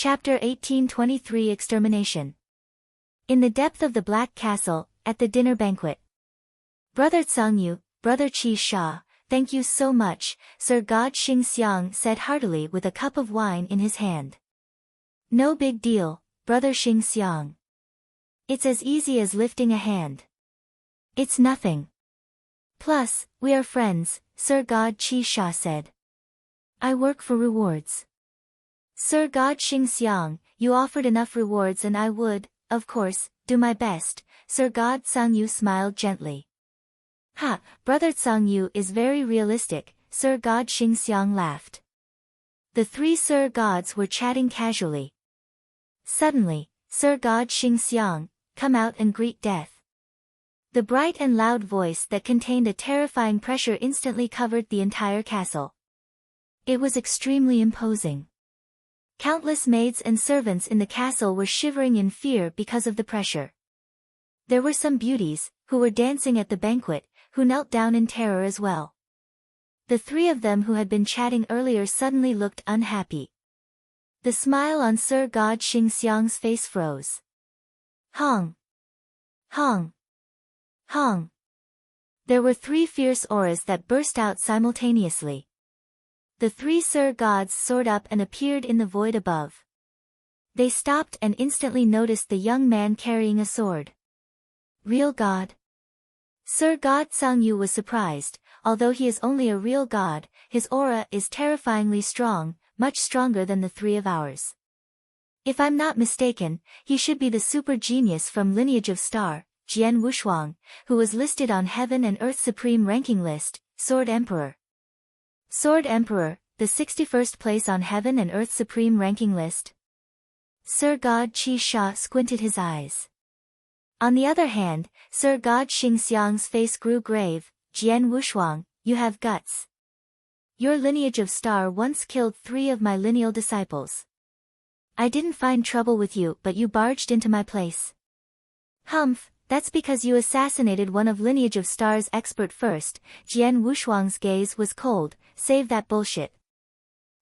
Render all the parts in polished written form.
Chapter 1823 Extermination. In the depth of the Black Castle, at the dinner banquet. Brother Tsangyu, Brother Qi Sha, thank you so much, Sir God Xing Xiang said heartily with a cup of wine in his hand. No big deal, Brother Xing Xiang. It's as easy as lifting a hand. It's nothing. Plus, we are friends, Sir God Qi Sha said. I work for rewards. Sir God Xing Xiang, you offered enough rewards and I would, of course, do my best, Sir God Tsangyu smiled gently. Ha, Brother Tsangyu is very realistic, Sir God Xing Xiang laughed. The three Sir Gods were chatting casually. Suddenly, Sir God Xing Xiang, come out and greet death. The bright and loud voice that contained a terrifying pressure instantly covered the entire castle. It was extremely imposing. Countless maids and servants in the castle were shivering in fear because of the pressure. There were some beauties, who were dancing at the banquet, who knelt down in terror as well. The three of them who had been chatting earlier suddenly looked unhappy. The smile on Sir God Xing Xiang's face froze. Hong! Hong! Hong! There were three fierce auras that burst out simultaneously. The three Sir Gods soared up and appeared in the void above. They stopped and instantly noticed the young man carrying a sword. Real God? Sir God Tsangyu was surprised. Although he is only a real god, his aura is terrifyingly strong, much stronger than the three of ours. If I'm not mistaken, he should be the super genius from lineage of Star, Jian Wushuang, who was listed on Heaven and Earth Supreme Ranking List, Sword Emperor. Sword Emperor, the 61st place on Heaven and Earth Supreme Ranking List? Sir God Qi Sha squinted his eyes. On the other hand, Sir God Xing Xiang's face grew grave. Jian Wushuang, you have guts. Your lineage of Star once killed 3 of my lineal disciples. I didn't find trouble with you but you barged into my place. Humph, that's because you assassinated one of lineage of Star's expert first. Jian Wushuang's gaze was cold. Save that bullshit.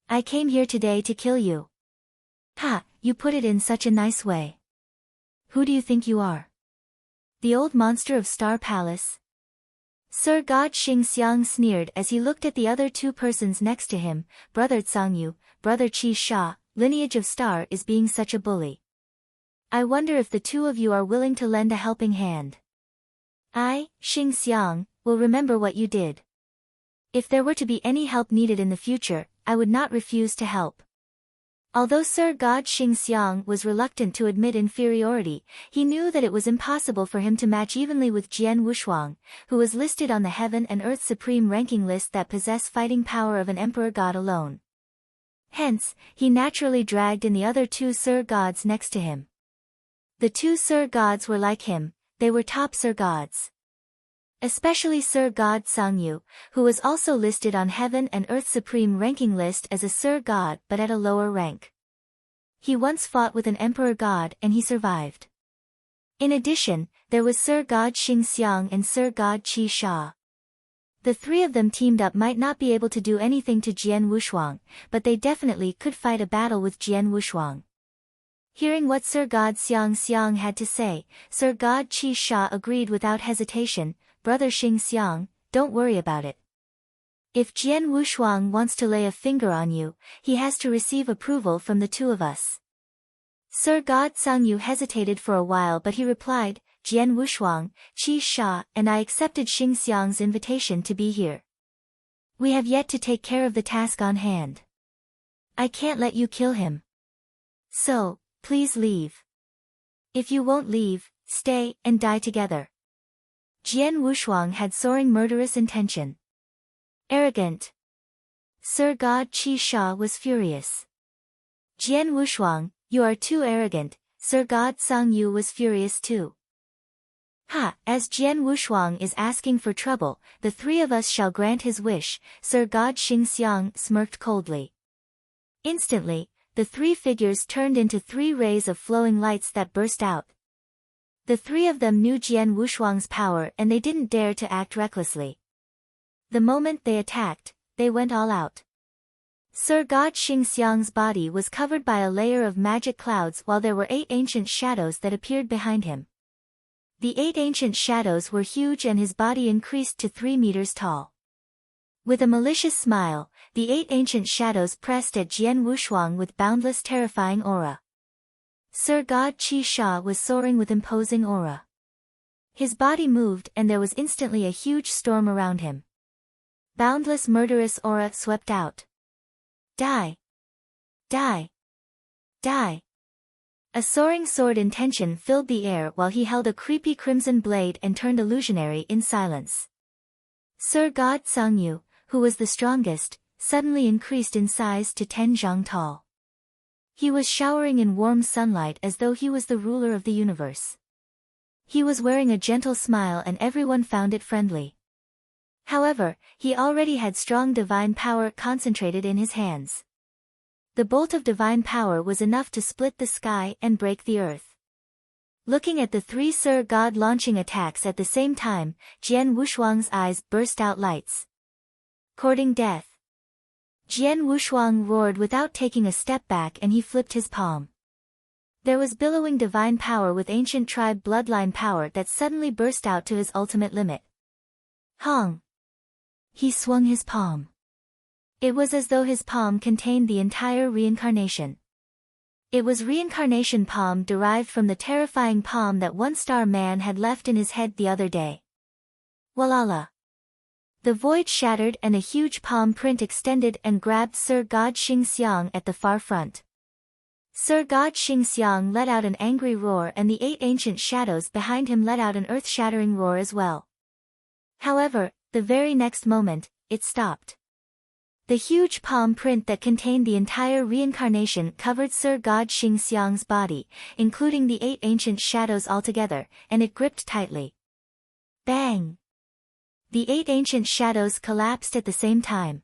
I came here today to kill you. Ha, you put it in such a nice way. Who do you think you are? The old monster of Star Palace? Sir God Xing Xiang sneered as he looked at the other 2 persons next to him. Brother Tsangyu, Brother Qi Sha, lineage of Star is being such a bully. I wonder if the 2 of you are willing to lend a helping hand. I, Xing Xiang, will remember what you did. If there were to be any help needed in the future, I would not refuse to help. Although Sir God Xing Xiang was reluctant to admit inferiority, he knew that it was impossible for him to match evenly with Jian Wushuang, who was listed on the Heaven and Earth Supreme Ranking List that possess fighting power of an Emperor God alone. Hence, he naturally dragged in the other 2 Sir Gods next to him. The 2 Sir Gods were like him, they were top Sir Gods. Especially Sir God Tsangyu, who was also listed on Heaven and Earth Supreme Ranking List as a Sir God but at a lower rank. He once fought with an Emperor God and he survived. In addition, there was Sir God Xing Xiang and Sir God Qi Sha. The 3 of them teamed up might not be able to do anything to Jian Wushuang, but they definitely could fight a battle with Jian Wushuang. Hearing what Sir God Xiang Xiang had to say, Sir God Qi Sha agreed without hesitation. Brother Xing Xiang, don't worry about it. If Jian Wushuang wants to lay a finger on you, he has to receive approval from the 2 of us. Sir God Tsangyu hesitated for a while but he replied, Jian Wushuang, Qi Sha, and I accepted Xing Xiang's invitation to be here. We have yet to take care of the task on hand. I can't let you kill him. So, please leave. If you won't leave, stay and die together. Jian Wushuang had soaring murderous intention. Arrogant. Sir God Qi Sha was furious. Jian Wushuang, you are too arrogant. Sir God Tsangyu was furious too. Ha, as Jian Wushuang is asking for trouble, the 3 of us shall grant his wish, Sir God Xing Xiang smirked coldly. Instantly, the 3 figures turned into 3 rays of flowing lights that burst out. The 3 of them knew Jian Wushuang's power and they didn't dare to act recklessly. The moment they attacked, they went all out. Sir God Xingxiang's body was covered by a layer of magic clouds while there were 8 ancient shadows that appeared behind him. The 8 ancient shadows were huge and his body increased to 3 meters tall. With a malicious smile, the 8 ancient shadows pressed at Jian Wushuang with boundless terrifying aura. Sir God Qi Sha was soaring with imposing aura. His body moved and there was instantly a huge storm around him. Boundless murderous aura swept out. Die! Die! Die! A soaring sword intention filled the air while he held a creepy crimson blade and turned illusionary in silence. Sir God Sangyu, who was the strongest, suddenly increased in size to 10 zhang tall. He was showering in warm sunlight as though he was the ruler of the universe. He was wearing a gentle smile and everyone found it friendly. However, he already had strong divine power concentrated in his hands. The bolt of divine power was enough to split the sky and break the earth. Looking at the 3 Sir God launching attacks at the same time, Jian Wushuang's eyes burst out lights. Courting death. Jian Wushuang roared without taking a step back and he flipped his palm. There was billowing divine power with ancient tribe bloodline power that suddenly burst out to his ultimate limit. Hong! He swung his palm. It was as though his palm contained the entire reincarnation. It was reincarnation palm derived from the terrifying palm that one-star man had left in his head the other day. Walala! The void shattered and a huge palm print extended and grabbed Sir God Xingxiang at the far front. Sir God Xingxiang let out an angry roar and the 8 ancient shadows behind him let out an earth-shattering roar as well. However, the very next moment, it stopped. The huge palm print that contained the entire reincarnation covered Sir God Xingxiang's body, including the 8 ancient shadows altogether, and it gripped tightly. Bang! The 8 ancient shadows collapsed at the same time.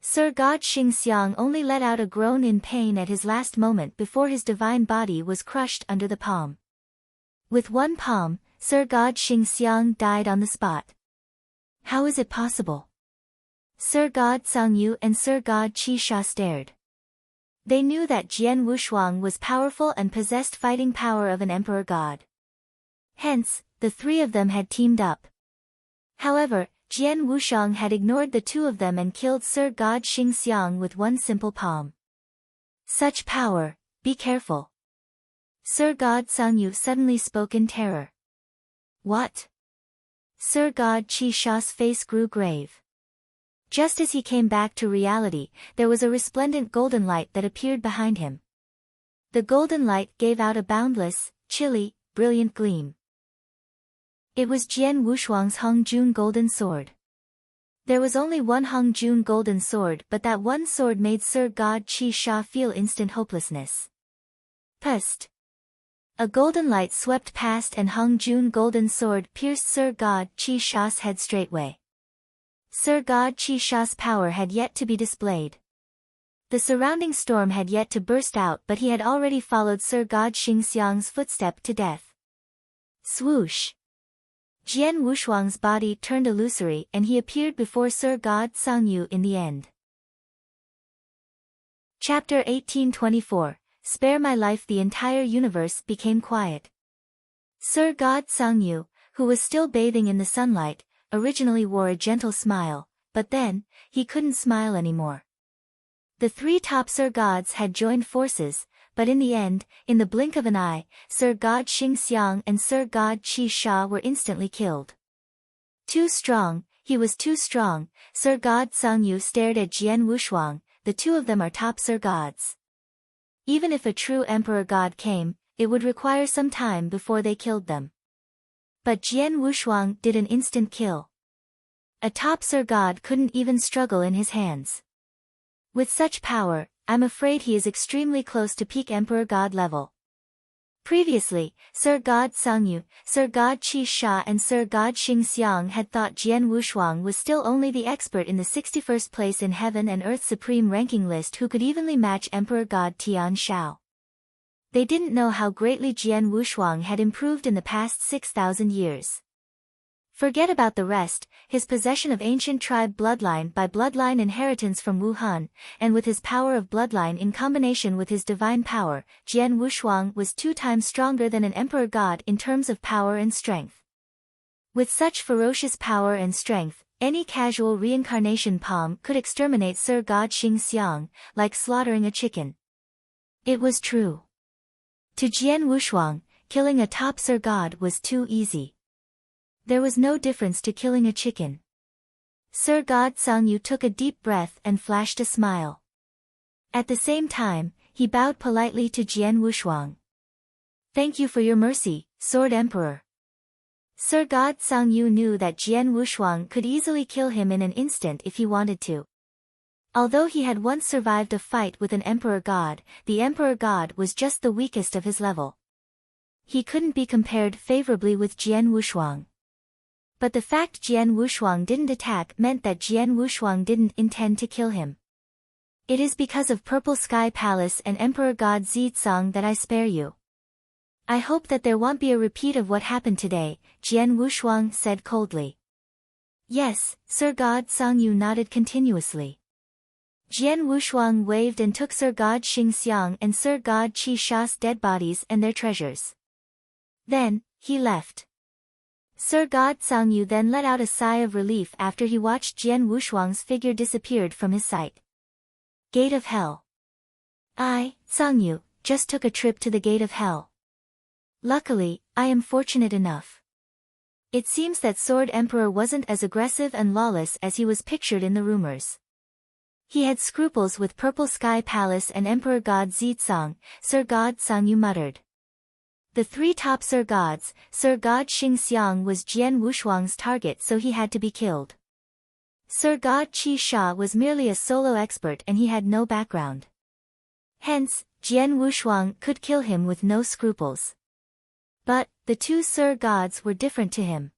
Sir God Xingxiang only let out a groan in pain at his last moment before his divine body was crushed under the palm. With one palm, Sir God Xingxiang died on the spot. How is it possible? Sir God Sangyu and Sir God Qi Sha stared. They knew that Jian Wushuang was powerful and possessed fighting power of an emperor god. Hence, the 3 of them had teamed up. However, Jian Wushuang had ignored the 2 of them and killed Sir God Xingxiang with one simple palm. Such power, be careful. Sir God Sangyu suddenly spoke in terror. What? Sir God Qi Sha's face grew grave. Just as he came back to reality, there was a resplendent golden light that appeared behind him. The golden light gave out a boundless, chilly, brilliant gleam. It was Jian Wushuang's Hongjun golden sword. There was only one Hongjun golden sword, but that one sword made Sir God Qi Sha feel instant hopelessness. Pust! A golden light swept past and Hongjun golden sword pierced Sir God Qi Sha's head straightway. Sir God Qi Sha's power had yet to be displayed. The surrounding storm had yet to burst out, but he had already followed Sir God Xingxiang's footstep to death. Swoosh! Jian Wushuang's body turned illusory and he appeared before Sir God Sangyu in the end. Chapter 1824, Spare my life. The entire universe became quiet. Sir God Sangyu, who was still bathing in the sunlight, originally wore a gentle smile, but then, he couldn't smile anymore. The 3 top Sir Gods had joined forces, but in the end, in the blink of an eye, Sir God Xingxiang and Sir God Qi Sha were instantly killed. Too strong, he was too strong. Sir God Sangyu stared at Jian Wushuang, the 2 of them are top Sir Gods. Even if a true Emperor God came, it would require some time before they killed them. But Jian Wushuang did an instant kill. A top Sir God couldn't even struggle in his hands. With such power, I'm afraid he is extremely close to peak Emperor God level. Previously, Sir God Sangyu, Sir God Qi Sha and Sir God Xingxiang had thought Jian Wushuang was still only the expert in the 61st place in heaven and earth supreme ranking list who could evenly match Emperor God Tian Shao. They didn't know how greatly Jian Wushuang had improved in the past 6,000 years. Forget about the rest, his possession of ancient tribe bloodline by bloodline inheritance from Wu Han, and with his power of bloodline in combination with his divine power, Jian Wushuang was 2 times stronger than an emperor god in terms of power and strength. With such ferocious power and strength, any casual reincarnation palm could exterminate Sir God Xing Xiang, like slaughtering a chicken. It was true. To Jian Wushuang, killing a top Sir God was too easy. There was no difference to killing a chicken. Sir God Sangyu took a deep breath and flashed a smile. At the same time, he bowed politely to Jian Wushuang. Thank you for your mercy, Sword Emperor. Sir God Sangyu knew that Jian Wushuang could easily kill him in an instant if he wanted to. Although he had once survived a fight with an emperor god, the emperor god was just the weakest of his level. He couldn't be compared favorably with Jian Wushuang. But the fact Jian Wushuang didn't attack meant that Jian Wushuang didn't intend to kill him. It is because of Purple Sky Palace and Emperor God Zizong that I spare you. I hope that there won't be a repeat of what happened today, Jian Wushuang said coldly. Yes, Sir God Sangyu nodded continuously. Jian Wushuang waved and took Sir God Xing Xiang and Sir God Qi Sha's dead bodies and their treasures. Then, he left. Sir God Sangyu then let out a sigh of relief after he watched Jian Wushuang's figure disappeared from his sight. Gate of Hell. I, Sangyu, just took a trip to the Gate of Hell. Luckily, I am fortunate enough. It seems that Sword Emperor wasn't as aggressive and lawless as he was pictured in the rumors. He had scruples with Purple Sky Palace and Emperor God Zizong, Sir God Sangyu muttered. The 3 top Sir Gods, Sir God Xing Xiang was Jian Wushuang's target, so he had to be killed. Sir God Qi Sha was merely a solo expert and he had no background. Hence, Jian Wushuang could kill him with no scruples. But, the 2 Sir Gods were different to him.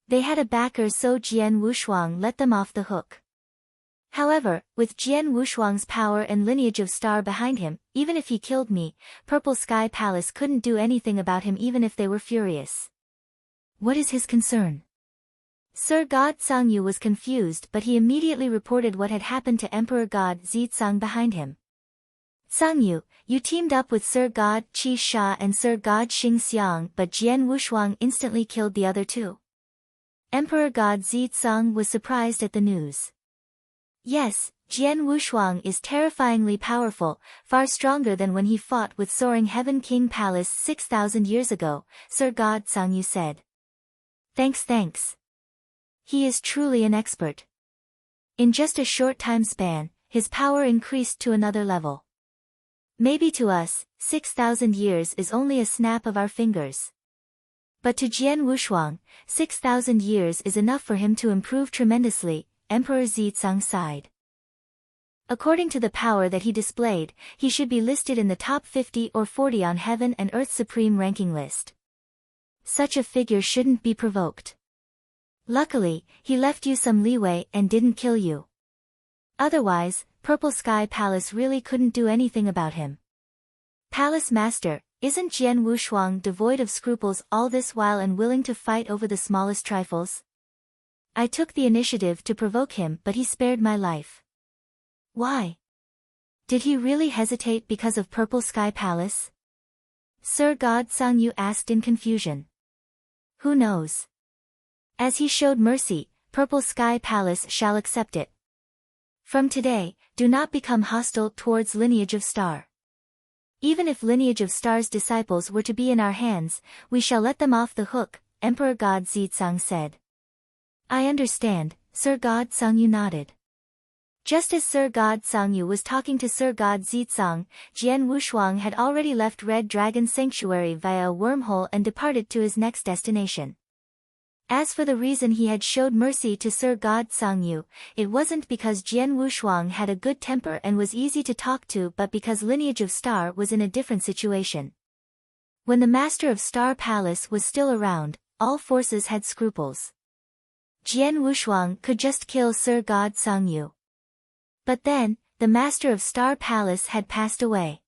They had a backer, so Jian Wushuang let them off the hook. However, with Jian Wushuang's power and lineage of star behind him, even if he killed me, Purple Sky Palace couldn't do anything about him even if they were furious. What is his concern? Sir God Sangyu was confused, but he immediately reported what had happened to Emperor God Zizong behind him. Sangyu, you teamed up with Sir God Qi Sha and Sir God Xing Xiang, but Jian Wushuang instantly killed the other 2. Emperor God Zizong was surprised at the news. Yes, Jian Wushuang is terrifyingly powerful, far stronger than when he fought with Soaring Heaven King Palace 6,000 years ago, Sir God Sangyu said. Thanks. He is truly an expert. In just a short time span, his power increased to another level. Maybe to us, 6,000 years is only a snap of our fingers. But to Jian Wushuang, 6,000 years is enough for him to improve tremendously, Emperor Zizong sighed. According to the power that he displayed, he should be listed in the top 50 or 40 on Heaven and Earth's supreme ranking list. Such a figure shouldn't be provoked. Luckily, he left you some leeway and didn't kill you. Otherwise, Purple Sky Palace really couldn't do anything about him. Palace Master, isn't Jian Wushuang devoid of scruples all this while and willing to fight over the smallest trifles? I took the initiative to provoke him, but he spared my life. Why? Did he really hesitate because of Purple Sky Palace? Sir God Sangyu asked in confusion. Who knows? As he showed mercy, Purple Sky Palace shall accept it. From today, do not become hostile towards Lineage of Star. Even if Lineage of Star's disciples were to be in our hands, we shall let them off the hook, Emperor God Zizong said. I understand, Sir God Sangyu nodded. Just as Sir God Sangyu was talking to Sir God Zizong, Jian Wushuang had already left Red Dragon Sanctuary via a wormhole and departed to his next destination. As for the reason he had showed mercy to Sir God Sangyu, it wasn't because Jian Wushuang had a good temper and was easy to talk to, but because Lineage of Star was in a different situation. When the Master of Star Palace was still around, all forces had scruples. Jian Wushuang could just kill Sir God Sangyu. But then, the Master of Star Palace had passed away.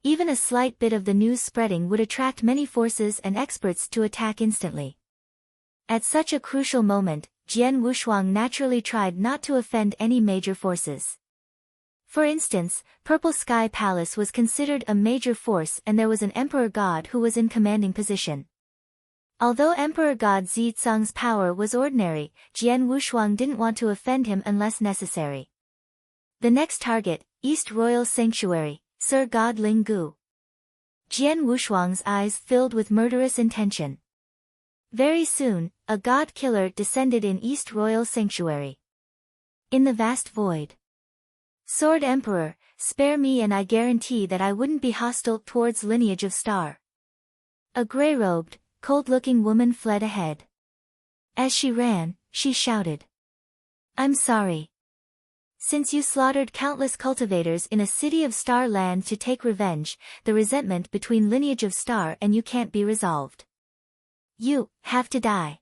Even a slight bit of the news spreading would attract many forces and experts to attack instantly. At such a crucial moment, Jian Wushuang naturally tried not to offend any major forces. For instance, Purple Sky Palace was considered a major force and there was an Emperor God who was in commanding position. Although Emperor God Zizang's power was ordinary, Jian Wushuang didn't want to offend him unless necessary. The next target, East Royal Sanctuary, Sir God Ling Gu. Jian Wushuang's eyes filled with murderous intention. Very soon, a god killer descended in East Royal Sanctuary. In the vast void. Sword Emperor, spare me and I guarantee that I wouldn't be hostile towards lineage of star. A grey-robed, cold-looking woman fled ahead. As she ran, she shouted. I'm sorry. Since you slaughtered countless cultivators in a city of star land to take revenge, the resentment between lineage of star and you can't be resolved. You have to die.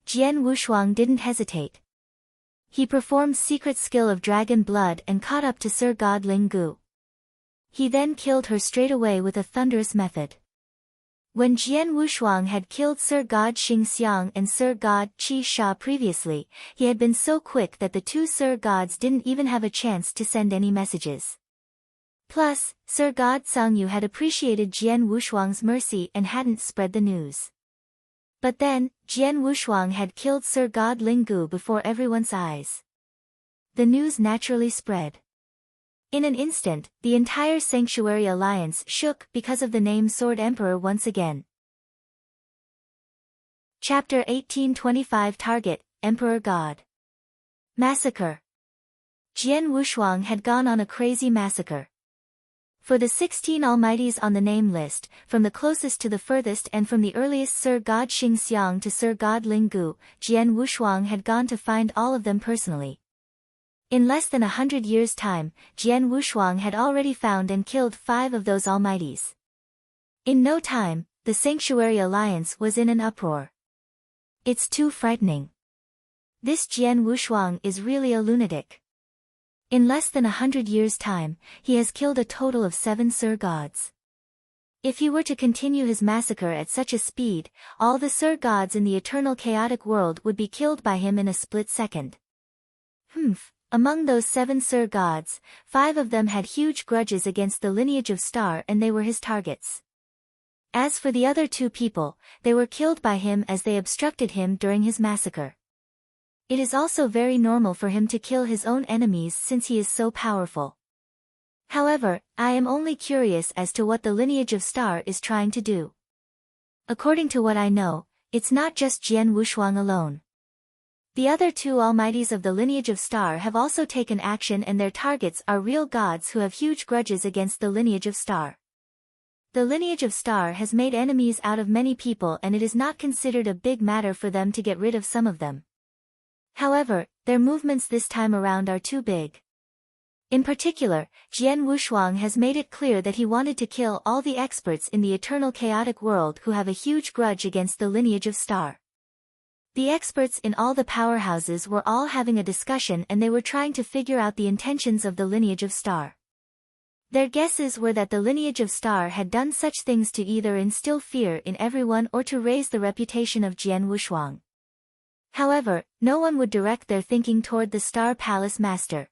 Jian Wushuang didn't hesitate. He performed secret skill of dragon blood and caught up to Sir God Ling Gu. He then killed her straight away with a thunderous method. When Jian Wushuang had killed Sir God Xing Xiang and Sir God Qi Sha previously, he had been so quick that the two Sir Gods didn't even have a chance to send any messages. Plus, Sir God Sang Yu had appreciated Jian Wushuang's mercy and hadn't spread the news. But then, Jian Wushuang had killed Sir God Ling Gu before everyone's eyes. The news naturally spread. In an instant, the entire Sanctuary Alliance shook because of the name Sword Emperor once again. Chapter 1825 Target, Emperor God. Massacre. Jian Wushuang had gone on a crazy massacre. For the 16 Almighties on the name list, from the closest to the furthest and from the earliest Sir God Xing Xiang to Sir God Ling Gu, Jian Wushuang had gone to find all of them personally. In less than 100 years' time, Jian Wushuang had already found and killed 5 of those Almighties. In no time, the Sanctuary Alliance was in an uproar. It's too frightening. This Jian Wushuang is really a lunatic. In less than 100 years' time, he has killed a total of 7 Sir Gods. If he were to continue his massacre at such a speed, all the Sir Gods in the eternal chaotic world would be killed by him in a split second. Among those 7 Sir Gods, 5 of them had huge grudges against the lineage of Star and they were his targets. As for the other 2 people, they were killed by him as they obstructed him during his massacre. It is also very normal for him to kill his own enemies since he is so powerful. However, I am only curious as to what the lineage of Star is trying to do. According to what I know, it's not just Jian Wushuang alone. The other 2 Almighties of the lineage of Star have also taken action and their targets are real gods who have huge grudges against the lineage of Star. The lineage of Star has made enemies out of many people and it is not considered a big matter for them to get rid of some of them. However, their movements this time around are too big. In particular, Jian Wushuang has made it clear that he wanted to kill all the experts in the eternal chaotic world who have a huge grudge against the lineage of Star. The experts in all the powerhouses were all having a discussion and they were trying to figure out the intentions of the lineage of Star. Their guesses were that the lineage of Star had done such things to either instill fear in everyone or to raise the reputation of Jian Wushuang. However, no one would direct their thinking toward the Star Palace Master.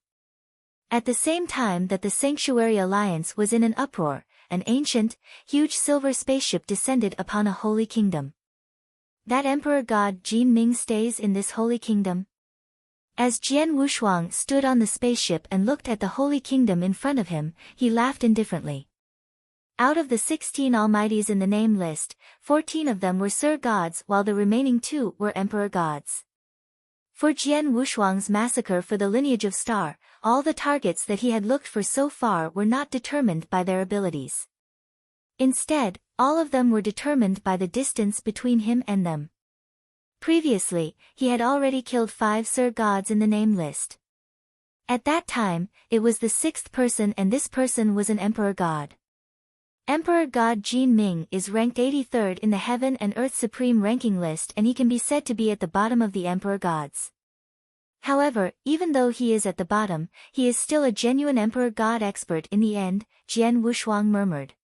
At the same time that the Sanctuary Alliance was in an uproar, an ancient, huge silver spaceship descended upon a holy kingdom. That Emperor God Jin Ming stays in this holy kingdom? As Jian Wushuang stood on the spaceship and looked at the holy kingdom in front of him, he laughed indifferently. Out of the 16 Almighties in the name list, 14 of them were Sir Gods while the remaining 2 were Emperor Gods. For Jian Wushuang's massacre for the lineage of Star, all the targets that he had looked for so far were not determined by their abilities. Instead, all of them were determined by the distance between him and them. Previously, he had already killed 5 Sir Gods in the name list. At that time, it was the 6th person and this person was an Emperor God. Emperor God Jin Ming is ranked 83rd in the Heaven and Earth Supreme ranking list and he can be said to be at the bottom of the Emperor Gods. However, even though he is at the bottom, he is still a genuine Emperor God expert in the end, Jian Wushuang murmured.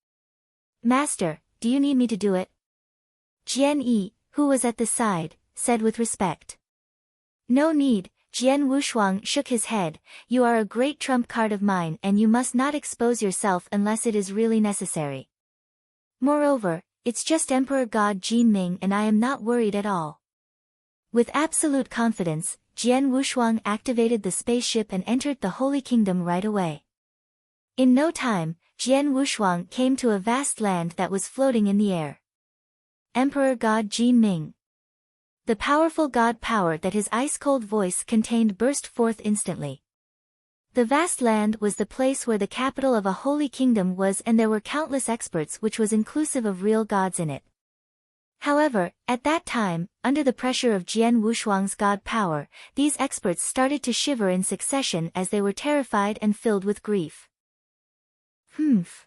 Master, do you need me to do it? Jian Yi, who was at the side, said with respect. No need, Jian Wushuang shook his head, you are a great trump card of mine and you must not expose yourself unless it is really necessary. Moreover, it's just Emperor God Jin Ming and I am not worried at all. With absolute confidence, Jian Wushuang activated the spaceship and entered the Holy Kingdom right away. In no time, Jian Wushuang came to a vast land that was floating in the air. Emperor God Jin Ming. The powerful god power that his ice-cold voice contained burst forth instantly. The vast land was the place where the capital of a holy kingdom was and there were countless experts which was inclusive of real gods in it. However, at that time, under the pressure of Jian Wushuang's god power, these experts started to shiver in succession as they were terrified and filled with grief. Humph.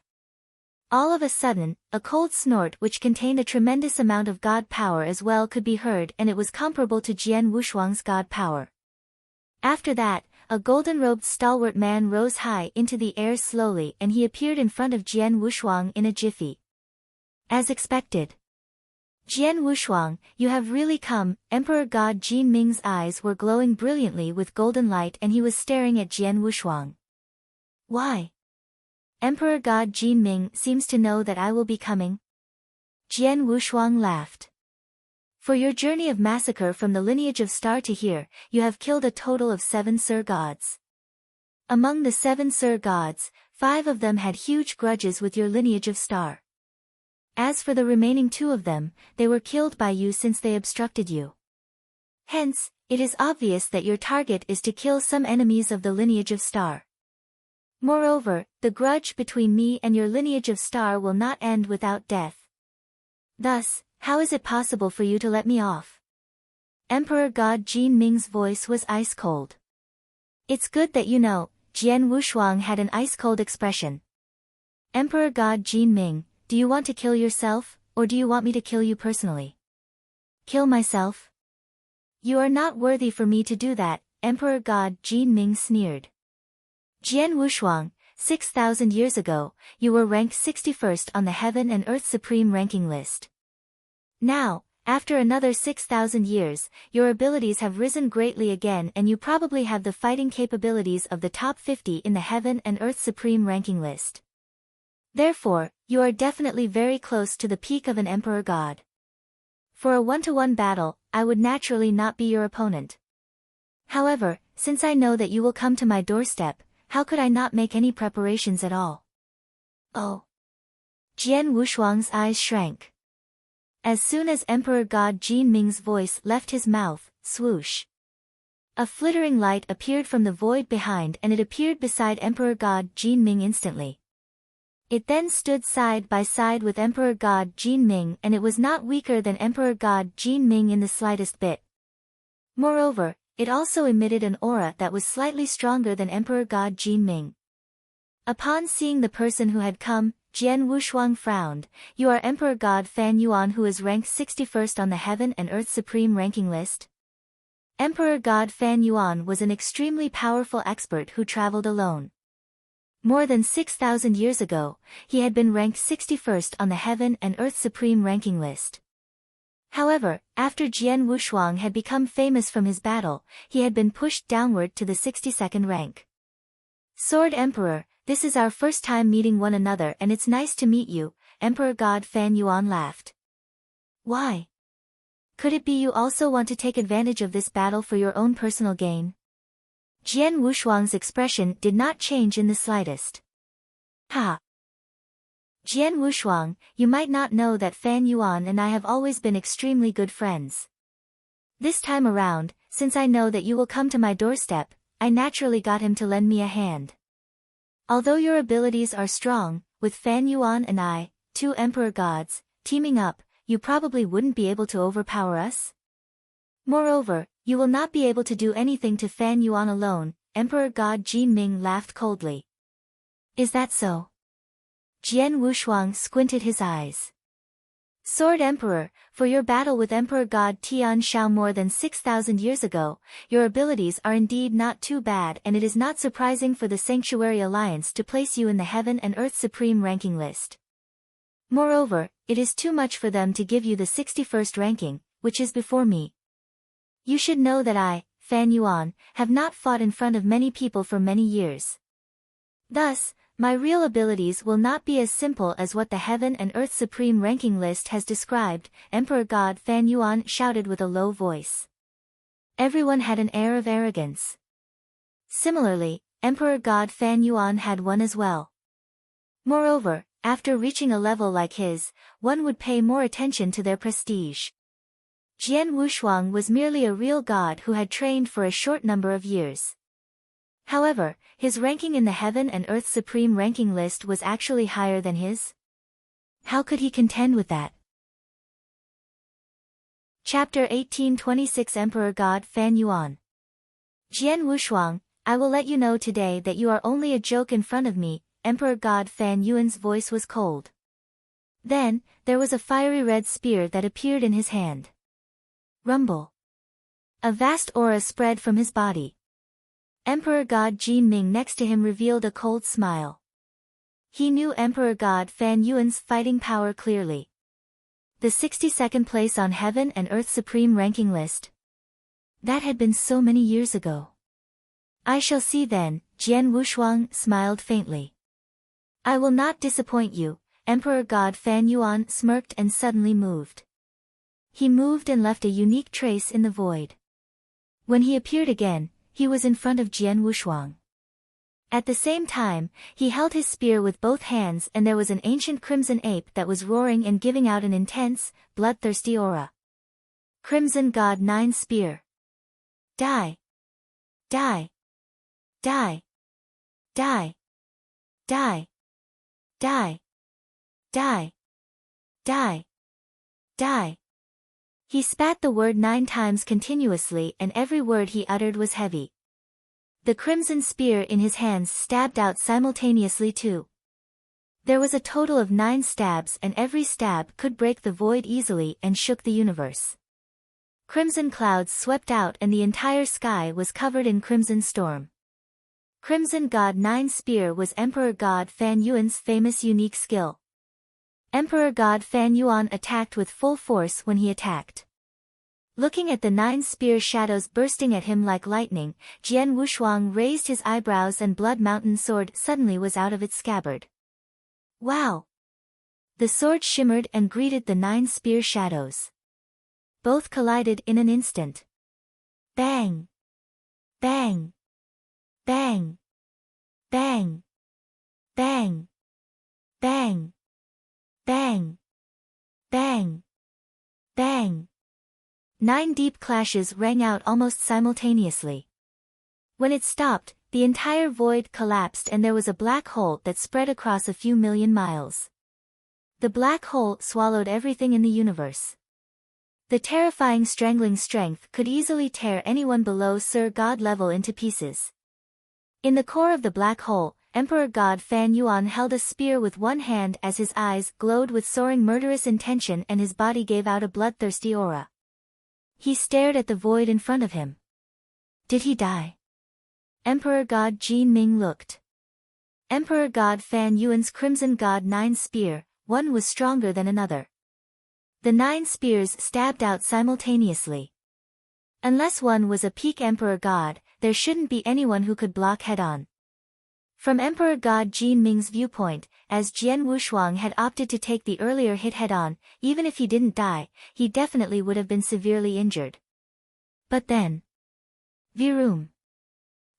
All of a sudden, a cold snort which contained a tremendous amount of god power as well could be heard and it was comparable to Jian Wushuang's god power. After that, a golden-robed stalwart man rose high into the air slowly and he appeared in front of Jian Wushuang in a jiffy. As expected. Jian Wushuang, you have really come. Emperor God Jin Ming's eyes were glowing brilliantly with golden light and he was staring at Jian Wushuang. Why? Emperor God Jin Ming seems to know that I will be coming. Jian Wushuang laughed. For your journey of massacre from the lineage of Star to here, you have killed a total of 7 Sir Gods. Among the 7 Sir Gods, 5 of them had huge grudges with your lineage of Star. As for the remaining 2 of them, they were killed by you since they obstructed you. Hence, it is obvious that your target is to kill some enemies of the lineage of Star. Moreover, the grudge between me and your lineage of Star will not end without death. Thus, how is it possible for you to let me off? Emperor God Jin Ming's voice was ice-cold. It's good that you know, Jian Wushuang had an ice-cold expression. Emperor God Jin Ming, do you want to kill yourself, or do you want me to kill you personally? Kill myself? You are not worthy for me to do that, Emperor God Jin Ming sneered. Jian Wushuang, 6,000 years ago, you were ranked 61st on the Heaven and Earth Supreme ranking list. Now, after another 6,000 years, your abilities have risen greatly again and you probably have the fighting capabilities of the top 50 in the Heaven and Earth Supreme ranking list. Therefore, you are definitely very close to the peak of an Emperor God. For a one-to-one battle, I would naturally not be your opponent. However, since I know that you will come to my doorstep, how could I not make any preparations at all? Oh. Jian Wushuang's eyes shrank. As soon as Emperor God Jin Ming's voice left his mouth, swoosh. A flittering light appeared from the void behind and it appeared beside Emperor God Jin Ming instantly. It then stood side by side with Emperor God Jin Ming and it was not weaker than Emperor God Jin Ming in the slightest bit. Moreover, it also emitted an aura that was slightly stronger than Emperor God Jin Ming. Upon seeing the person who had come, Jian Wushuang frowned. You are Emperor God Fan Yuan who is ranked 61st on the Heaven and Earth Supreme ranking list? Emperor God Fan Yuan was an extremely powerful expert who traveled alone. More than 6,000 years ago, he had been ranked 61st on the Heaven and Earth Supreme ranking list. However, after Jian Wushuang had become famous from his battle, he had been pushed downward to the 62nd rank. Sword Emperor, this is our first time meeting one another and it's nice to meet you, Emperor God Fan Yuan laughed. Why? Could it be you also want to take advantage of this battle for your own personal gain? Jian Wushuang's expression did not change in the slightest. Ha! Jian Wushuang, you might not know that Fan Yuan and I have always been extremely good friends. This time around, since I know that you will come to my doorstep, I naturally got him to lend me a hand. Although your abilities are strong, with Fan Yuan and I, 2 Emperor Gods, teaming up, you probably wouldn't be able to overpower us? Moreover, you will not be able to do anything to Fan Yuan alone, Emperor God Jin Ming laughed coldly. Is that so? Jian Wushuang squinted his eyes. Sword Emperor, for your battle with Emperor God Tian Shao more than 6,000 years ago, your abilities are indeed not too bad and it is not surprising for the Sanctuary Alliance to place you in the Heaven and Earth Supreme ranking list. Moreover, it is too much for them to give you the 61st ranking, which is before me. You should know that I, Fan Yuan, have not fought in front of many people for many years. Thus, my real abilities will not be as simple as what the Heaven and Earth Supreme Ranking List has described, Emperor God Fan Yuan shouted with a low voice. Everyone had an air of arrogance. Similarly, Emperor God Fan Yuan had one as well. Moreover, after reaching a level like his, one would pay more attention to their prestige. Jian Wushuang was merely a real god who had trained for a short number of years. However, his ranking in the Heaven and Earth Supreme Ranking List was actually higher than his. How could he contend with that? Chapter 1826 Emperor God Fan Yuan. Jian Wushuang, I will let you know today that you are only a joke in front of me. Emperor God Fan Yuan's voice was cold. Then, there was a fiery red spear that appeared in his hand. Rumble. A vast aura spread from his body. Emperor God Jin Ming next to him revealed a cold smile. He knew Emperor God Fan Yuan's fighting power clearly. The 62nd place on Heaven and Earth Supreme Ranking List. That had been so many years ago. I shall see then, Jian Wushuang smiled faintly. I will not disappoint you, Emperor God Fan Yuan smirked and suddenly moved. He moved and left a unique trace in the void. When he appeared again, he was in front of Jian Wushuang. At the same time, he held his spear with both hands and there was an ancient crimson ape that was roaring and giving out an intense, bloodthirsty aura. Crimson God 9 Spear. Die. Die. Die. Die. Die. Die. Die. Die. Die. He spat the word 9 times continuously and every word he uttered was heavy. The crimson spear in his hands stabbed out simultaneously too. There was a total of 9 stabs and every stab could break the void easily and shook the universe. Crimson clouds swept out and the entire sky was covered in crimson storm. Crimson God 9 Spear was Emperor God Fan Yuan's famous unique skill. Emperor God Fan Yuan attacked with full force when he attacked. Looking at the 9 spear shadows bursting at him like lightning, Jian Wushuang raised his eyebrows and Blood Mountain sword suddenly was out of its scabbard. Wow! The sword shimmered and greeted the 9 spear shadows. Both collided in an instant. Bang! Bang! Bang! Bang! Bang! Bang! Bang! Bang! Bang! 9 deep clashes rang out almost simultaneously. When it stopped, the entire void collapsed and there was a black hole that spread across a few million miles. The black hole swallowed everything in the universe. The terrifying strangling strength could easily tear anyone below Sir God level into pieces. In the core of the black hole, Emperor God Fan Yuan held a spear with one hand as his eyes glowed with soaring murderous intention and his body gave out a bloodthirsty aura. He stared at the void in front of him. Did he die? Emperor God Jin Ming looked. Emperor God Fan Yuan's Crimson God 9 Spear, one was stronger than another. The 9 spears stabbed out simultaneously. Unless one was a peak Emperor God, there shouldn't be anyone who could block head-on. From Emperor God Jin Ming's viewpoint, as Jian Wushuang had opted to take the earlier hit head-on, even if he didn't die, he definitely would have been severely injured. But then... Virum.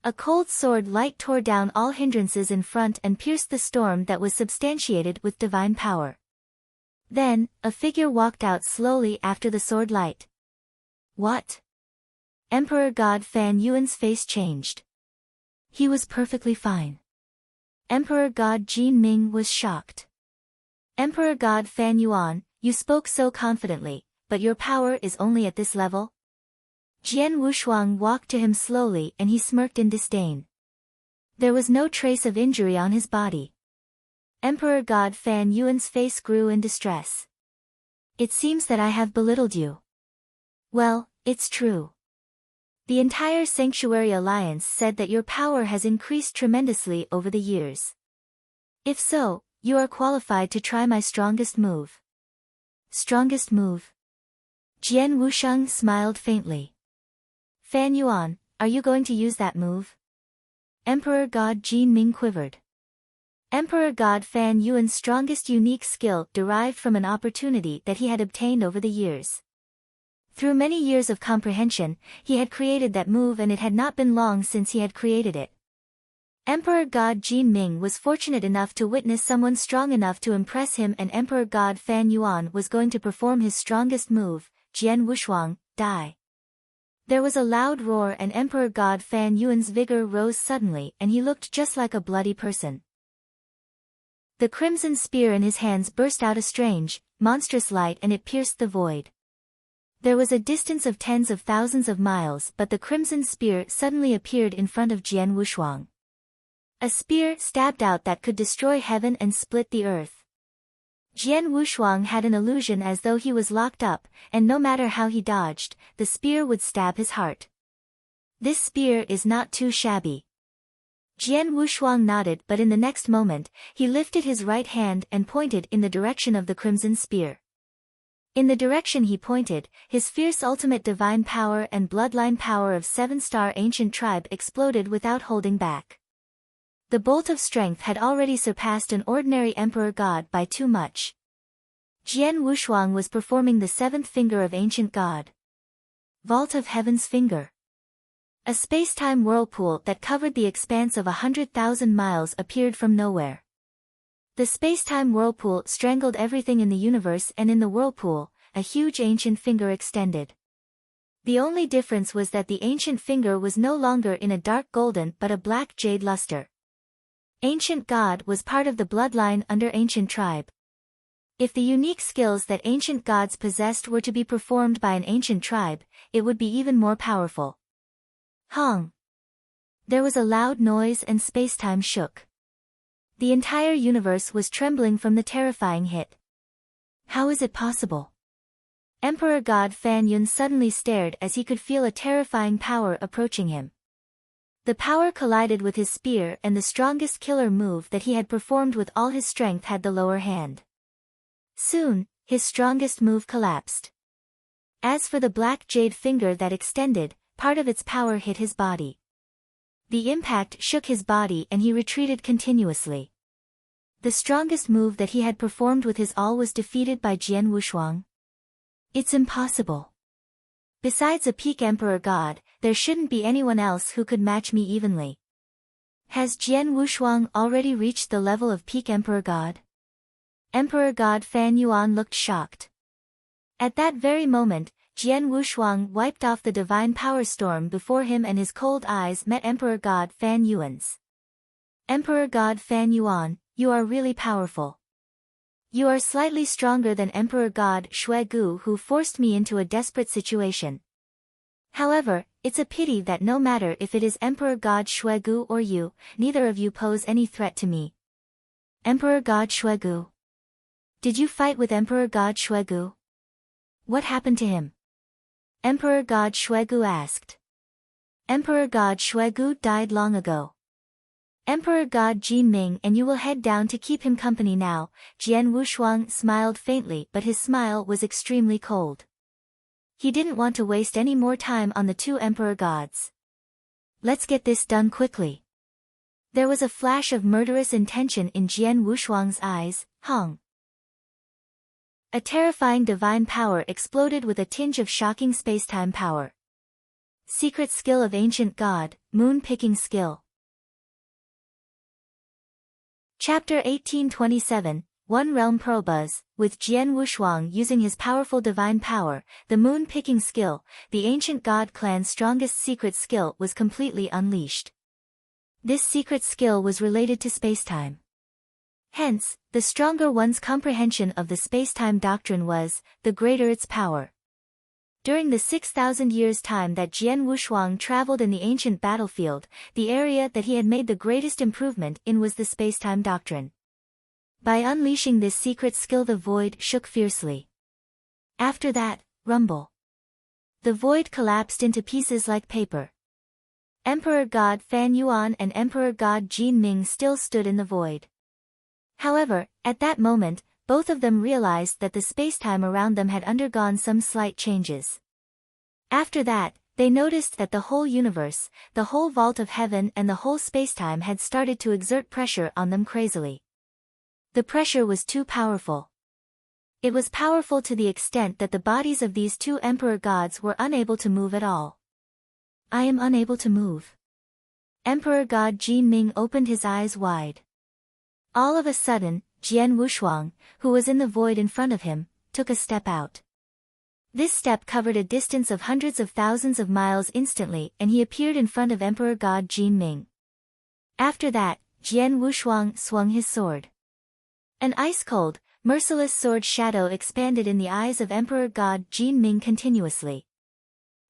A cold sword light tore down all hindrances in front and pierced the storm that was substantiated with divine power. Then, a figure walked out slowly after the sword light. What? Emperor God Fan Yuan's face changed. He was perfectly fine. Emperor God Jin Ming was shocked. Emperor God Fan Yuan, you spoke so confidently, but your power is only at this level? Jian Wushuang walked to him slowly and he smirked in disdain. There was no trace of injury on his body. Emperor God Fan Yuan's face grew in distress. It seems that I have belittled you. Well, it's true. The entire Sanctuary Alliance said that your power has increased tremendously over the years. If so, you are qualified to try my strongest move. Strongest move? Jian Wushuang smiled faintly. Fan Yuan, are you going to use that move? Emperor God Jin Ming quivered. Emperor God Fan Yuan's strongest unique skill derived from an opportunity that he had obtained over the years. Through many years of comprehension, he had created that move, and it had not been long since he had created it. Emperor God Jin Ming was fortunate enough to witness someone strong enough to impress him, and Emperor God Fan Yuan was going to perform his strongest move, Jian Wushuang, die. There was a loud roar, and Emperor God Fan Yuan's vigor rose suddenly, and he looked just like a bloody person. The crimson spear in his hands burst out a strange, monstrous light, and it pierced the void. There was a distance of tens of thousands of miles, but the crimson spear suddenly appeared in front of Jian Wushuang. A spear stabbed out that could destroy heaven and split the earth. Jian Wushuang had an illusion as though he was locked up, and no matter how he dodged, the spear would stab his heart. This spear is not too shabby. Jian Wushuang nodded, but in the next moment, he lifted his right hand and pointed in the direction of the crimson spear. In the direction he pointed, his fierce ultimate divine power and bloodline power of 7-star ancient tribe exploded without holding back. The bolt of strength had already surpassed an ordinary emperor god by too much. Jian Wushuang was performing the 7th finger of ancient god. Vault of Heaven's Finger. A space-time whirlpool that covered the expanse of 100,000 miles appeared from nowhere. The space-time whirlpool strangled everything in the universe, and in the whirlpool, a huge ancient finger extended. The only difference was that the ancient finger was no longer in a dark golden but a black jade luster. Ancient God was part of the bloodline under ancient tribe. If the unique skills that ancient gods possessed were to be performed by an ancient tribe, it would be even more powerful. Hong! There was a loud noise and space-time shook. The entire universe was trembling from the terrifying hit. How is it possible? Emperor God Fan Yun suddenly stared as he could feel a terrifying power approaching him. The power collided with his spear, and the strongest killer move that he had performed with all his strength had the lower hand. Soon, his strongest move collapsed. As for the black jade finger that extended, part of its power hit his body. The impact shook his body and he retreated continuously. The strongest move that he had performed with his all was defeated by Jian Wushuang. It's impossible. Besides a peak emperor god, there shouldn't be anyone else who could match me evenly. Has Jian Wushuang already reached the level of peak emperor god? Emperor God Fan Yuan looked shocked. At that very moment, Jian Wushuang wiped off the divine power storm before him, and his cold eyes met Emperor God Fan Yuan's. Emperor God Fan Yuan, you are really powerful. You are slightly stronger than Emperor God Xue Gu, who forced me into a desperate situation. However, it's a pity that no matter if it is Emperor God Xue Gu or you, neither of you pose any threat to me. Emperor God Xue Gu. Did you fight with Emperor God Xue Gu? What happened to him? Emperor God Xue Gu asked. Emperor God Xue Gu died long ago. Emperor God Jin Ming and you will head down to keep him company now. Jian Wushuang smiled faintly, but his smile was extremely cold. He didn't want to waste any more time on the two emperor gods. Let's get this done quickly. There was a flash of murderous intention in Jian Wushuang's eyes. Hong! A terrifying divine power exploded with a tinge of shocking spacetime power. Secret skill of ancient god, moon-picking skill. Chapter 1827, One Realm Pearlbuzz. With Jian Wushuang using his powerful divine power, the moon-picking skill, the ancient god clan's strongest secret skill, was completely unleashed. This secret skill was related to spacetime. Hence, the stronger one's comprehension of the spacetime doctrine was, the greater its power. During the 6,000 years' time that Jian Wushuang traveled in the ancient battlefield, the area that he had made the greatest improvement in was the spacetime doctrine. By unleashing this secret skill, the void shook fiercely. After that, rumble. The void collapsed into pieces like paper. Emperor God Fan Yuan and Emperor God Jin Ming still stood in the void. However, at that moment, both of them realized that the spacetime around them had undergone some slight changes. After that, They noticed that the whole universe, the whole vault of heaven and the whole spacetime had started to exert pressure on them crazily. The pressure was too powerful. It was powerful to the extent that the bodies of these two emperor gods were unable to move at all. I am unable to move. Emperor God Jin Ming opened his eyes wide. All of a sudden, Jian Wushuang, who was in the void in front of him, took a step out. This step covered a distance of hundreds of thousands of miles instantly, and he appeared in front of Emperor God Jin Ming. After that, Jian Wushuang swung his sword. An ice-cold, merciless sword shadow expanded in the eyes of Emperor God Jin Ming continuously.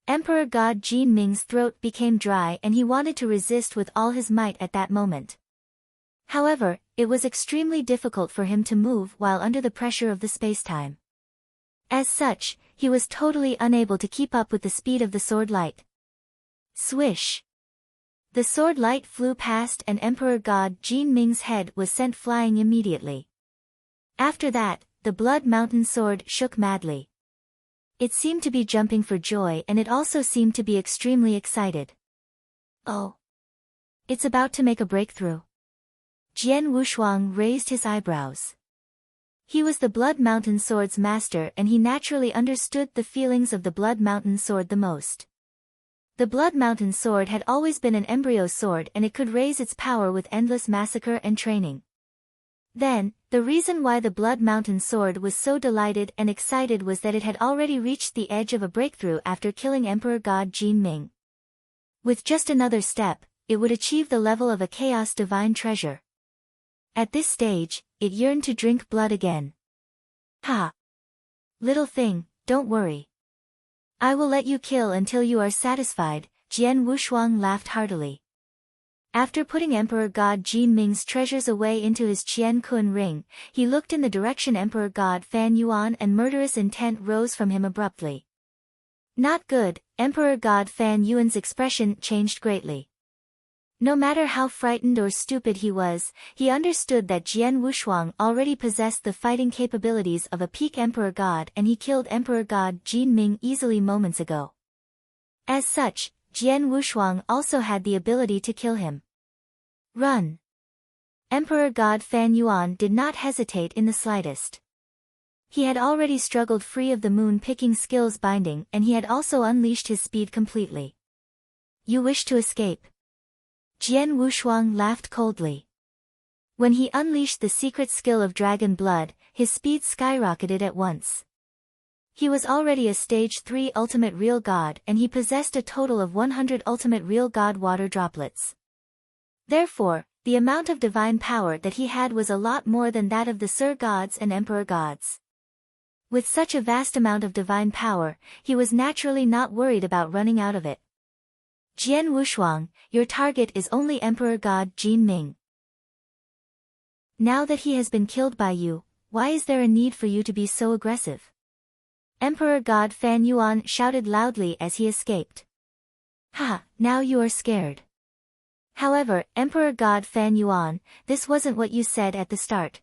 Emperor God Jin Ming's throat became dry and he wanted to resist with all his might at that moment. However, it was extremely difficult for him to move while under the pressure of the spacetime. As such, he was totally unable to keep up with the speed of the sword light. Swish! The sword light flew past and Emperor God Jin Ming's head was sent flying immediately. After that, the Blood Mountain sword shook madly. It seemed to be jumping for joy and it also seemed to be extremely excited. Oh! It's about to make a breakthrough. Jian Wushuang raised his eyebrows. He was the Blood Mountain sword's master and he naturally understood the feelings of the Blood Mountain sword the most. The Blood Mountain sword had always been an embryo sword and it could raise its power with endless massacre and training. Then, the reason why the Blood Mountain sword was so delighted and excited was that it had already reached the edge of a breakthrough after killing Emperor God Jin Ming. With just another step, it would achieve the level of a chaos divine treasure. At this stage, it yearned to drink blood again. Ha! Little thing, don't worry. I will let you kill until you are satisfied, Jian Wushuang laughed heartily. After putting Emperor God Jin Ming's treasures away into his Qian Kun ring, he looked in the direction Emperor God Fan Yuan and murderous intent rose from him abruptly. Not good, Emperor God Fan Yuan's expression changed greatly. No matter how frightened or stupid he was, he understood that Jian Wushuang already possessed the fighting capabilities of a peak Emperor God and he killed Emperor God Jin Ming easily moments ago. As such, Jian Wushuang also had the ability to kill him. Run! Emperor God Fan Yuan did not hesitate in the slightest. He had already struggled free of the moon-picking skills binding and he had also unleashed his speed completely. You wish to escape? Jian Wushuang laughed coldly. When he unleashed the secret skill of dragon blood, his speed skyrocketed at once. He was already a stage 3 ultimate real god and he possessed a total of 100 ultimate real god water droplets. Therefore, the amount of divine power that he had was a lot more than that of the Sir Gods and Emperor Gods. With such a vast amount of divine power, he was naturally not worried about running out of it. Jian Wushuang, your target is only Emperor God Jin Ming. Now that he has been killed by you, why is there a need for you to be so aggressive? Emperor God Fan Yuan shouted loudly as he escaped. Ha, now you are scared. However, Emperor God Fan Yuan, this wasn't what you said at the start.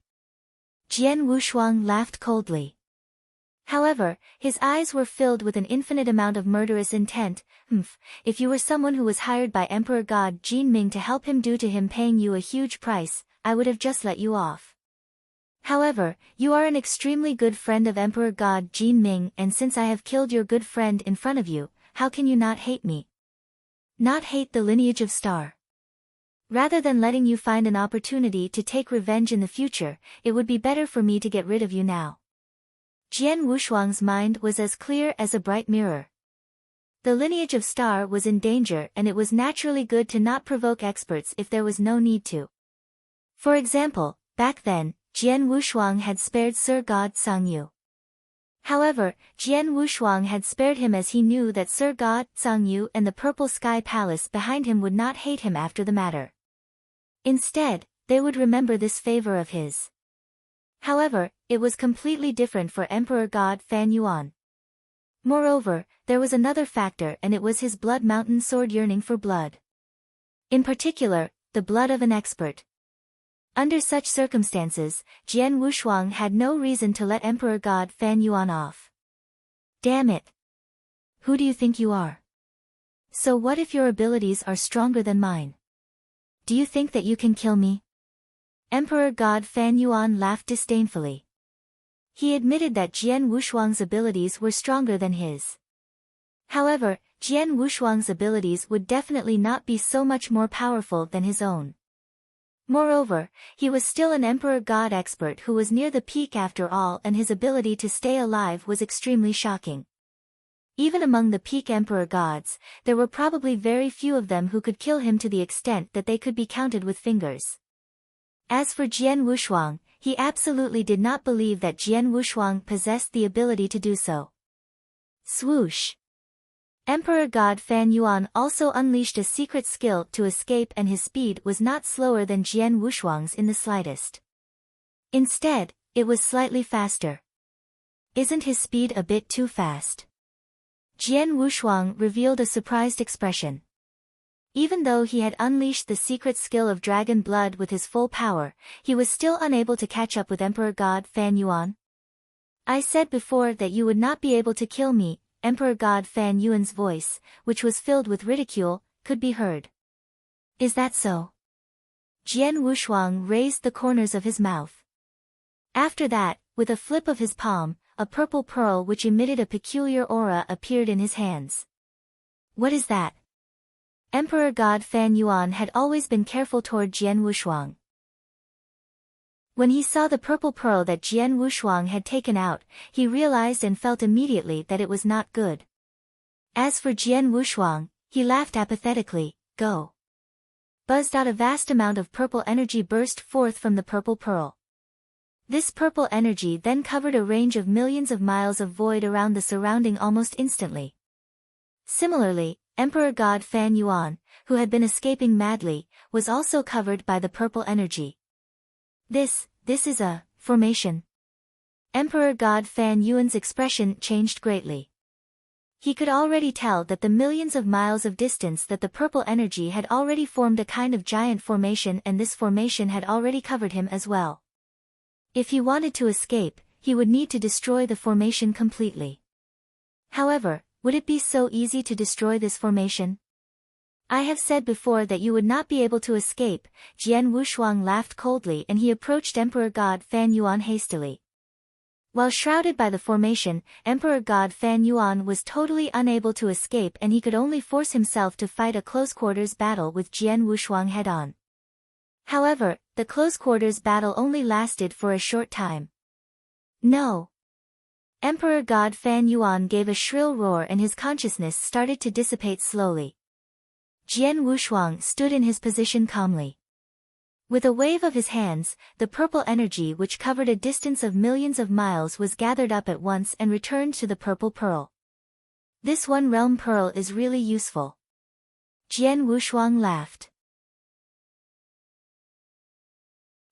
Jian Wushuang laughed coldly. However, his eyes were filled with an infinite amount of murderous intent. If you were someone who was hired by Emperor God Jin Ming to help him due to him paying you a huge price, I would have just let you off. However, you are an extremely good friend of Emperor God Jin Ming and since I have killed your good friend in front of you, how can you not hate me? Not hate the lineage of Star. Rather than letting you find an opportunity to take revenge in the future, it would be better for me to get rid of you now. Jian Wushuang's mind was as clear as a bright mirror. The lineage of Star was in danger and it was naturally good to not provoke experts if there was no need to. For example, back then, Jian Wushuang had spared Sir God Sangyu. However, Jian Wushuang had spared him as he knew that Sir God Sangyu and the Purple Sky Palace behind him would not hate him after the matter. Instead, they would remember this favor of his. However, it was completely different for Emperor God Fan Yuan. Moreover, there was another factor and it was his Blood Mountain sword yearning for blood. In particular, the blood of an expert. Under such circumstances, Jian Wushuang had no reason to let Emperor God Fan Yuan off. Damn it! Who do you think you are? So what if your abilities are stronger than mine? Do you think that you can kill me? Emperor God Fan Yuan laughed disdainfully. He admitted that Jian Wushuang's abilities were stronger than his. However, Jian Wushuang's abilities would definitely not be so much more powerful than his own. Moreover, he was still an Emperor God expert who was near the peak after all, and his ability to stay alive was extremely shocking. Even among the peak Emperor Gods, there were probably very few of them who could kill him to the extent that they could be counted with fingers. As for Jian Wushuang, he absolutely did not believe that Jian Wushuang possessed the ability to do so. Swoosh! Emperor God Fan Yuan also unleashed a secret skill to escape, and his speed was not slower than Jian Wushuang's in the slightest. Instead, it was slightly faster. Isn't his speed a bit too fast? Jian Wushuang revealed a surprised expression. Even though he had unleashed the secret skill of dragon blood with his full power, he was still unable to catch up with Emperor God Fan Yuan. I said before that you would not be able to kill me. Emperor God Fan Yuan's voice, which was filled with ridicule, could be heard. Is that so? Jian Wushuang raised the corners of his mouth. After that, with a flip of his palm, a purple pearl which emitted a peculiar aura appeared in his hands. What is that? Emperor God Fan Yuan had always been careful toward Jian Wushuang. When he saw the purple pearl that Jian Wushuang had taken out, he realized and felt immediately that it was not good. As for Jian Wushuang, he laughed apathetically. Go! Buzzed out, a vast amount of purple energy burst forth from the purple pearl. This purple energy then covered a range of millions of miles of void around the surrounding almost instantly. Similarly, Emperor God Fan Yuan, who had been escaping madly, was also covered by the purple energy. This is a formation. Emperor God Fan Yuan's expression changed greatly. He could already tell that the millions of miles of distance that the purple energy had already formed a kind of giant formation, and this formation had already covered him as well. If he wanted to escape, he would need to destroy the formation completely. However, would it be so easy to destroy this formation? I have said before that you would not be able to escape. Jian Wushuang laughed coldly, and he approached Emperor God Fan Yuan hastily. While shrouded by the formation, Emperor God Fan Yuan was totally unable to escape, and he could only force himself to fight a close-quarters battle with Jian Wushuang head-on. However, the close-quarters battle only lasted for a short time. No! Emperor God Fan Yuan gave a shrill roar, and his consciousness started to dissipate slowly. Jian Wushuang stood in his position calmly. With a wave of his hands, the purple energy which covered a distance of millions of miles was gathered up at once and returned to the purple pearl. This one realm pearl is really useful. Jian Wushuang laughed.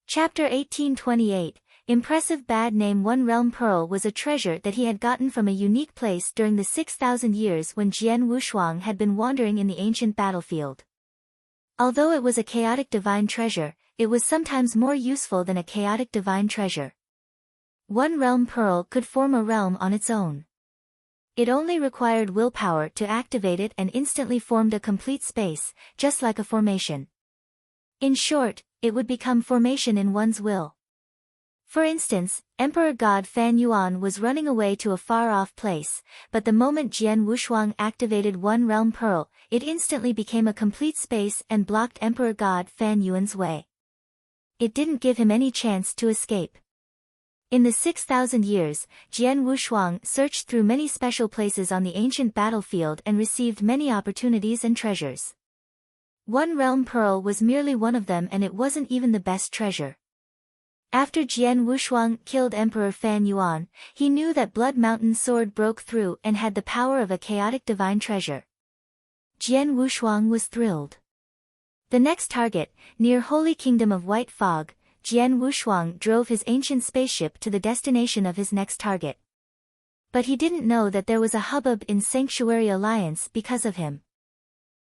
Chapter 1828. Impressive bad name. One realm pearl was a treasure that he had gotten from a unique place during the 6,000 years when Jian Wushuang had been wandering in the ancient battlefield. Although it was a chaotic divine treasure, it was sometimes more useful than a chaotic divine treasure. One realm pearl could form a realm on its own. It only required willpower to activate it and instantly formed a complete space, just like a formation. In short, it would become formation in one's will. For instance, Emperor God Fan Yuan was running away to a far-off place, but the moment Jian Wushuang activated one realm pearl, it instantly became a complete space and blocked Emperor God Fan Yuan's way. It didn't give him any chance to escape. In the 6,000 years, Jian Wushuang searched through many special places on the ancient battlefield and received many opportunities and treasures. One realm pearl was merely one of them, and it wasn't even the best treasure. After Jian Wushuang killed Emperor Fan Yuan, he knew that Blood Mountain Sword broke through and had the power of a chaotic divine treasure. Jian Wushuang was thrilled. The next target, near Holy Kingdom of White Fog, Jian Wushuang drove his ancient spaceship to the destination of his next target. But he didn't know that there was a hubbub in Sanctuary Alliance because of him.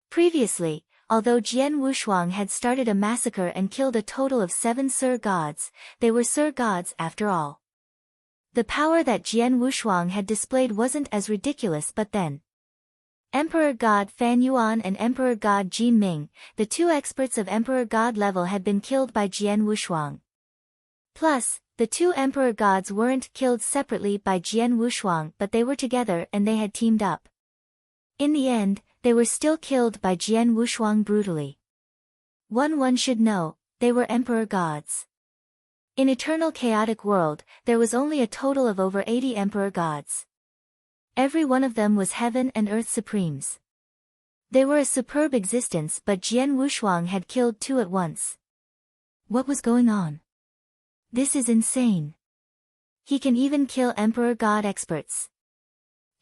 Previously, although Jian Wushuang had started a massacre and killed a total of 7 Sur gods, they were Sur gods after all. The power that Jian Wushuang had displayed wasn't as ridiculous, but then. Emperor God Fan Yuan and Emperor God Jin Ming, the two experts of Emperor God level, had been killed by Jian Wushuang. Plus, the two Emperor Gods weren't killed separately by Jian Wushuang, but they were together and they had teamed up. In the end, they were still killed by Jian Wushuang brutally. One should know, they were Emperor Gods. In Eternal Chaotic World, there was only a total of over 80 Emperor Gods. Every one of them was heaven and earth supremes. They were a superb existence, but Jian Wushuang had killed two at once. What was going on? This is insane. He can even kill Emperor God experts.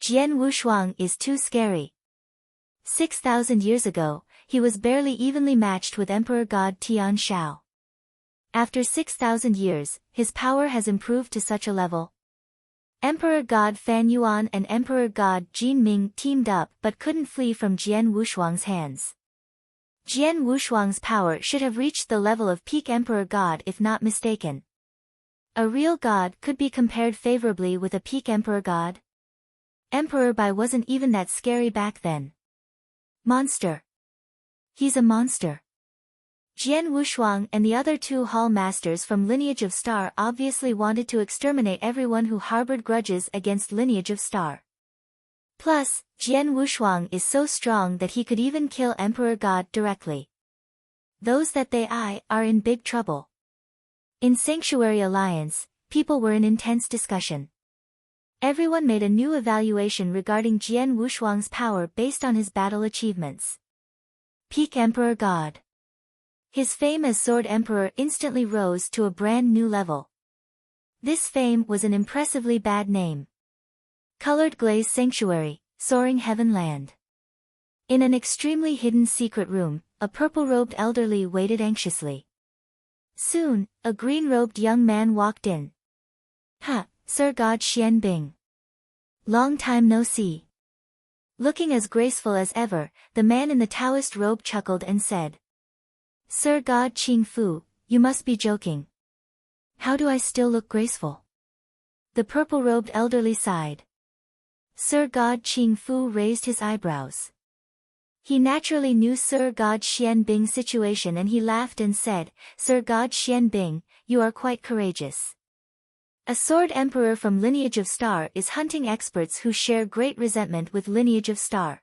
Jian Wushuang is too scary. 6,000 years ago, he was barely evenly matched with Emperor God Tian Shao. After 6,000 years, his power has improved to such a level. Emperor God Fan Yuan and Emperor God Jin Ming teamed up but couldn't flee from Jian Wushuang's hands. Jian Wushuang's power should have reached the level of peak Emperor God if not mistaken. A real god could be compared favorably with a peak Emperor God. Emperor Bai wasn't even that scary back then. Monster. He's a monster. Jian Wushuang and the other two Hall Masters from Lineage of Star obviously wanted to exterminate everyone who harbored grudges against Lineage of Star. Plus, Jian Wushuang is so strong that he could even kill Emperor God directly. Those that they are in big trouble. In Sanctuary Alliance, people were in intense discussion. Everyone made a new evaluation regarding Jian Wushuang's power based on his battle achievements. Peak Emperor God. His fame as Sword Emperor instantly rose to a brand new level. This fame was an impressively bad name. Colored Glaze Sanctuary, Soaring Heaven Land. In an extremely hidden secret room, a purple-robed elderly waited anxiously. Soon, a green-robed young man walked in. Ha, Sir God Xian Bing. Long time no see. Looking as graceful as ever, the man in the Taoist robe chuckled and said, Sir God Qing Fu, you must be joking. How do I still look graceful? The purple-robed elderly sighed. Sir God Qing Fu raised his eyebrows. He naturally knew Sir God Xian Bing's situation and he laughed and said, Sir God Xian Bing, you are quite courageous. A Sword Emperor from Lineage of Star is hunting experts who share great resentment with Lineage of Star.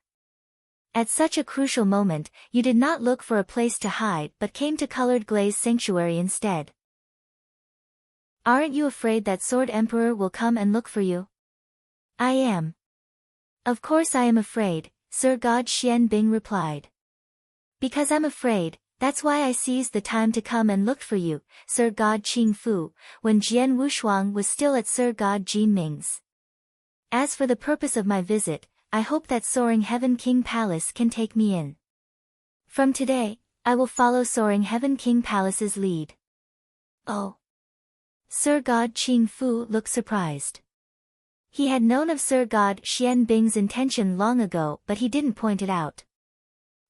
At such a crucial moment, you did not look for a place to hide but came to Colored Glaze Sanctuary instead. Aren't you afraid that Sword Emperor will come and look for you? I am. Of course I am afraid, Sir God Xian Bing replied. Because I'm afraid, that's why I seized the time to come and looked for you, Sir God Qing Fu, when Jian Wushuang was still at Sir God Jin Ming's. As for the purpose of my visit, I hope that Soaring Heaven King Palace can take me in. From today, I will follow Soaring Heaven King Palace's lead. Oh. Sir God Qing Fu looked surprised. He had known of Sir God Xian Bing's intention long ago but he didn't point it out.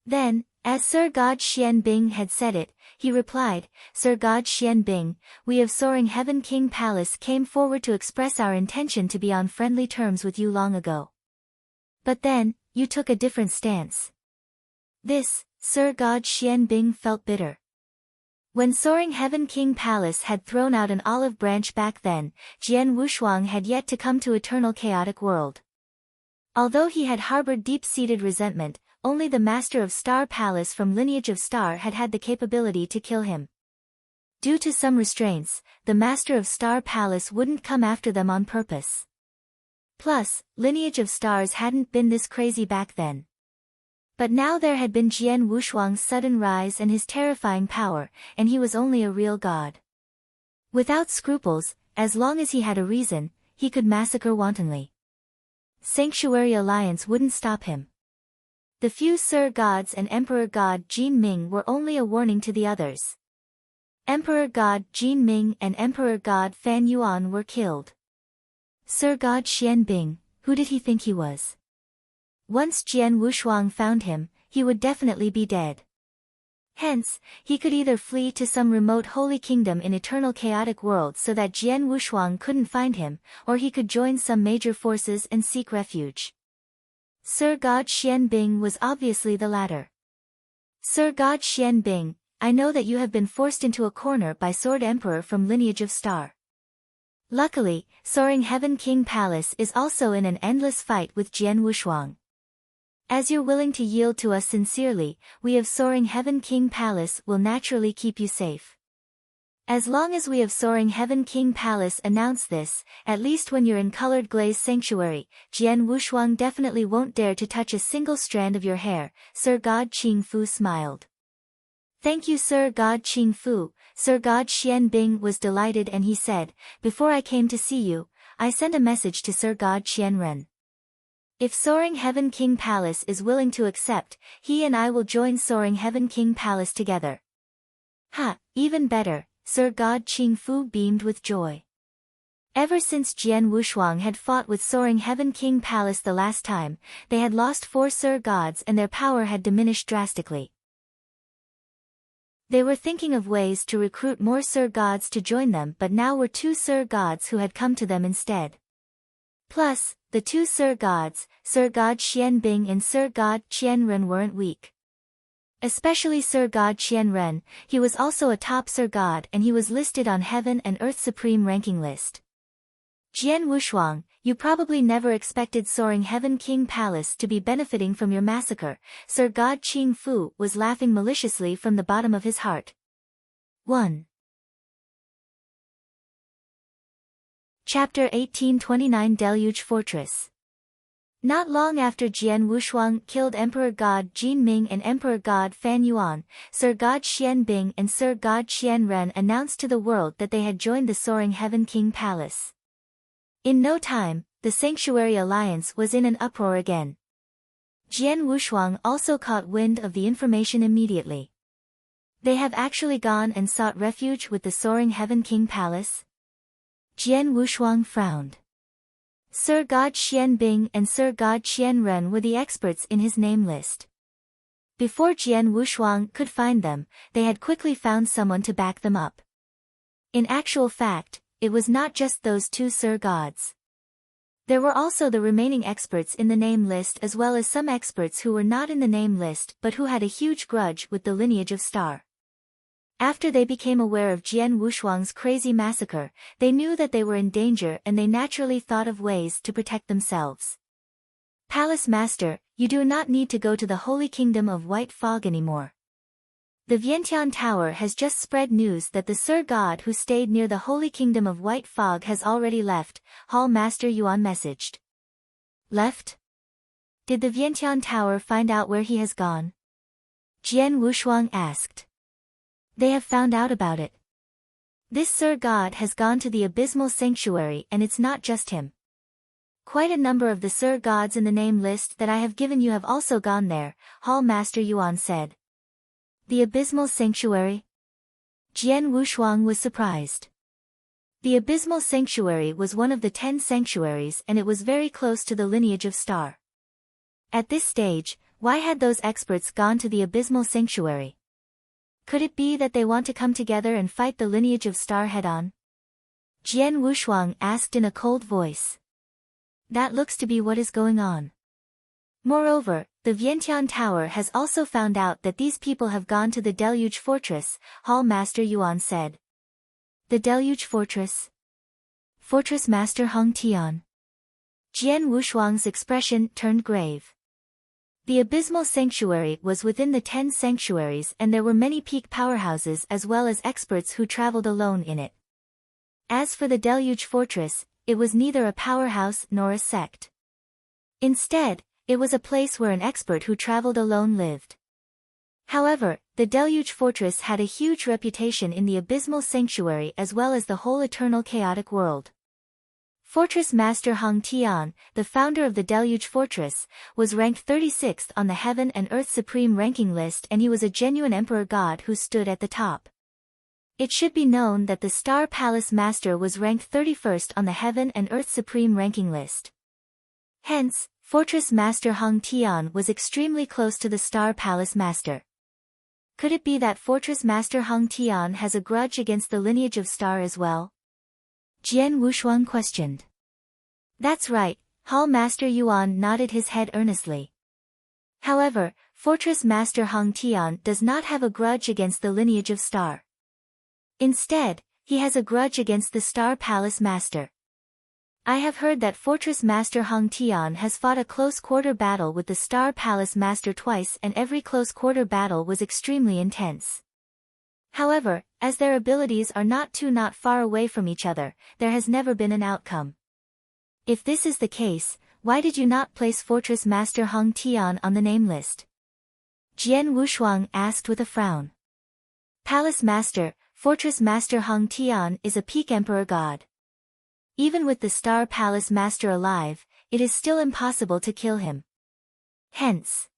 Then, as Sir God Xian Bing had said it, he replied, Sir God Xian Bing, we of Soaring Heaven King Palace came forward to express our intention to be on friendly terms with you long ago. But then, you took a different stance. This, Sir God Xian Bing felt bitter. When Soaring Heaven King Palace had thrown out an olive branch back then, Jian Wushuang had yet to come to Eternal Chaotic World. Although he had harbored deep-seated resentment, only the Master of Star Palace from Lineage of Star had had the capability to kill him. Due to some restraints, the Master of Star Palace wouldn't come after them on purpose. Plus, Lineage of Stars hadn't been this crazy back then. But now there had been Jian Wushuang's sudden rise and his terrifying power, and he was only a real god. Without scruples, as long as he had a reason, he could massacre wantonly. Sanctuary Alliance wouldn't stop him. The few Sir Gods and Emperor God Jin Ming were only a warning to the others. Emperor God Jin Ming and Emperor God Fan Yuan were killed. Sir God Xian Bing, who did he think he was? Once Jian Wushuang found him, he would definitely be dead. Hence, he could either flee to some remote holy kingdom in Eternal Chaotic World so that Jian Wushuang couldn't find him, or he could join some major forces and seek refuge. Sir God Xianbing was obviously the latter. Sir God Xianbing, I know that you have been forced into a corner by Sword Emperor from lineage of Star. Luckily, Soaring Heaven King Palace is also in an endless fight with Jian Wushuang. As you're willing to yield to us sincerely, we of Soaring Heaven King Palace will naturally keep you safe. As long as we of Soaring Heaven King Palace announce this, at least when you're in Colored Glaze Sanctuary, Jian Wushuang definitely won't dare to touch a single strand of your hair, Sir God Qingfu smiled. Thank you Sir God Qingfu. Sir God Xianbing was delighted and he said, before I came to see you, I sent a message to Sir God Qianren. If Soaring Heaven King Palace is willing to accept, he and I will join Soaring Heaven King Palace together. Ha, even better, Sir God Qingfu beamed with joy. Ever since Jian Wushuang had fought with Soaring Heaven King Palace the last time, they had lost 4 Sir Gods and their power had diminished drastically. They were thinking of ways to recruit more Sir Gods to join them, but now were 2 Sir Gods who had come to them instead. Plus, the 2 Sir Gods, Sir God Xianbing and Sir God Qianren weren't weak. Especially Sir God Qianren, he was also a top Sir God and he was listed on Heaven and Earth Supreme ranking list. Jian Wushuang, you probably never expected Soaring Heaven King Palace to be benefiting from your massacre, Sir God Qingfu was laughing maliciously from the bottom of his heart. 1. Chapter 1829 Deluge Fortress. Not long after Jian Wushuang killed Emperor God Jin Ming and Emperor God Fan Yuan, Sir God Xianbing and Sir God Qianren announced to the world that they had joined the Soaring Heaven King Palace. In no time, the Sanctuary Alliance was in an uproar again. Jian Wushuang also caught wind of the information immediately. They have actually gone and sought refuge with the Soaring Heaven King Palace? Jian Wushuang frowned. Sir God Xianbing and Sir God Qianren were the experts in his name list. Before Jian Wushuang could find them, they had quickly found someone to back them up. In actual fact, it was not just those 2 Sir Gods. There were also the remaining experts in the name list as well as some experts who were not in the name list but who had a huge grudge with the lineage of Star. After they became aware of Jian Wushuang's crazy massacre, they knew that they were in danger and they naturally thought of ways to protect themselves. Palace Master, you do not need to go to the Holy Kingdom of White Fog anymore. The Vientiane Tower has just spread news that the Sir God who stayed near the Holy Kingdom of White Fog has already left, Hall Master Yuan messaged. Left? Did the Vientiane Tower find out where he has gone? Jian Wushuang asked. They have found out about it. This Sir God has gone to the Abysmal Sanctuary and it's not just him. Quite a number of the Sir Gods in the name list that I have given you have also gone there, Hall Master Yuan said. The Abysmal Sanctuary? Jian Wushuang was surprised. The Abysmal Sanctuary was one of the 10 sanctuaries and it was very close to the lineage of Star. At this stage, why had those experts gone to the Abysmal Sanctuary? Could it be that they want to come together and fight the lineage of Star head-on? Jian Wushuang asked in a cold voice. That looks to be what is going on. Moreover, the Vientiane Tower has also found out that these people have gone to the Deluge Fortress, Hall Master Yuan said. The Deluge Fortress? Fortress Master Hong Tian. Jian Wushuang's expression turned grave. The Abysmal Sanctuary was within the 10 sanctuaries and there were many peak powerhouses as well as experts who traveled alone in it. As for the Deluge Fortress, it was neither a powerhouse nor a sect. Instead, it was a place where an expert who traveled alone lived. However, the Deluge Fortress had a huge reputation in the Abysmal Sanctuary as well as the whole eternal chaotic world. Fortress Master Hong Tian, the founder of the Deluge Fortress, was ranked 36th on the Heaven and Earth Supreme ranking list and he was a genuine Emperor God who stood at the top. It should be known that the Star Palace Master was ranked 31st on the Heaven and Earth Supreme ranking list. Hence, Fortress Master Hong Tian was extremely close to the Star Palace Master. Could it be that Fortress Master Hong Tian has a grudge against the lineage of Star as well? Jian Wushuang questioned. That's right, Hall Master Yuan nodded his head earnestly. However, Fortress Master Hong Tian does not have a grudge against the lineage of Star. Instead, he has a grudge against the Star Palace Master. I have heard that Fortress Master Hong Tian has fought a close-quarter battle with the Star Palace Master twice, and every close-quarter battle was extremely intense. However, as their abilities are not far away from each other, there has never been an outcome. If this is the case, why did you not place Fortress Master Hong Tian on the name list? Jian Wushuang asked with a frown. Palace Master, Fortress Master Hong Tian is a peak Emperor God. Even with the Star Palace Master alive, it is still impossible to kill him. Hence,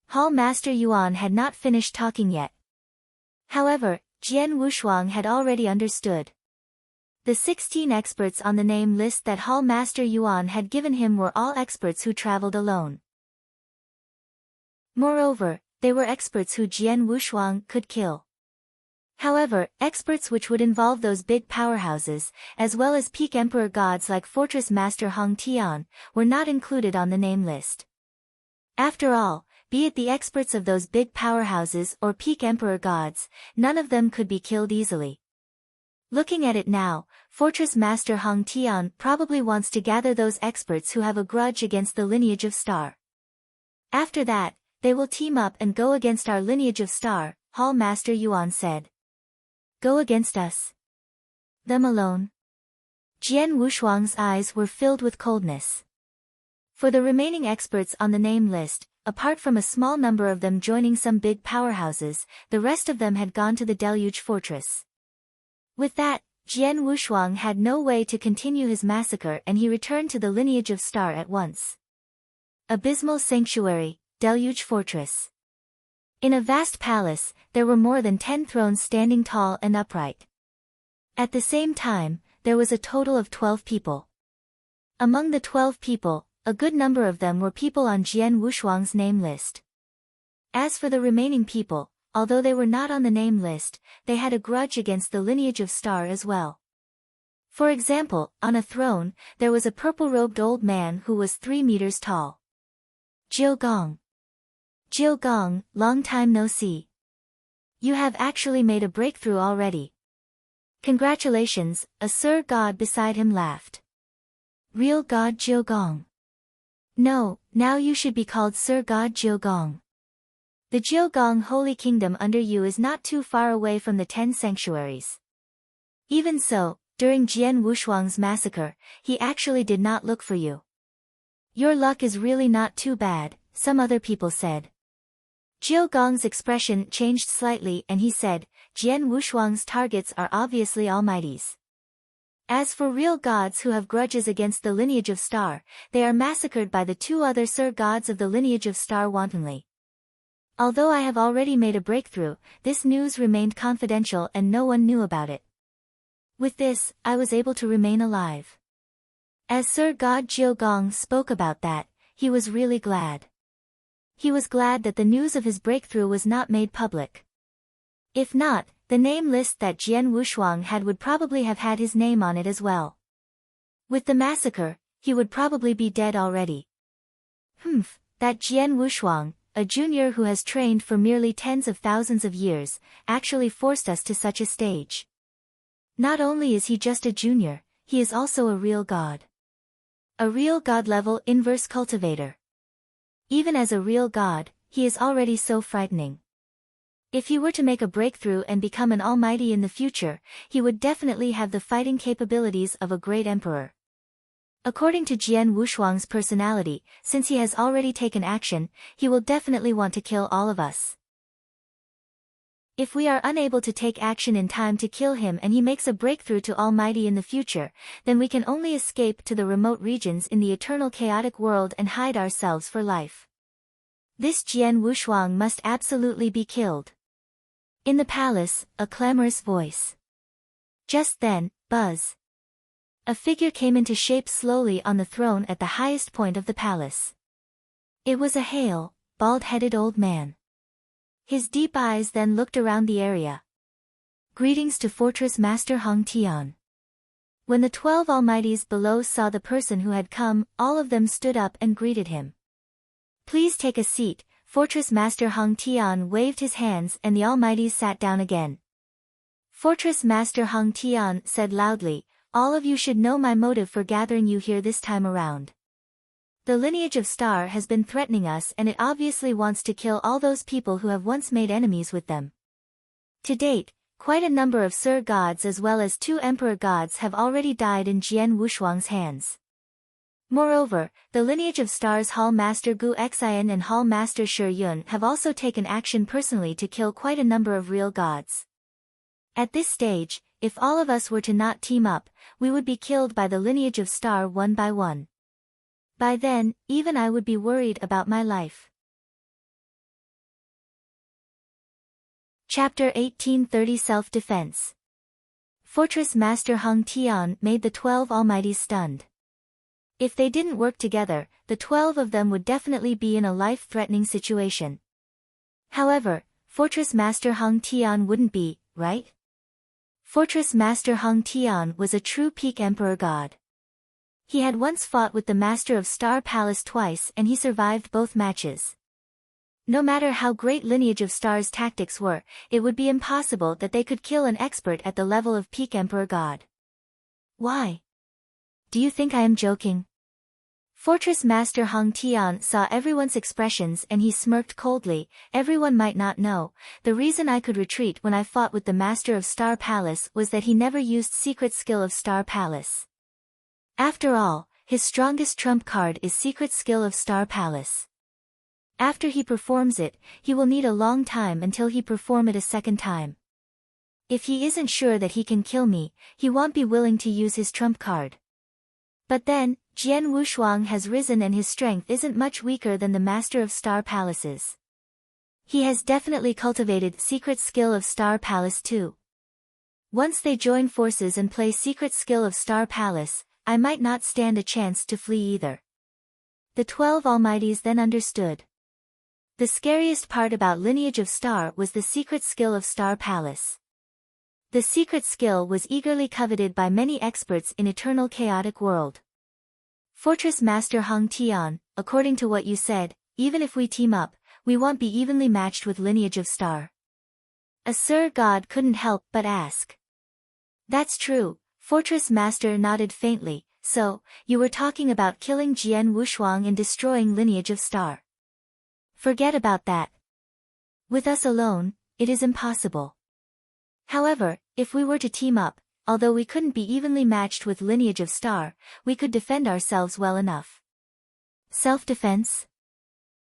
Hall Master Yuan had not finished talking yet. However, Jian Wushuang had already understood. The 16 experts on the name list that Hall Master Yuan had given him were all experts who traveled alone. Moreover, they were experts who Jian Wushuang could kill. However, experts which would involve those big powerhouses, as well as peak emperor gods like Fortress Master Hong Tian, were not included on the name list. After all, be it the experts of those big powerhouses or peak emperor gods, none of them could be killed easily. Looking at it now, Fortress Master Hong Tian probably wants to gather those experts who have a grudge against the lineage of Star. After that, they will team up and go against our lineage of Star, Hall Master Yuan said. Go against us? Them alone? Jian Wushuang's eyes were filled with coldness. For the remaining experts on the name list, apart from a small number of them joining some big powerhouses, the rest of them had gone to the Deluge Fortress. With that, Jian Wushuang had no way to continue his massacre, and he returned to the lineage of Star at once. Abysmal Sanctuary, Deluge Fortress. In a vast palace, there were more than 10 thrones standing tall and upright. At the same time, there was a total of 12 people. Among the 12 people, a good number of them were people on Jian Wushuang's name list. As for the remaining people, although they were not on the name list, they had a grudge against the lineage of Star as well. For example, on a throne, there was a purple-robed old man who was 3 meters tall. Jiu Gong. Jiu Gong, long time no see. You have actually made a breakthrough already. Congratulations, a Sir God beside him laughed. Real God Jiu Gong. No, now you should be called Sir God Jiu Gong. The Jiu Gong Holy Kingdom under you is not too far away from the 10 sanctuaries. Even so, during Jian Wushuang's massacre, he actually did not look for you. Your luck is really not too bad, some other people said. Jiu Gong's expression changed slightly and he said, Jian Wushuang's targets are obviously almighties. As for real gods who have grudges against the lineage of Star, they are massacred by the 2 other Sir gods of the lineage of Star wantonly. Although I have already made a breakthrough, this news remained confidential and no one knew about it. With this, I was able to remain alive. As Sir God Jiu Gong spoke about that, he was really glad. He was glad that the news of his breakthrough was not made public. If not, the name list that Jian Wushuang had would probably have had his name on it as well. With the massacre, he would probably be dead already. That Jian Wushuang, a junior who has trained for merely tens of thousands of years, actually forced us to such a stage. Not only is he just a junior, he is also a real god. A real god-level inverse cultivator. Even as a real god, he is already so frightening. If he were to make a breakthrough and become an almighty in the future, he would definitely have the fighting capabilities of a great emperor. According to Jian Wushuang's personality, since he has already taken action, he will definitely want to kill all of us. If we are unable to take action in time to kill him and he makes a breakthrough to Almighty in the future, then we can only escape to the remote regions in the eternal chaotic world and hide ourselves for life. This Jian Wushuang must absolutely be killed. In the palace, a clamorous voice. Just then, buzz. A figure came into shape slowly on the throne at the highest point of the palace. It was a hale, bald-headed old man. His deep eyes then looked around the area. Greetings to Fortress Master Hong Tian. When the 12 Almighties below saw the person who had come, all of them stood up and greeted him. "Please take a seat." Fortress Master Hung Tian waved his hands and the Almighties sat down again. Fortress Master Hung Tian said loudly, "All of you should know my motive for gathering you here this time around. The lineage of Star has been threatening us and it obviously wants to kill all those people who have once made enemies with them. To date, quite a number of Sir Gods as well as 2 Emperor Gods have already died in Jian Wushuang's hands. Moreover, the lineage of Star's Hall Master Gu Xian and Hall Master Shi Yun have also taken action personally to kill quite a number of real gods. At this stage, if all of us were to not team up, we would be killed by the lineage of Star one by one. By then, even I would be worried about my life." Chapter 1830 Self-Defense. Fortress Master Hung Tian made the 12 Almighties stunned. If they didn't work together, the 12 of them would definitely be in a life-threatening situation. However, Fortress Master Hung Tian wouldn't be, right? Fortress Master Hung Tian was a true peak Emperor God. He had once fought with the Master of Star Palace twice and he survived both matches. No matter how great Lineage of Star's tactics were, it would be impossible that they could kill an expert at the level of peak Emperor God. Why? Do you think I am joking? Fortress Master Hung Tian saw everyone's expressions and he smirked coldly. "Everyone might not know, the reason I could retreat when I fought with the Master of Star Palace was that he never used secret skill of Star Palace. After all, his strongest trump card is secret skill of Star Palace. After he performs it, he will need a long time until he perform it a second time. If he isn't sure that he can kill me, he won't be willing to use his trump card. But then, Jian Wushuang has risen and his strength isn't much weaker than the Master of Star Palaces. He has definitely cultivated secret skill of Star Palace too. Once they join forces and play secret skill of Star Palace, I might not stand a chance to flee either." The 12 Almighties then understood. The scariest part about Lineage of Star was the secret skill of Star Palace. The secret skill was eagerly coveted by many experts in Eternal Chaotic World. "Fortress Master Hung Tian, according to what you said, even if we team up, we won't be evenly matched with Lineage of Star." A Sir God couldn't help but ask. "That's true," Fortress Master nodded faintly. "So, you were talking about killing Jian Wushuang and destroying Lineage of Star. Forget about that. With us alone, it is impossible. However, if we were to team up, although we couldn't be evenly matched with Lineage of Star, we could defend ourselves well enough." Self-defense?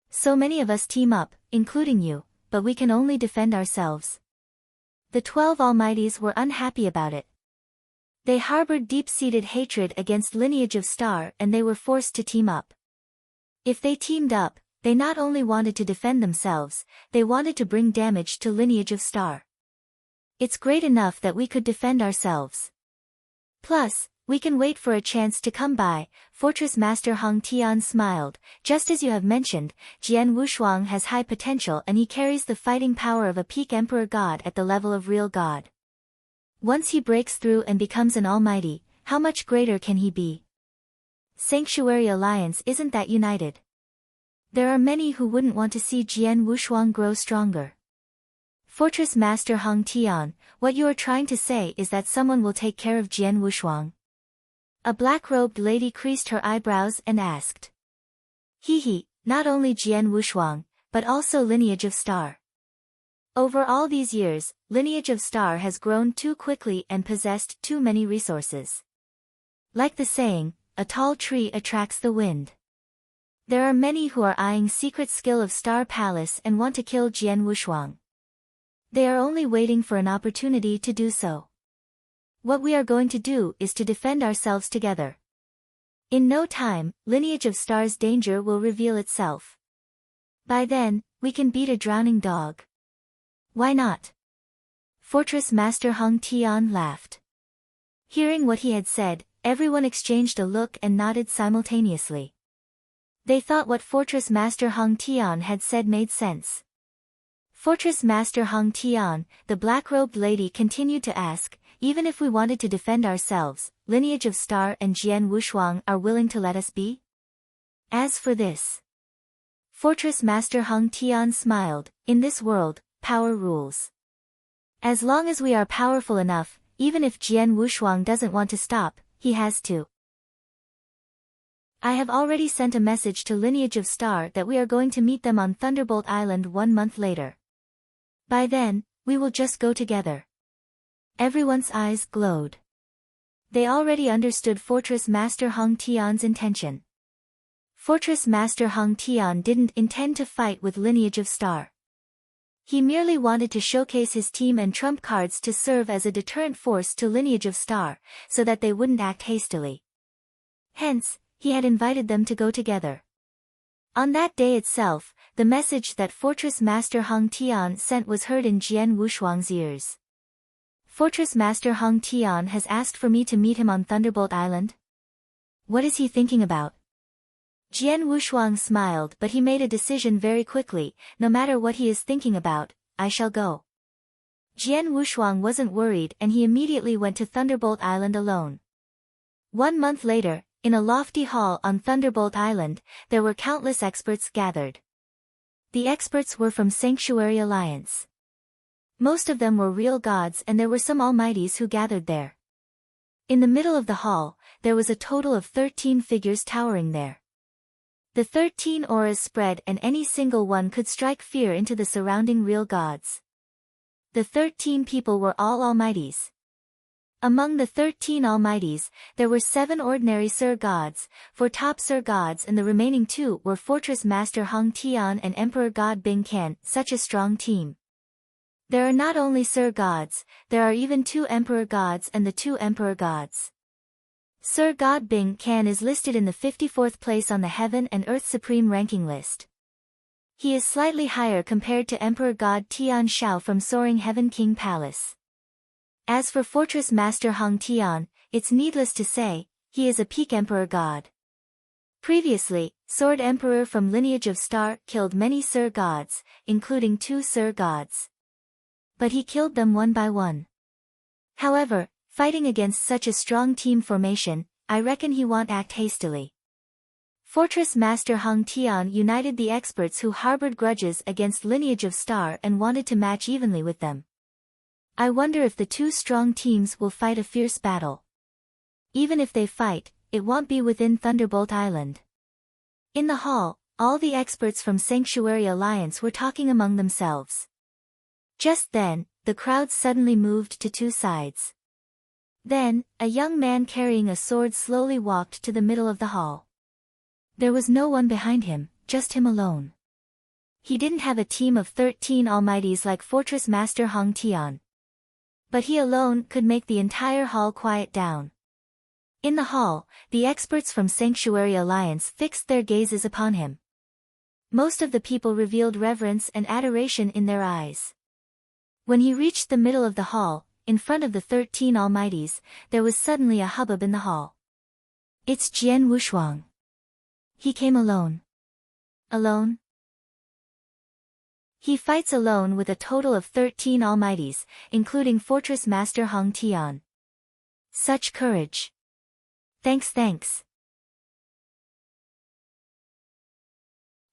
So many of us team up, including you, but we can only defend ourselves. The 12 Almighties were unhappy about it. They harbored deep-seated hatred against Lineage of Star and they were forced to team up. If they teamed up, they not only wanted to defend themselves, they wanted to bring damage to Lineage of Star. It's great enough that we could defend ourselves. Plus, we can wait for a chance to come by. Fortress Master Hung Tian smiled. "Just as you have mentioned, Jian Wushuang has high potential and he carries the fighting power of a peak Emperor God at the level of real God. Once he breaks through and becomes an almighty, how much greater can he be? Sanctuary Alliance isn't that united. There are many who wouldn't want to see Jian Wushuang grow stronger." Fortress Master Hung Tian, what you are trying to say is that someone will take care of Jian Wushuang? A black-robed lady creased her eyebrows and asked. "He, not only Jian Wushuang, but also Lineage of Star. Over all these years, Lineage of Star has grown too quickly and possessed too many resources. Like the saying, a tall tree attracts the wind. There are many who are eyeing secret skill of Star Palace and want to kill Jian Wushuang. They are only waiting for an opportunity to do so. What we are going to do is to defend ourselves together. In no time, Lineage of Star's danger will reveal itself. By then, we can beat a drowning dog. Why not?" Fortress Master Hung Tian laughed. Hearing what he had said, everyone exchanged a look and nodded simultaneously. They thought what Fortress Master Hung Tian had said made sense. Fortress Master Hung Tian, the black-robed lady continued to ask, even if we wanted to defend ourselves, Lineage of Star and Jian Wushuang are willing to let us be? As for this, Fortress Master Hung Tian smiled, in this world, power rules. As long as we are powerful enough, even if Jian Wushuang doesn't want to stop, he has to. I have already sent a message to Lineage of Star that we are going to meet them on Thunderbolt Island 1 month later. By then, we will just go together. Everyone's eyes glowed. They already understood Fortress Master Hung Tian's intention. Fortress Master Hung Tian didn't intend to fight with Lineage of Star. He merely wanted to showcase his team and trump cards to serve as a deterrent force to Lineage of Star, so that they wouldn't act hastily. Hence, he had invited them to go together. On that day itself, the message that Fortress Master Hung Tian sent was heard in Jian Wushuang's ears. Fortress Master Hung Tian has asked for me to meet him on Thunderbolt Island? What is he thinking about? Jian Wushuang smiled, but he made a decision very quickly. No matter what he is thinking about, I shall go. Jian Wushuang wasn't worried and he immediately went to Thunderbolt Island alone. 1 month later, in a lofty hall on Thunderbolt Island, there were countless experts gathered. The experts were from Sanctuary Alliance. Most of them were real gods and there were some almighties who gathered there. In the middle of the hall, there was a total of 13 figures towering there. The 13 auras spread and any single one could strike fear into the surrounding real gods. The 13 people were all almighties. Among the 13 almighties, there were 7 ordinary Sir Gods, 4 top Sir Gods and the remaining 2 were Fortress Master Hung Tian and Emperor God Bing Qian, such a strong team. There are not only Sir Gods, there are even 2 Emperor Gods and the 2 Emperor Gods. Sir God Bing Qian is listed in the 54th place on the Heaven and Earth Supreme ranking list. He is slightly higher compared to Emperor God Tian Shao from Soaring Heaven King Palace. As for Fortress Master Hung Tian, it's needless to say, he is a peak Emperor God. Previously, Sword Emperor from Lineage of Star killed many Sir Gods, including 2 Sir Gods. But he killed them one by one. However, fighting against such a strong team formation, I reckon he won't act hastily. Fortress Master Hung Tian united the experts who harbored grudges against Lineage of Star and wanted to match evenly with them. I wonder if the 2 strong teams will fight a fierce battle. Even if they fight, it won't be within Thunderbolt Island. In the hall, all the experts from Sanctuary Alliance were talking among themselves. Just then, the crowd suddenly moved to 2 sides. Then, a young man carrying a sword slowly walked to the middle of the hall. There was no one behind him, just him alone. He didn't have a team of 13 almighties like Fortress Master Hung Tian. But he alone could make the entire hall quiet down. In the hall, the experts from Sanctuary Alliance fixed their gazes upon him. Most of the people revealed reverence and adoration in their eyes. When he reached the middle of the hall, in front of the 13 almighties, there was suddenly a hubbub in the hall. It's Jian Wushuang. He came alone. Alone? He fights alone with a total of 13 almighties, including Fortress Master Hung Tian. Such courage. Thanks.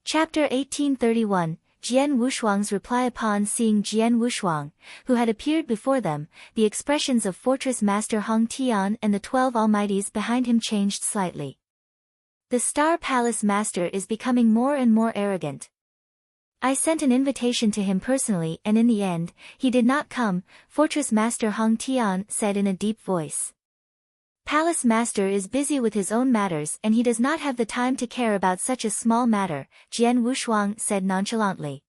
Chapter 1831, Jian Wushuang's reply. Upon seeing Jian Wushuang, who had appeared before them, the expressions of Fortress Master Hung Tian and the 12 almighties behind him changed slightly. The Star Palace Master is becoming more and more arrogant. I sent an invitation to him personally and in the end, he did not come, Fortress Master Hung Tian said in a deep voice. Palace Master is busy with his own matters and he does not have the time to care about such a small matter, Jian Wushuang said nonchalantly.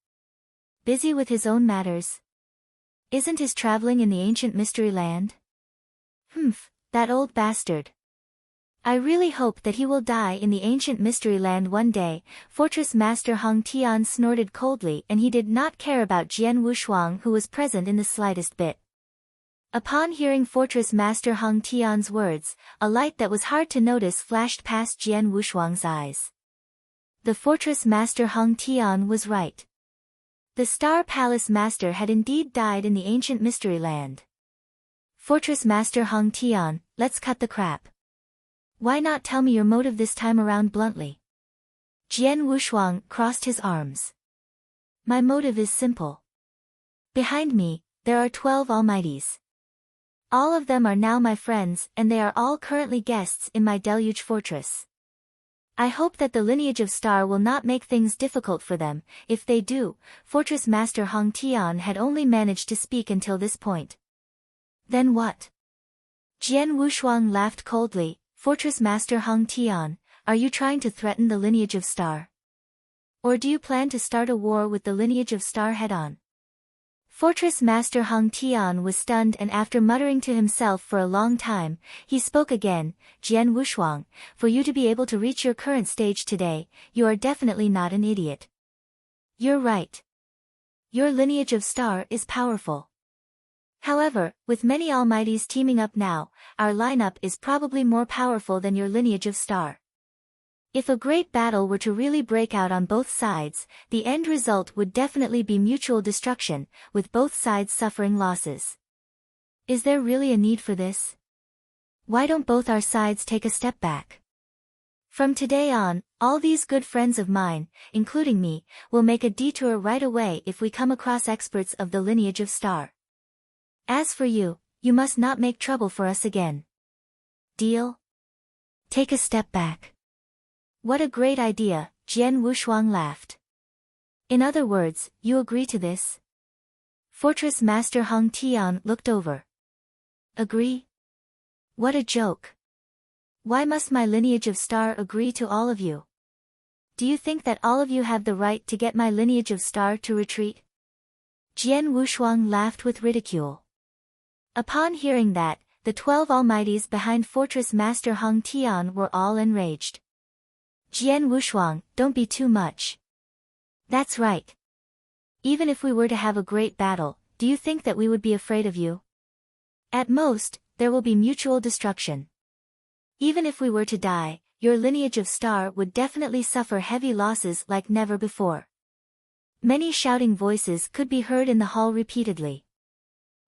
Busy with his own matters? Isn't his traveling in the ancient mystery land? That old bastard. I really hope that he will die in the ancient mystery land one day, Fortress Master Hung Tian snorted coldly and he did not care about Jian Wushuang who was present in the slightest bit. Upon hearing Fortress Master Hung Tian's words, a light that was hard to notice flashed past Jian Wushuang's eyes. The Fortress Master Hung Tian was right. The Star Palace Master had indeed died in the ancient mystery land. Fortress Master Hong Tian, let's cut the crap. Why not tell me your motive this time around bluntly? Jian Wushuang crossed his arms. My motive is simple. Behind me, there are 12 Almighties. All of them are now my friends and they are all currently guests in my deluge fortress. I hope that the lineage of Star will not make things difficult for them. If they do, Fortress Master Hong Tian had only managed to speak until this point. Then what? Jian Wushuang laughed coldly. Fortress Master Hong Tian, are you trying to threaten the lineage of Star? Or do you plan to start a war with the lineage of Star head-on? Fortress Master Hong Tian was stunned and after muttering to himself for a long time, he spoke again. Jian Wushuang, for you to be able to reach your current stage today, you are definitely not an idiot. You're right. Your lineage of Star is powerful. However, with many Almighties teaming up now, our lineup is probably more powerful than your lineage of Star. If a great battle were to really break out on both sides, the end result would definitely be mutual destruction, with both sides suffering losses. Is there really a need for this? Why don't both our sides take a step back? From today on, all these good friends of mine, including me, will make a detour right away if we come across experts of the lineage of Star. As for you, you must not make trouble for us again. Deal? Take a step back. What a great idea, Jian Wushuang laughed. In other words, you agree to this? Fortress Master Hong Tian looked over. Agree? What a joke. Why must my lineage of Star agree to all of you? Do you think that all of you have the right to get my lineage of Star to retreat? Jian Wushuang laughed with ridicule. Upon hearing that, the 12 Almighties behind Fortress Master Hong Tian were all enraged. Jian Wushuang, don't be too much. That's right. Even if we were to have a great battle, do you think that we would be afraid of you? At most, there will be mutual destruction. Even if we were to die, your lineage of Star would definitely suffer heavy losses like never before. Many shouting voices could be heard in the hall repeatedly.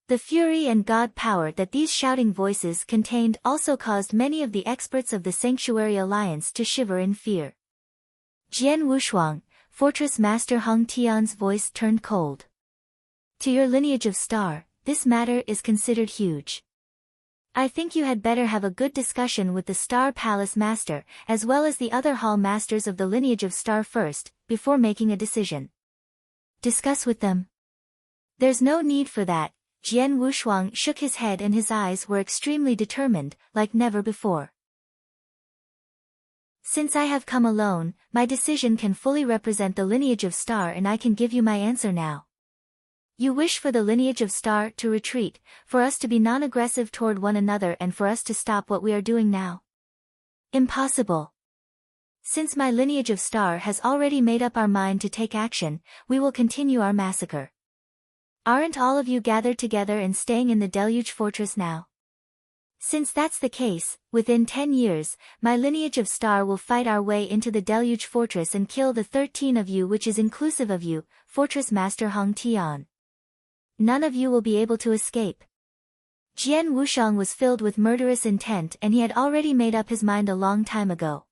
The fury and god power that these shouting voices contained also caused many of the experts of the Sanctuary Alliance to shiver in fear. Jian Wushuang, Fortress Master Hong Tian's voice turned cold. To your lineage of Star, this matter is considered huge. I think you had better have a good discussion with the Star Palace Master, as well as the other hall masters of the lineage of Star first, before making a decision. Discuss with them. There's no need for that. Jian Wushuang shook his head and his eyes were extremely determined, like never before. Since I have come alone, my decision can fully represent the lineage of Star and I can give you my answer now. You wish for the lineage of Star to retreat, for us to be non-aggressive toward one another and for us to stop what we are doing now. Impossible. Since my lineage of Star has already made up our mind to take action, we will continue our massacre. Aren't all of you gathered together and staying in the Deluge Fortress now? Since that's the case, within 10 years, my lineage of Star will fight our way into the Deluge Fortress and kill the 13 of you, which is inclusive of you, Fortress Master Hong Tian. None of you will be able to escape. Jian Wushuang was filled with murderous intent and he had already made up his mind a long time ago.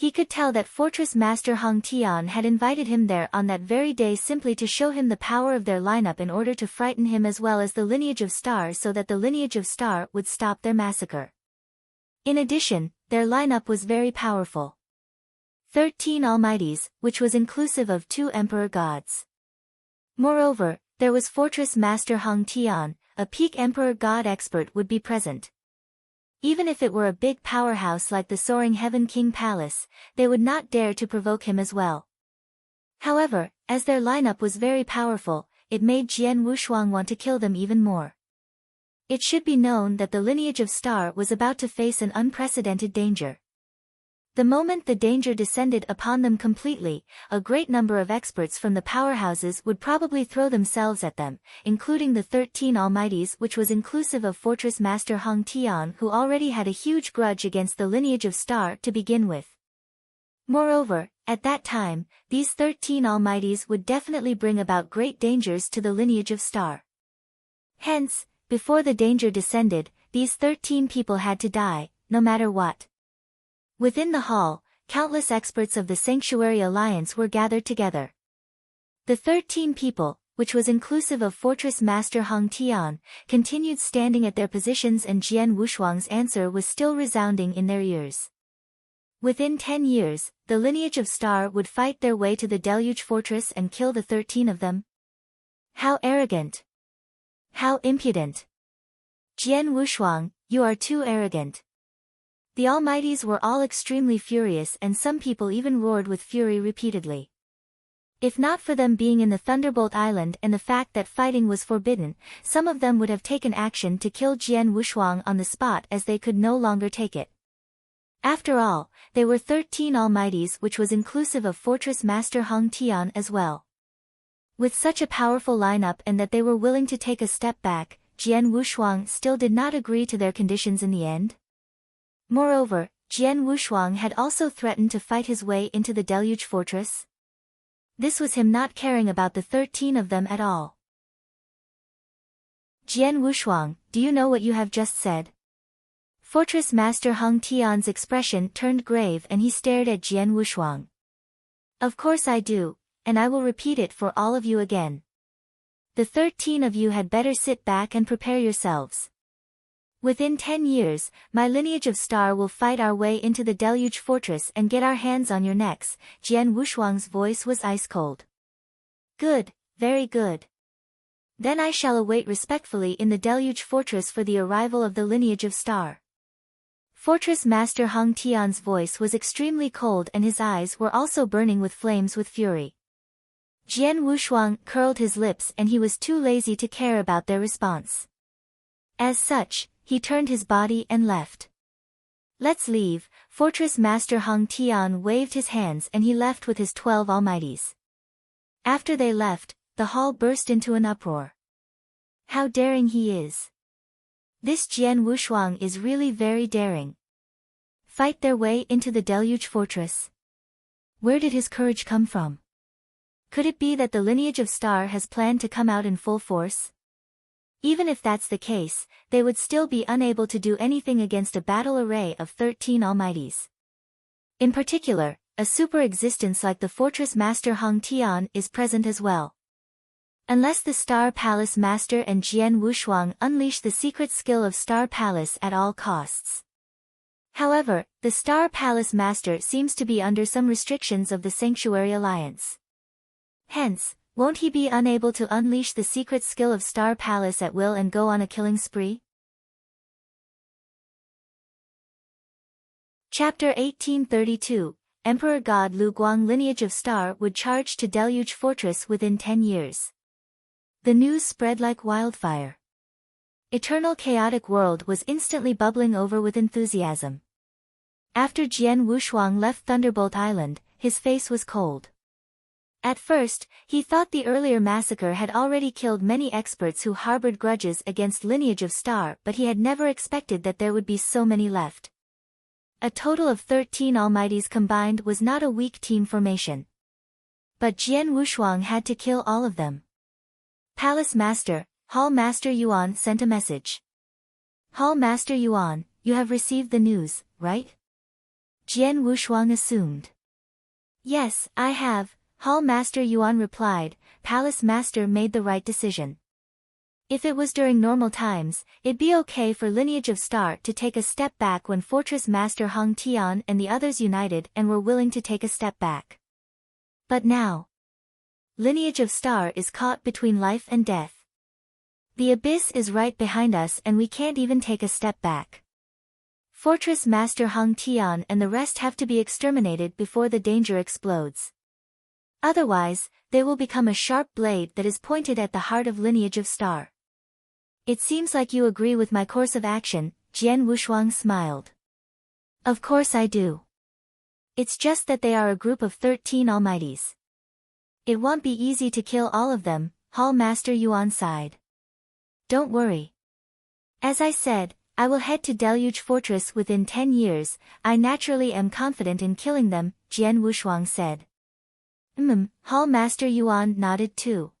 He could tell that Fortress Master Hong Tian had invited him there on that very day simply to show him the power of their lineup in order to frighten him as well as the lineage of Star so that the lineage of Star would stop their massacre. In addition, their lineup was very powerful. 13 Almighties, which was inclusive of 2 Emperor gods. Moreover, there was Fortress Master Hong Tian, a peak Emperor God expert would be present. Even if it were a big powerhouse like the Soaring Heaven King Palace, they would not dare to provoke him as well. However, as their lineup was very powerful, it made Jian Wushuang want to kill them even more. It should be known that the lineage of Star was about to face an unprecedented danger. The moment the danger descended upon them completely, a great number of experts from the powerhouses would probably throw themselves at them, including the 13 Almighties, which was inclusive of Fortress Master Hong Tian, who already had a huge grudge against the lineage of Star to begin with. Moreover, at that time, these 13 Almighties would definitely bring about great dangers to the lineage of Star. Hence, before the danger descended, these 13 people had to die, no matter what. Within the hall, countless experts of the Sanctuary Alliance were gathered together. The 13 people, which was inclusive of Fortress Master Hong Tian, continued standing at their positions, and Jian Wushuang's answer was still resounding in their ears. Within 10 years, the lineage of Star would fight their way to the Deluge Fortress and kill the 13 of them. How arrogant! How impudent! Jian Wushuang, you are too arrogant. The Almighties were all extremely furious, and some people even roared with fury repeatedly. If not for them being in the Thunderbolt Island and the fact that fighting was forbidden, some of them would have taken action to kill Jian Wushuang on the spot, as they could no longer take it. After all, they were 13 Almighties, which was inclusive of Fortress Master Hong Tian as well. With such a powerful lineup and that they were willing to take a step back, Jian Wushuang still did not agree to their conditions in the end. Moreover, Jian Wushuang had also threatened to fight his way into the Deluge Fortress. This was him not caring about the 13 of them at all. Jian Wushuang, do you know what you have just said? Fortress Master Hong Tian's expression turned grave and he stared at Jian Wushuang. Of course I do, and I will repeat it for all of you again. The 13 of you had better sit back and prepare yourselves. Within 10 years, my lineage of Star will fight our way into the Deluge Fortress and get our hands on your necks. Jian Wushuang's voice was ice cold. Good, very good. Then I shall await respectfully in the Deluge Fortress for the arrival of the lineage of Star. Fortress Master Hong Tian's voice was extremely cold and his eyes were also burning with flames with fury. Jian Wushuang curled his lips and he was too lazy to care about their response. As such, he turned his body and left. Let's leave. Fortress Master Hong Tian waved his hands and he left with his 12 Almighties. After they left, the hall burst into an uproar. How daring he is! This Jian Wushuang is really very daring. Fight their way into the Deluge Fortress. Where did his courage come from? Could it be that the lineage of Star has planned to come out in full force? Even if that's the case, they would still be unable to do anything against a battle array of 13 Almighties. In particular, a super existence like the Fortress Master Hong Tian is present as well. Unless the Star Palace Master and Jian Wushuang unleash the secret skill of Star Palace at all costs. However, the Star Palace Master seems to be under some restrictions of the Sanctuary Alliance. Hence, won't he be unable to unleash the secret skill of Star Palace at will and go on a killing spree? Chapter 1832, Emperor God Lu Guang lineage of Star would charge to Deluge Fortress within 10 years. The news spread like wildfire. Eternal Chaotic World was instantly bubbling over with enthusiasm. After Jian Wushuang left Thunderbolt Island, his face was cold. At first, he thought the earlier massacre had already killed many experts who harbored grudges against lineage of Star, but he had never expected that there would be so many left. A total of 13 Almighties combined was not a weak team formation. But Jian Wushuang had to kill all of them. Palace Master, Hall Master Yuan sent a message. Hall Master Yuan, you have received the news, right? Jian Wushuang assumed. Yes, I have. Hall Master Yuan replied. Palace Master made the right decision. If it was during normal times, it'd be okay for Lineage of Star to take a step back when Fortress Master Hong Tian and the others united and were willing to take a step back. But now, Lineage of Star is caught between life and death. The abyss is right behind us and we can't even take a step back. Fortress Master Hong Tian and the rest have to be exterminated before the danger explodes. Otherwise, they will become a sharp blade that is pointed at the heart of Lineage of Star. It seems like you agree with my course of action, Jian Wushuang smiled. Of course I do. It's just that they are a group of 13 Almighties. It won't be easy to kill all of them, Hall Master Yuan sighed. Don't worry. As I said, I will head to Deluge Fortress within 10 years, I naturally am confident in killing them, Jian Wushuang said. Hall Master Yuan nodded too.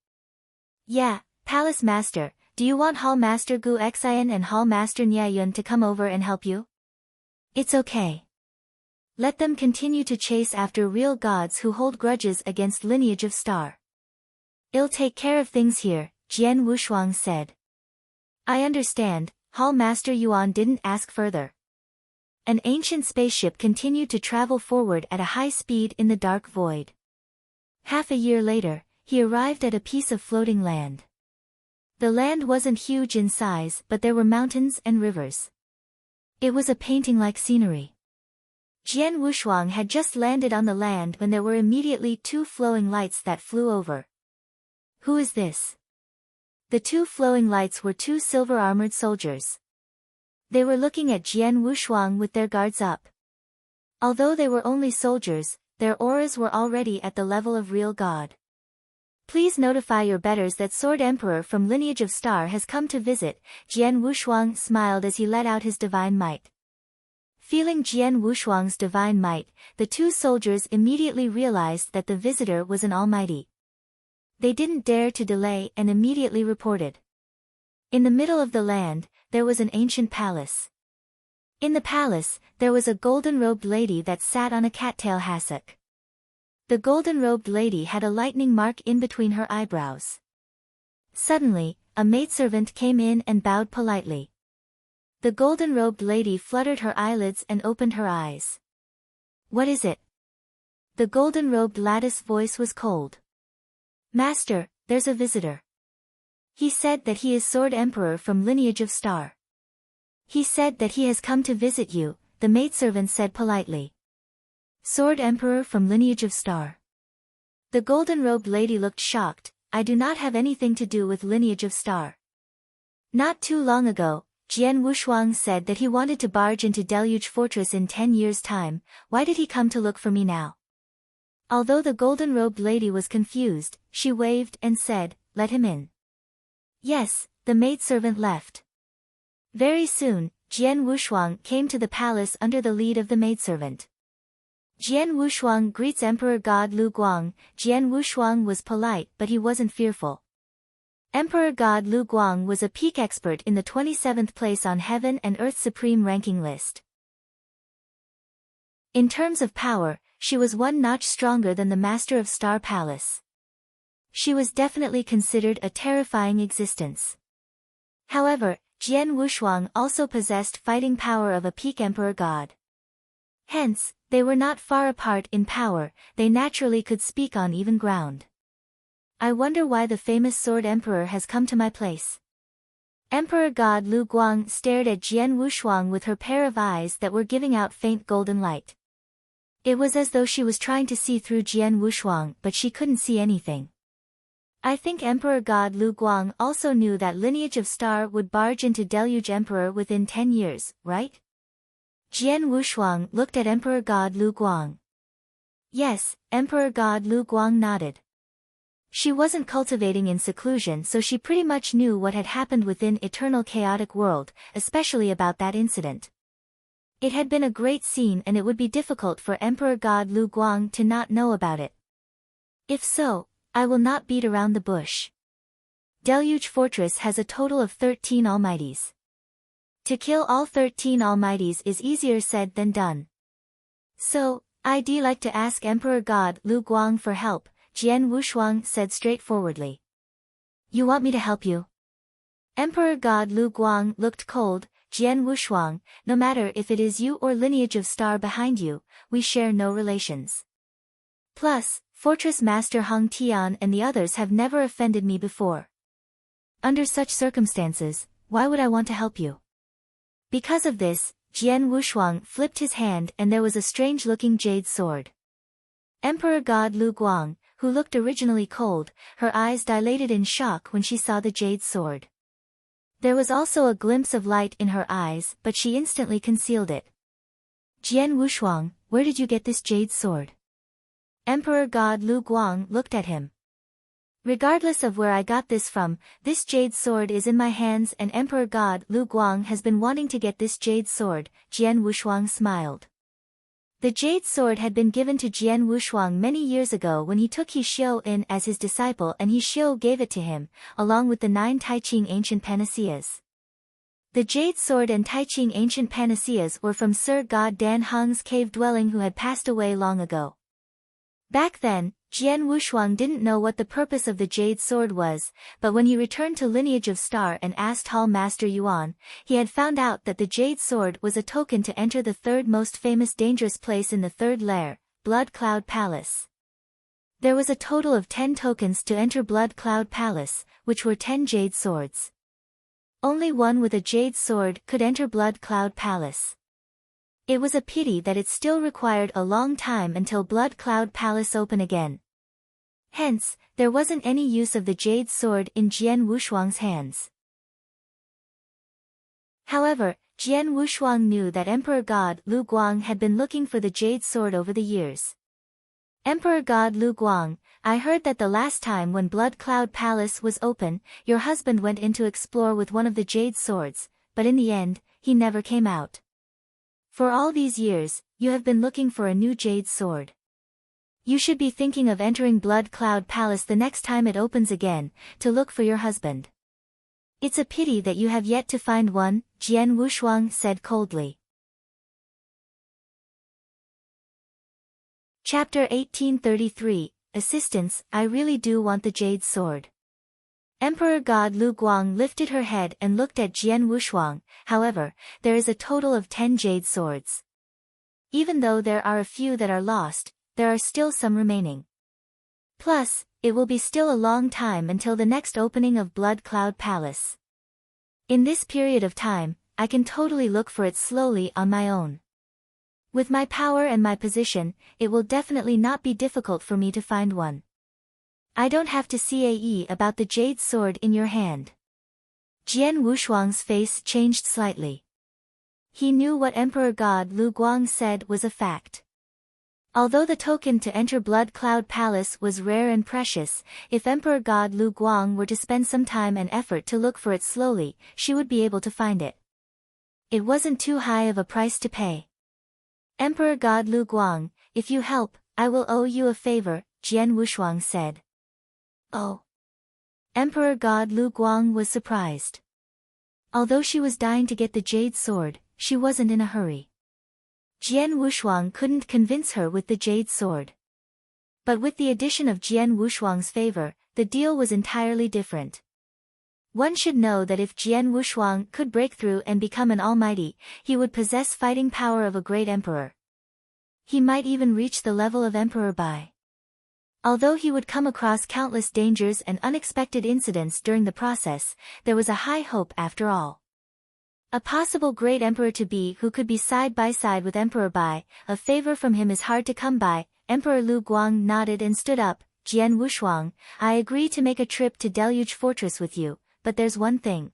Yeah, Palace Master, Do you want Hall Master Gu Xian and Hall Master Nia Yun to come over and help you? It's okay. Let them continue to chase after real gods who hold grudges against lineage of star. I'll take care of things here, Jian Wushuang said. I understand, Hall Master Yuan didn't ask further. An ancient spaceship continued to travel forward at a high speed in the dark void. Half a year later, he arrived at a piece of floating land. The land wasn't huge in size, but there were mountains and rivers. It was a painting-like scenery. Jian Wushuang had just landed on the land when there were immediately two flowing lights that flew over. Who is this? The two flowing lights were two silver-armored soldiers. They were looking at Jian Wushuang with their guards up. Although they were only soldiers, their auras were already at the level of real god. Please notify your betters that Sword Emperor from Lineage of Star has come to visit. Jian Wushuang smiled as he let out his divine might. Feeling Jian Wushuang's divine might, the two soldiers immediately realized that the visitor was an almighty. They didn't dare to delay and immediately reported. In the middle of the land, there was an ancient palace. In the palace, there was a golden-robed lady that sat on a cattail hassock. The golden-robed lady had a lightning mark in between her eyebrows. Suddenly, a maidservant came in and bowed politely. The golden-robed lady fluttered her eyelids and opened her eyes. What is it? The golden-robed lattice voice was cold. Master, there's a visitor. He said that he is Sword Emperor from Lineage of Star. He said that he has come to visit you, the maidservant said politely. Sword Emperor from Lineage of Star. The golden-robed lady looked shocked. I do not have anything to do with Lineage of Star. Not too long ago, Jian Wushuang said that he wanted to barge into Deluge Fortress in 10 years' time. Why did he come to look for me now? Although the golden-robed lady was confused, she waved and said, let him in. Yes, the maidservant left. Very soon, Jian Wushuang came to the palace under the lead of the maidservant. Jian Wushuang greets Emperor God Lu Guang. Jian Wushuang was polite but he wasn't fearful. Emperor God Lu Guang was a peak expert in the 27th place on Heaven and Earth's supreme ranking list. In terms of power, she was one notch stronger than the Master of Star Palace. She was definitely considered a terrifying existence. However, Jian Wushuang also possessed fighting power of a peak emperor god. Hence, they were not far apart in power, they naturally could speak on even ground. I wonder why the famous Sword Emperor has come to my place. Emperor God Lu Guang stared at Jian Wushuang with her pair of eyes that were giving out faint golden light. It was as though she was trying to see through Jian Wushuang but she couldn't see anything. I think Emperor God Lu Guang also knew that Lineage of Star would barge into Deluge Emperor within 10 years, right? Jian Wushuang looked at Emperor God Lu Guang. Yes, Emperor God Lu Guang nodded. She wasn't cultivating in seclusion so she pretty much knew what had happened within Eternal Chaotic World, especially about that incident. It had been a great scene and it would be difficult for Emperor God Lu Guang to not know about it. If so, I will not beat around the bush. Deluge Fortress has a total of 13 Almighties. To kill all 13 Almighties is easier said than done. So, I'd like to ask Emperor God Lu Guang for help, Jian Wushuang said straightforwardly. You want me to help you? Emperor God Lu Guang looked cold. Jian Wushuang, no matter if it is you or Lineage of Star behind you, we share no relations. Plus, Fortress Master Hong Tian and the others have never offended me before. Under such circumstances, why would I want to help you? Because of this, Jian Wushuang flipped his hand and there was a strange-looking jade sword. Emperor God Lu Guang, who looked originally cold, her eyes dilated in shock when she saw the jade sword. There was also a glimpse of light in her eyes but she instantly concealed it. Jian Wushuang, where did you get this jade sword? Emperor God Lu Guang looked at him. Regardless of where I got this from, this jade sword is in my hands and Emperor God Lu Guang has been wanting to get this jade sword, Jian Wushuang smiled. The Jade Sword had been given to Jian Wushuang many years ago when he took He Xiu in as his disciple, and He Xiu gave it to him, along with the 9 Taiqing ancient panaceas. The Jade Sword and Taiqing ancient panaceas were from Sir God Dan Heng's cave dwelling, who had passed away long ago. Back then, Jian Wushuang didn't know what the purpose of the Jade Sword was, but when he returned to Lineage of Star and asked Hall Master Yuan, he had found out that the Jade Sword was a token to enter the 3rd most famous dangerous place in the 3rd lair, Blood Cloud Palace. There was a total of 10 tokens to enter Blood Cloud Palace, which were 10 Jade Swords. Only one with a Jade Sword could enter Blood Cloud Palace. It was a pity that it still required a long time until Blood Cloud Palace open again. Hence, there wasn't any use of the Jade Sword in Jian Wushuang's hands. However, Jian Wushuang knew that Emperor God Lu Guang had been looking for the Jade Sword over the years. Emperor God Lu Guang, I heard that the last time when Blood Cloud Palace was open, your husband went in to explore with one of the Jade Swords, but in the end, he never came out. For all these years, you have been looking for a new Jade Sword. You should be thinking of entering Blood Cloud Palace the next time it opens again, to look for your husband. It's a pity that you have yet to find one, Jian Wushuang said coldly. Chapter 1833, Assistance. I really do want the Jade Sword. Emperor God Lu Guang lifted her head and looked at Jian Wushuang. However, there is a total of 10 Jade Swords. Even though there are a few that are lost, there are still some remaining. Plus, it will be still a long time until the next opening of Blood Cloud Palace. In this period of time, I can totally look for it slowly on my own. With my power and my position, it will definitely not be difficult for me to find one. I don't have to CAE about the Jade Sword in your hand. Jian Wushuang's face changed slightly. He knew what Emperor God Lu Guang said was a fact. Although the token to enter Blood Cloud Palace was rare and precious, if Emperor God Lu Guang were to spend some time and effort to look for it slowly, she would be able to find it. It wasn't too high of a price to pay. Emperor God Lu Guang, if you help, I will owe you a favor, Jian Wushuang said. Oh. Emperor God Lu Guang was surprised. Although she was dying to get the Jade Sword, she wasn't in a hurry. Jian Wushuang couldn't convince her with the Jade Sword. But with the addition of Jian Wushuang's favor, the deal was entirely different. One should know that if Jian Wushuang could break through and become an almighty, he would possess fighting power of a great emperor. He might even reach the level of Emperor Bai. Although he would come across countless dangers and unexpected incidents during the process, there was a high hope after all. A possible great emperor to be who could be side by side with Emperor Bai. A favor from him is hard to come by. Emperor Lu Guang nodded and stood up. Jian Wushuang, I agree to make a trip to Deluge Fortress with you, but there's one thing.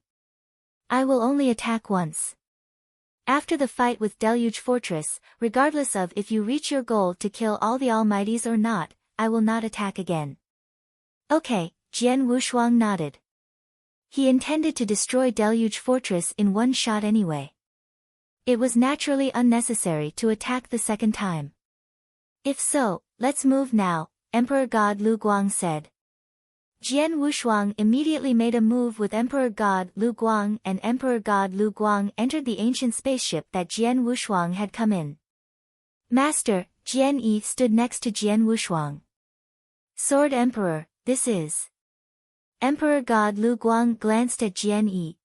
I will only attack once. After the fight with Deluge Fortress, regardless of if you reach your goal to kill all the Almighties or not, I will not attack again. Okay, Jian Wushuang nodded. He intended to destroy Deluge Fortress in one shot anyway. It was naturally unnecessary to attack the second time. If so, let's move now, Emperor God Lu Guang said. Jian Wushuang immediately made a move with Emperor God Lu Guang, and Emperor God Lu Guang entered the ancient spaceship that Jian Wushuang had come in. Master, Jian Yi stood next to Jian Wushuang. Sword Emperor, this is. Emperor God Lu Guang glanced at Jian Yi.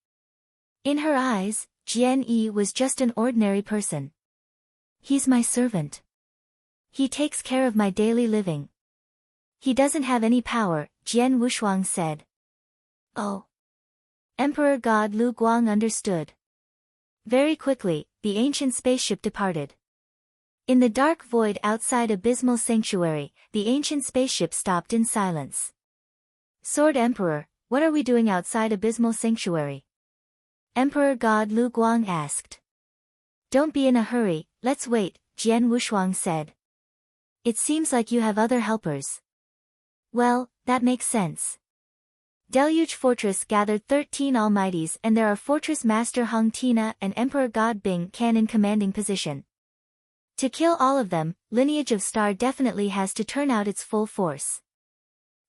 In her eyes, Jian Yi was just an ordinary person. He's my servant. He takes care of my daily living. He doesn't have any power, Jian Wushuang said. Oh. Emperor God Lu Guang understood. Very quickly, the ancient spaceship departed. In the dark void outside Abysmal Sanctuary, the ancient spaceship stopped in silence. Sword Emperor, what are we doing outside Abysmal Sanctuary? Emperor God Lu Guang asked. Don't be in a hurry, let's wait, Jian Wushuang said. It seems like you have other helpers. Well, that makes sense. Deluge Fortress gathered 13 Almighties, and there are Fortress Master Hong Tina and Emperor God Bing Can in commanding position. To kill all of them, lineage of star definitely has to turn out its full force.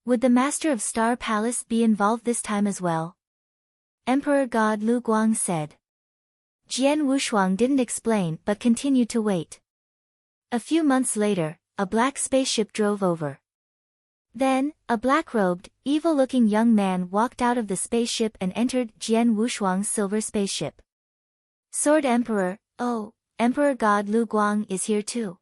Would the master of Star Palace be involved this time as well? Emperor God Lu Guang said. Jian Wushuang didn't explain but continued to wait. A few months later, a black spaceship drove over. Then, a black-robed, evil-looking young man walked out of the spaceship and entered Jian Wushuang's silver spaceship. Sword Emperor, oh, Emperor God Lu Guang is here too.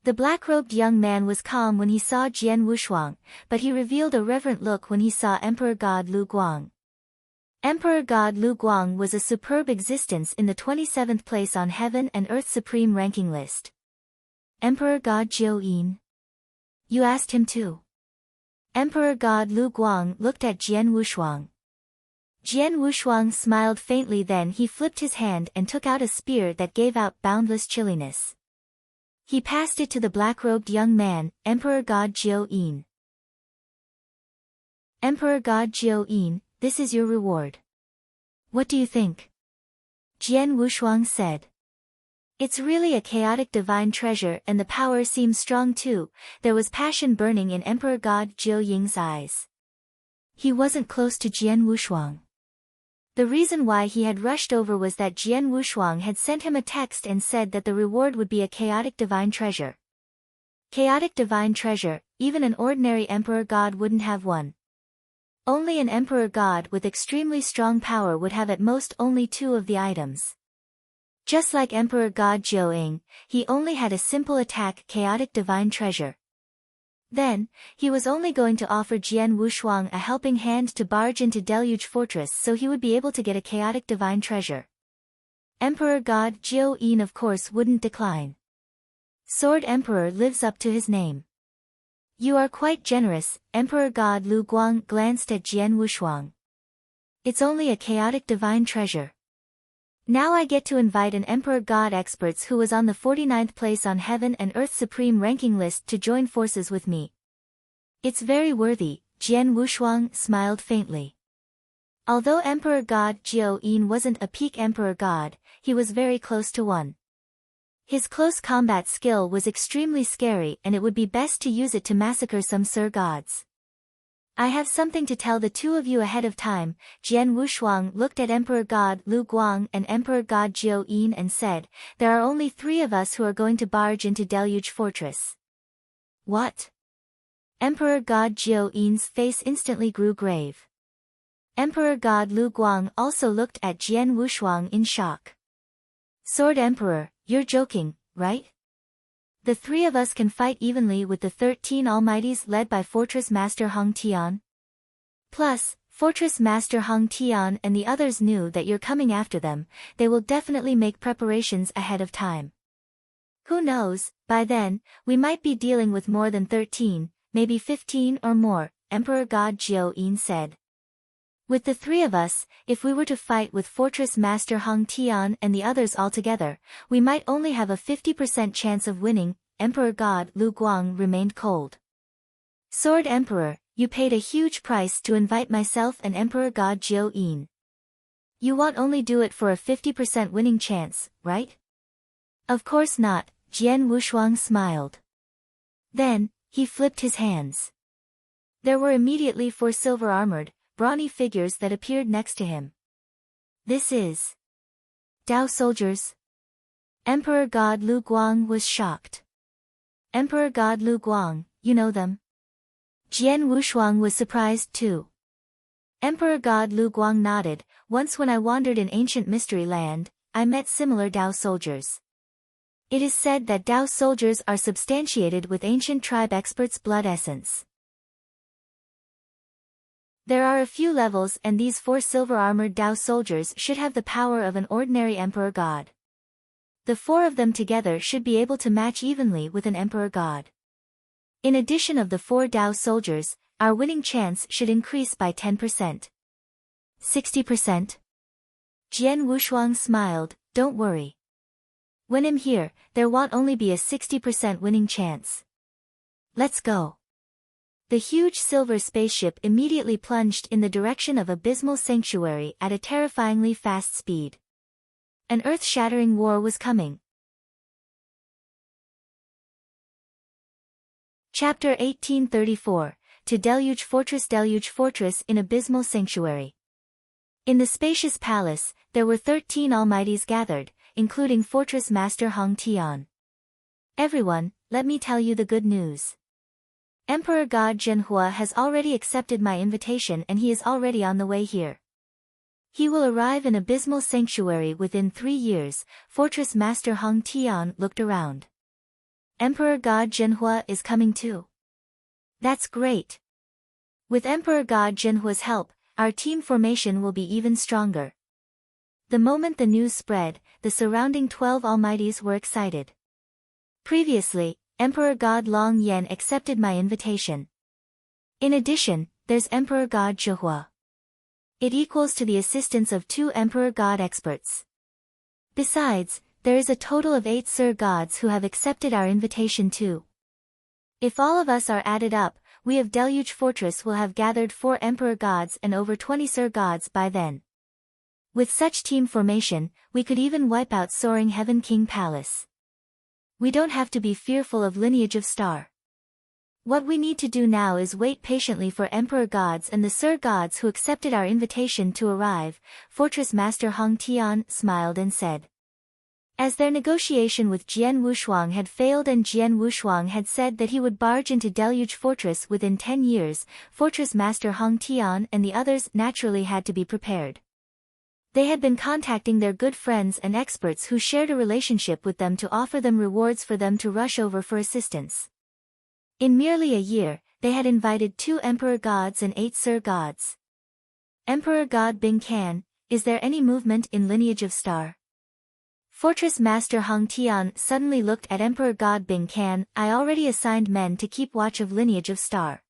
The black-robed young man was calm when he saw Jian Wushuang, but he revealed a reverent look when he saw Emperor God Lu Guang. Emperor God Lu Guang was a superb existence in the 27th place on Heaven and Earth Supreme ranking list. Emperor God Jiu Yin? You asked him too. Emperor God Lu Guang looked at Jian Wushuang. Jian Wushuang smiled faintly, then he flipped his hand and took out a spear that gave out boundless chilliness. He passed it to the black-robed young man, Emperor God Jiu Yin. Emperor God Jiu Yin, this is your reward. What do you think? Jian Wushuang said. It's really a chaotic divine treasure and the power seems strong too. There was passion burning in Emperor God Jiu Ying's eyes. He wasn't close to Jian Wushuang. The reason why he had rushed over was that Jian Wushuang had sent him a text and said that the reward would be a chaotic divine treasure. Chaotic divine treasure, even an ordinary emperor god wouldn't have one. Only an emperor god with extremely strong power would have at most only 2 of the items. Just like Emperor God Jiu, he only had a simple attack chaotic divine treasure. Then, he was only going to offer Jian Wushuang a helping hand to barge into Deluge Fortress so he would be able to get a chaotic divine treasure. Emperor God Jiu Yin of course wouldn't decline. Sword Emperor lives up to his name. You are quite generous, Emperor God Lu Guang glanced at Jian Wushuang. It's only a chaotic divine treasure. Now I get to invite an Emperor God experts who was on the 49th place on Heaven and Earth Supreme ranking list to join forces with me. It's very worthy, Jian Wushuang smiled faintly. Although Emperor God Jiu Yin wasn't a peak Emperor God, he was very close to one. His close combat skill was extremely scary and it would be best to use it to massacre some Sir Gods. I have something to tell the 2 of you ahead of time. Jian Wushuang looked at Emperor God Lu Guang and Emperor God Jiu Yin and said, there are only 3 of us who are going to barge into Deluge Fortress. What? Emperor God Jiu Yin's face instantly grew grave. Emperor God Lu Guang also looked at Jian Wushuang in shock. Sword Emperor, you're joking, right? The 3 of us can fight evenly with the 13 Almighties led by Fortress Master Hong Tian. Plus, Fortress Master Hong Tian and the others knew that you're coming after them, they will definitely make preparations ahead of time. Who knows, by then, we might be dealing with more than 13, maybe 15 or more, Emperor God Jiu Yin said. With the 3 of us, if we were to fight with Fortress Master Hong Tian and the others all together, we might only have a 50% chance of winning, Emperor God Lu Guang remained cold. Sword Emperor, you paid a huge price to invite myself and Emperor God Jiu Yin. You won't only do it for a 50% winning chance, right? Of course not, Jian Wushuang smiled. Then, he flipped his hands. There were immediately 4 silver-armored, brawny figures that appeared next to him. This is Dao soldiers. Emperor God Lu Guang was shocked. Emperor God Lu Guang, you know them? Jian Wushuang was surprised too. Emperor God Lu Guang nodded. Once when I wandered in ancient mystery land, I met similar Dao soldiers. It is said that Dao soldiers are substantiated with ancient tribe experts' blood essence. There are a few levels and these 4 silver-armored Dao soldiers should have the power of an ordinary Emperor God. The 4 of them together should be able to match evenly with an Emperor God. In addition of the 4 Dao soldiers, our winning chance should increase by 10%. 60%? Jian Wushuang smiled, don't worry. When I'm here, there won't only be a 60% winning chance. Let's go. The huge silver spaceship immediately plunged in the direction of Abysmal Sanctuary at a terrifyingly fast speed. An earth-shattering war was coming. Chapter 1834, To Deluge Fortress in Abysmal Sanctuary. In the spacious palace, there were 13 Almighties gathered, including Fortress Master Hong Tian. Everyone, let me tell you the good news. Emperor God Zhenhua has already accepted my invitation and he is already on the way here. He will arrive in Abysmal Sanctuary within 3 years. Fortress Master Hong Tian looked around. Emperor God Zhenhua is coming too. That's great. With Emperor God Zhenhua's help, our team formation will be even stronger. The moment the news spread, the surrounding 12 Almighties were excited. Previously, Emperor God Long Yan accepted my invitation. In addition, there's Emperor God Zhehua. It equals to the assistance of 2 Emperor God experts. Besides, there is a total of 8 Sir Gods who have accepted our invitation too. If all of us are added up, we of Deluge Fortress will have gathered 4 Emperor Gods and over 20 Sir Gods by then. With such team formation, we could even wipe out Soaring Heaven King Palace. We don't have to be fearful of Lineage of Star. What we need to do now is wait patiently for Emperor Gods and the Sir Gods who accepted our invitation to arrive. Fortress Master Hong Tian smiled and said. As their negotiation with Jian Wushuang had failed and Jian Wushuang had said that he would barge into Deluge Fortress within 10 years, Fortress Master Hong Tian and the others naturally had to be prepared. They had been contacting their good friends and experts who shared a relationship with them to offer them rewards for them to rush over for assistance. In merely a year, they had invited 2 Emperor Gods and 8 Sir Gods. Emperor God Bing Can, is there any movement in Lineage of Star? Fortress Master Hong Tian suddenly looked at Emperor God Bing Can. I already assigned men to keep watch of Lineage of Star.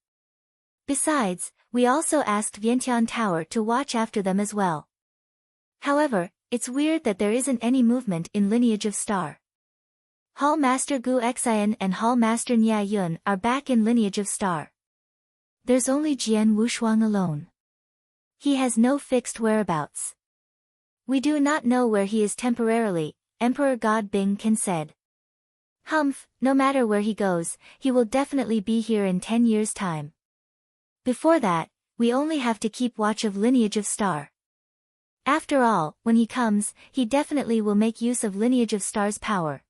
Besides, we also asked Vientiane Tower to watch after them as well. However, it's weird that there isn't any movement in Lineage of Star. Hall Master Gu Xian and Hall Master Nia Yun are back in Lineage of Star. There's only Jian Wushuang alone. He has no fixed whereabouts. We do not know where he is temporarily, Emperor God Bing Can said. Humph, no matter where he goes, he will definitely be here in 10 years' time. Before that, we only have to keep watch of Lineage of Star. After all, when he comes, he definitely will make use of Lineage of Star's power.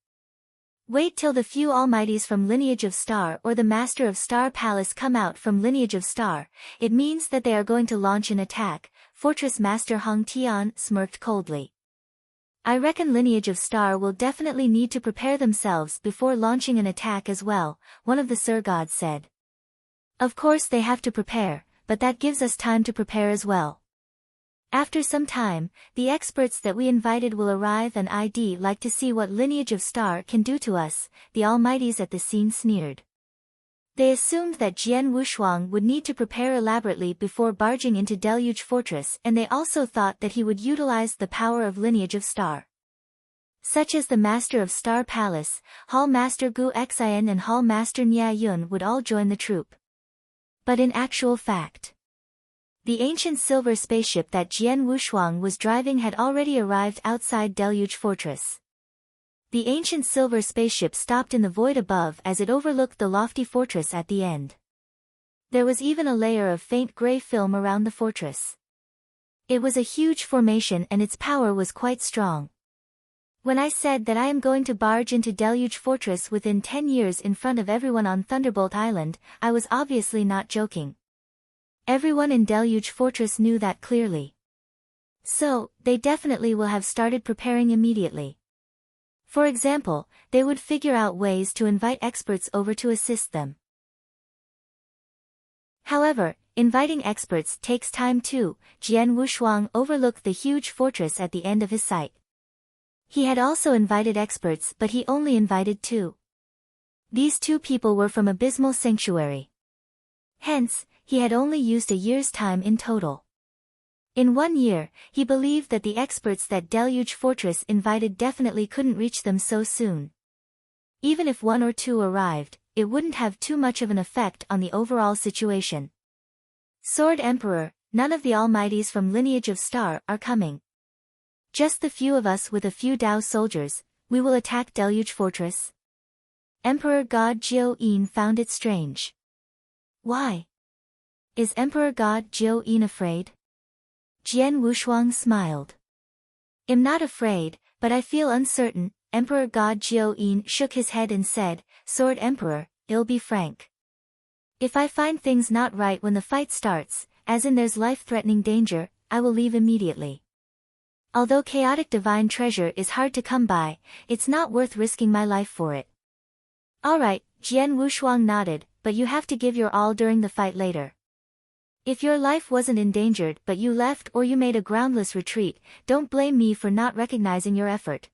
Wait till the few Almighties from Lineage of Star or the Master of Star Palace come out from Lineage of Star, it means that they are going to launch an attack. Fortress Master Hong Tian smirked coldly. I reckon Lineage of Star will definitely need to prepare themselves before launching an attack as well, one of the Sir Gods said. Of course they have to prepare, but that gives us time to prepare as well. After some time, the experts that we invited will arrive and I'd like to see what Lineage of Star can do to us, the Almighties at the scene sneered. They assumed that Jian Wushuang would need to prepare elaborately before barging into Deluge Fortress and they also thought that he would utilize the power of Lineage of Star. Such as the Master of Star Palace, Hall Master Gu Xian and Hall Master Nia Yun would all join the troop. But in actual fact, the ancient silver spaceship that Jian Wushuang was driving had already arrived outside Deluge Fortress. The ancient silver spaceship stopped in the void above as it overlooked the lofty fortress at the end. There was even a layer of faint gray film around the fortress. It was a huge formation and its power was quite strong. When I said that I am going to barge into Deluge Fortress within 10 years in front of everyone on Thunderbolt Island, I was obviously not joking. Everyone in Deluge Fortress knew that clearly. So, they definitely will have started preparing immediately. For example, they would figure out ways to invite experts over to assist them. However, inviting experts takes time too. Jian Wushuang overlooked the huge fortress at the end of his sight. He had also invited experts but he only invited 2. These 2 people were from Abysmal Sanctuary. Hence, he had only used a year's time in total. In 1 year, he believed that the experts that Deluge Fortress invited definitely couldn't reach them so soon. Even if 1 or 2 arrived, it wouldn't have too much of an effect on the overall situation. Sword Emperor, none of the Almighties from Lineage of Star are coming. Just the few of us with a few Dao soldiers, we will attack Deluge Fortress. Emperor God Jiu-in found it strange. Why? Is Emperor God Jiu-in afraid? Jian Wushuang smiled. I'm not afraid, but I feel uncertain. Emperor God Jiu-in shook his head and said, Sword Emperor, I'll be frank. If I find things not right when the fight starts, as in there's life-threatening danger, I will leave immediately. Although chaotic divine treasure is hard to come by, it's not worth risking my life for it. Alright, Jian Wushuang nodded, but you have to give your all during the fight later. If your life wasn't endangered but you left or you made a groundless retreat, don't blame me for not recognizing your effort.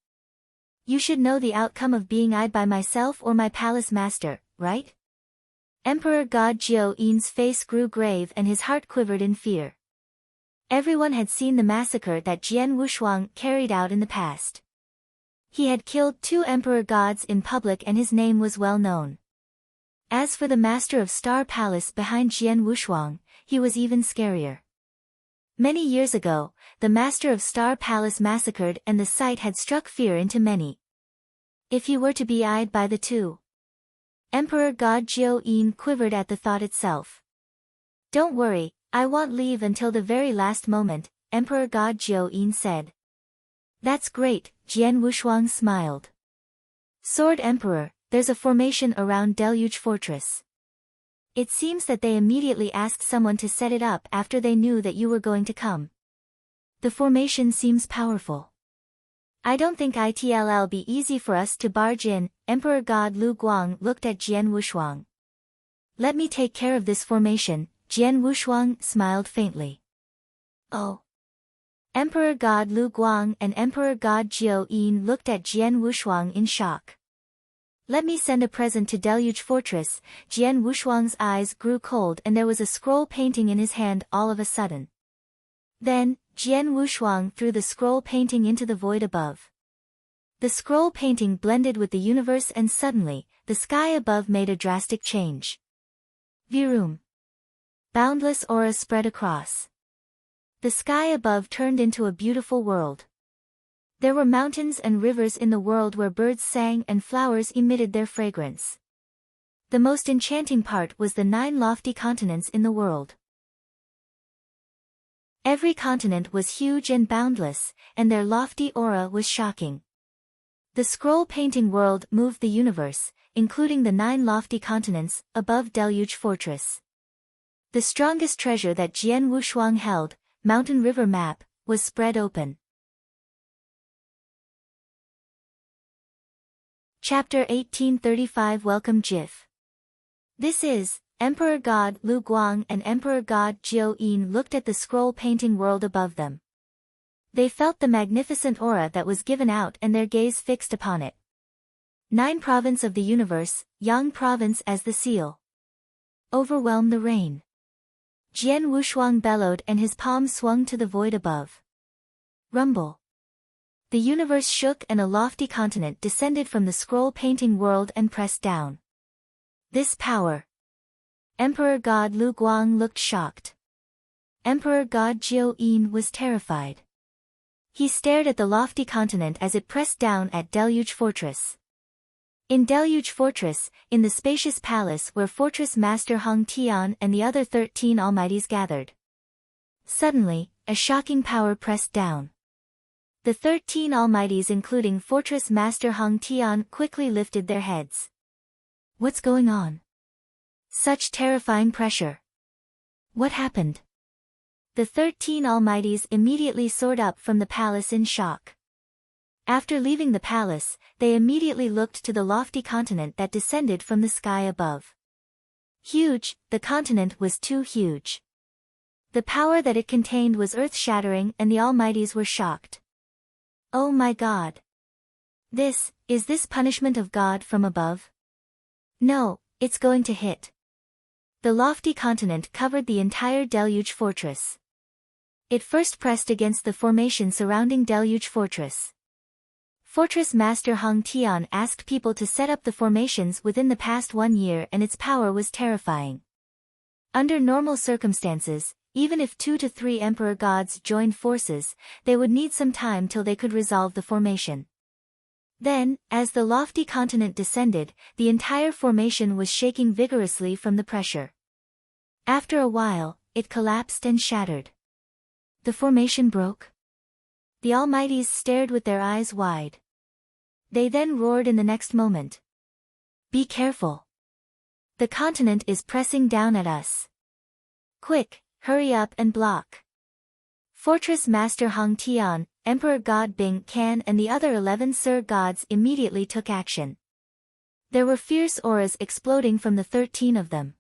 You should know the outcome of being eyed by myself or my palace master, right? Emperor God Jiu-in's face grew grave and his heart quivered in fear. Everyone had seen the massacre that Jian Wushuang carried out in the past. He had killed 2 emperor gods in public and his name was well known. As for the master of Star Palace behind Jian Wushuang, he was even scarier. Many years ago, the master of Star Palace massacred and the sight had struck fear into many. If he were to be eyed by the 2. Emperor God Jiu-in quivered at the thought itself. Don't worry, I won't leave until the very last moment, Emperor God Jiu-in said. That's great, Jian Wushuang smiled. Sword Emperor, there's a formation around Deluge Fortress. It seems that they immediately asked someone to set it up after they knew that you were going to come. The formation seems powerful. I don't think it'll be easy for us to barge in. Emperor God Lu Guang looked at Jian Wushuang. Let me take care of this formation, Jian Wushuang smiled faintly. Oh. Emperor God Lu Guang and Emperor God Jiu-in looked at Jian Wushuang in shock. Let me send a present to Deluge Fortress. Jian Wushuang's eyes grew cold and there was a scroll painting in his hand all of a sudden. Then, Jian Wushuang threw the scroll painting into the void above. The scroll painting blended with the universe and suddenly, the sky above made a drastic change. Virum. Boundless aura spread across. The sky above turned into a beautiful world. There were mountains and rivers in the world where birds sang and flowers emitted their fragrance. The most enchanting part was the 9 lofty continents in the world. Every continent was huge and boundless, and their lofty aura was shocking. The scroll painting world moved the universe, including the 9 lofty continents, above Deluge Fortress. The strongest treasure that Jian Wushuang held, Mountain River Map, was spread open. Chapter 1835 Welcome GIF. This is, Emperor God Lu Guang and Emperor God Jiu-in looked at the scroll painting world above them. They felt the magnificent aura that was given out and their gaze fixed upon it. 9 province of the universe, Yang province as the seal. Overwhelm the rain. Jian Wushuang bellowed and his palm swung to the void above. Rumble. The universe shook and a lofty continent descended from the scroll painting world and pressed down. This power. Emperor God Lu Guang looked shocked. Emperor God Jiu-in was terrified. He stared at the lofty continent as it pressed down at Deluge Fortress. In Deluge Fortress, in the spacious palace where Fortress Master Hung Tian and the other 13 Almighties gathered. Suddenly, a shocking power pressed down. The 13 Almighties including Fortress Master Hung Tian quickly lifted their heads. What's going on? Such terrifying pressure. What happened? The 13 Almighties immediately soared up from the palace in shock. After leaving the palace, they immediately looked to the lofty continent that descended from the sky above. Huge, the continent was too huge. The power that it contained was earth-shattering and the Almighties were shocked. Oh my God! Is this punishment of God from above? No, it's going to hit. The lofty continent covered the entire Deluge Fortress. It first pressed against the formation surrounding Deluge Fortress. Fortress Master Hung Tian asked people to set up the formations within the past 1 year and its power was terrifying. Under normal circumstances, even if 2 to 3 Emperor Gods joined forces, they would need some time till they could resolve the formation. Then, as the lofty continent descended, the entire formation was shaking vigorously from the pressure. After a while, it collapsed and shattered. The formation broke. The Almighties stared with their eyes wide. They then roared in the next moment. Be careful. The continent is pressing down at us. Quick, hurry up and block. Fortress Master Hong Tian, Emperor God Bing Can and the other 11 Sir Gods immediately took action. There were fierce auras exploding from the 13 of them.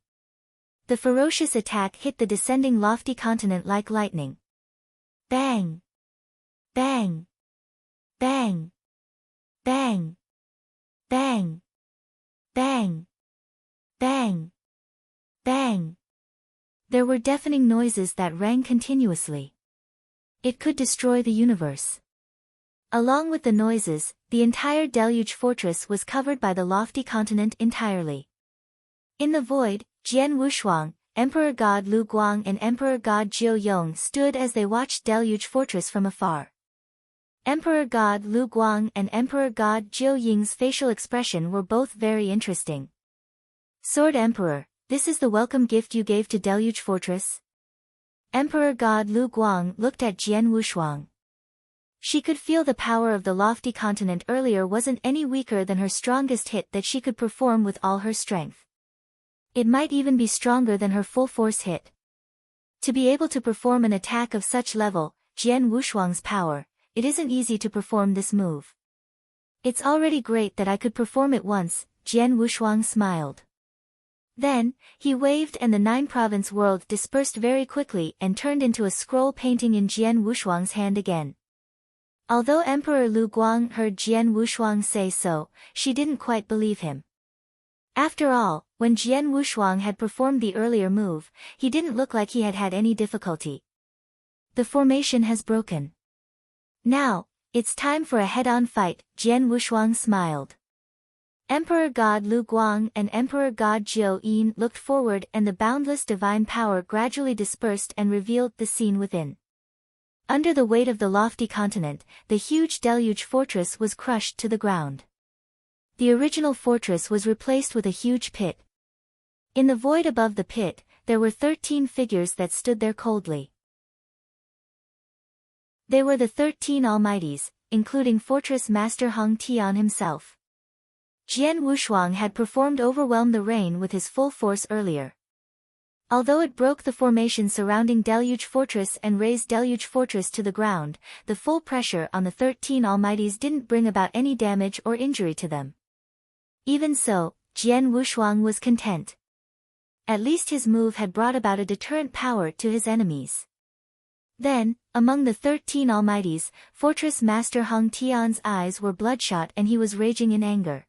The ferocious attack hit the descending lofty continent like lightning. Bang! Bang! Bang! Bang! Bang! Bang! Bang! Bang! There were deafening noises that rang continuously. It could destroy the universe. Along with the noises, the entire deluge fortress was covered by the lofty continent entirely. In the void, Jian Wushuang, Emperor God Lu Guang and Emperor God Jiu Yong stood as they watched deluge fortress from afar. Emperor God Lu Guang and Emperor God Jiu Ying's facial expression were both very interesting. Sword Emperor, this is the welcome gift you gave to deluge fortress? Emperor God Lu Guang looked at Jian Wushuang. She could feel the power of the lofty continent earlier wasn't any weaker than her strongest hit that she could perform with all her strength. It might even be stronger than her full force hit. To be able to perform an attack of such level, Jian Wushuang's power, it isn't easy to perform this move. It's already great that I could perform it once, Jian Wushuang smiled. Then, he waved and the 9-province world dispersed very quickly and turned into a scroll painting in Jian Wushuang's hand again. Although Emperor Lu Guang heard Jian Wushuang say so, she didn't quite believe him. After all, when Jian Wushuang had performed the earlier move, he didn't look like he had had any difficulty. The formation has broken. Now, it's time for a head-on fight, Jian Wushuang smiled. Emperor God Lu Guang and Emperor God Jiu Yin looked forward and the boundless divine power gradually dispersed and revealed the scene within. Under the weight of the lofty continent, the huge deluge fortress was crushed to the ground. The original fortress was replaced with a huge pit. In the void above the pit, there were 13 figures that stood there coldly. They were the 13 Almighties, including Fortress Master Hong Tian himself. Jian Wushuang had performed Overwhelm the Rain with his full force earlier. Although it broke the formation surrounding Deluge Fortress and razed Deluge Fortress to the ground, the full pressure on the 13 Almighties didn't bring about any damage or injury to them. Even so, Jian Wushuang was content. At least his move had brought about a deterrent power to his enemies. Then, among the 13 Almighties, Fortress Master Hong Tian's eyes were bloodshot and he was raging in anger.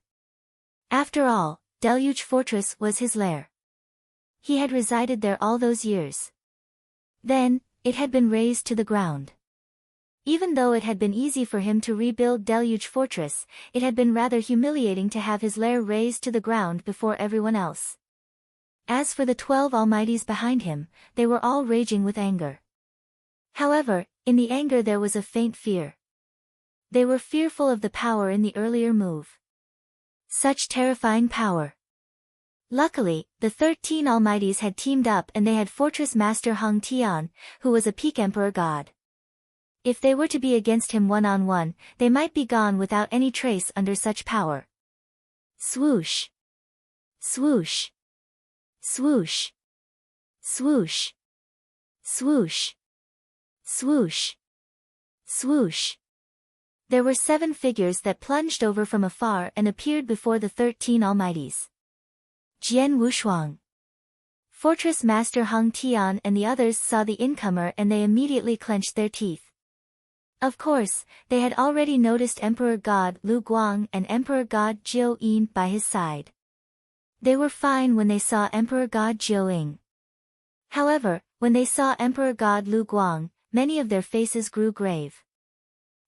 After all, Deluge Fortress was his lair. He had resided there all those years. Then, it had been razed to the ground. Even though it had been easy for him to rebuild Deluge Fortress, it had been rather humiliating to have his lair razed to the ground before everyone else. As for the 12 Almighties behind him, they were all raging with anger. However, in the anger there was a faint fear. They were fearful of the power in the earlier move. Such terrifying power. Luckily, the 13 Almighties had teamed up and they had Fortress Master Hong Tian, who was a peak Emperor God. If they were to be against him one-on-one, they might be gone without any trace under such power. Swoosh! Swoosh! Swoosh! Swoosh! Swoosh! Swoosh! Swoosh! There were 7 figures that plunged over from afar and appeared before the 13 Almighties. Jian Wushuang. Fortress Master Hong Tian and the others saw the incomer and they immediately clenched their teeth. Of course, they had already noticed Emperor God Lu Guang and Emperor God Jiu Yin by his side. They were fine when they saw Emperor God Jiu Ying. However, when they saw Emperor God Lu Guang, many of their faces grew grave.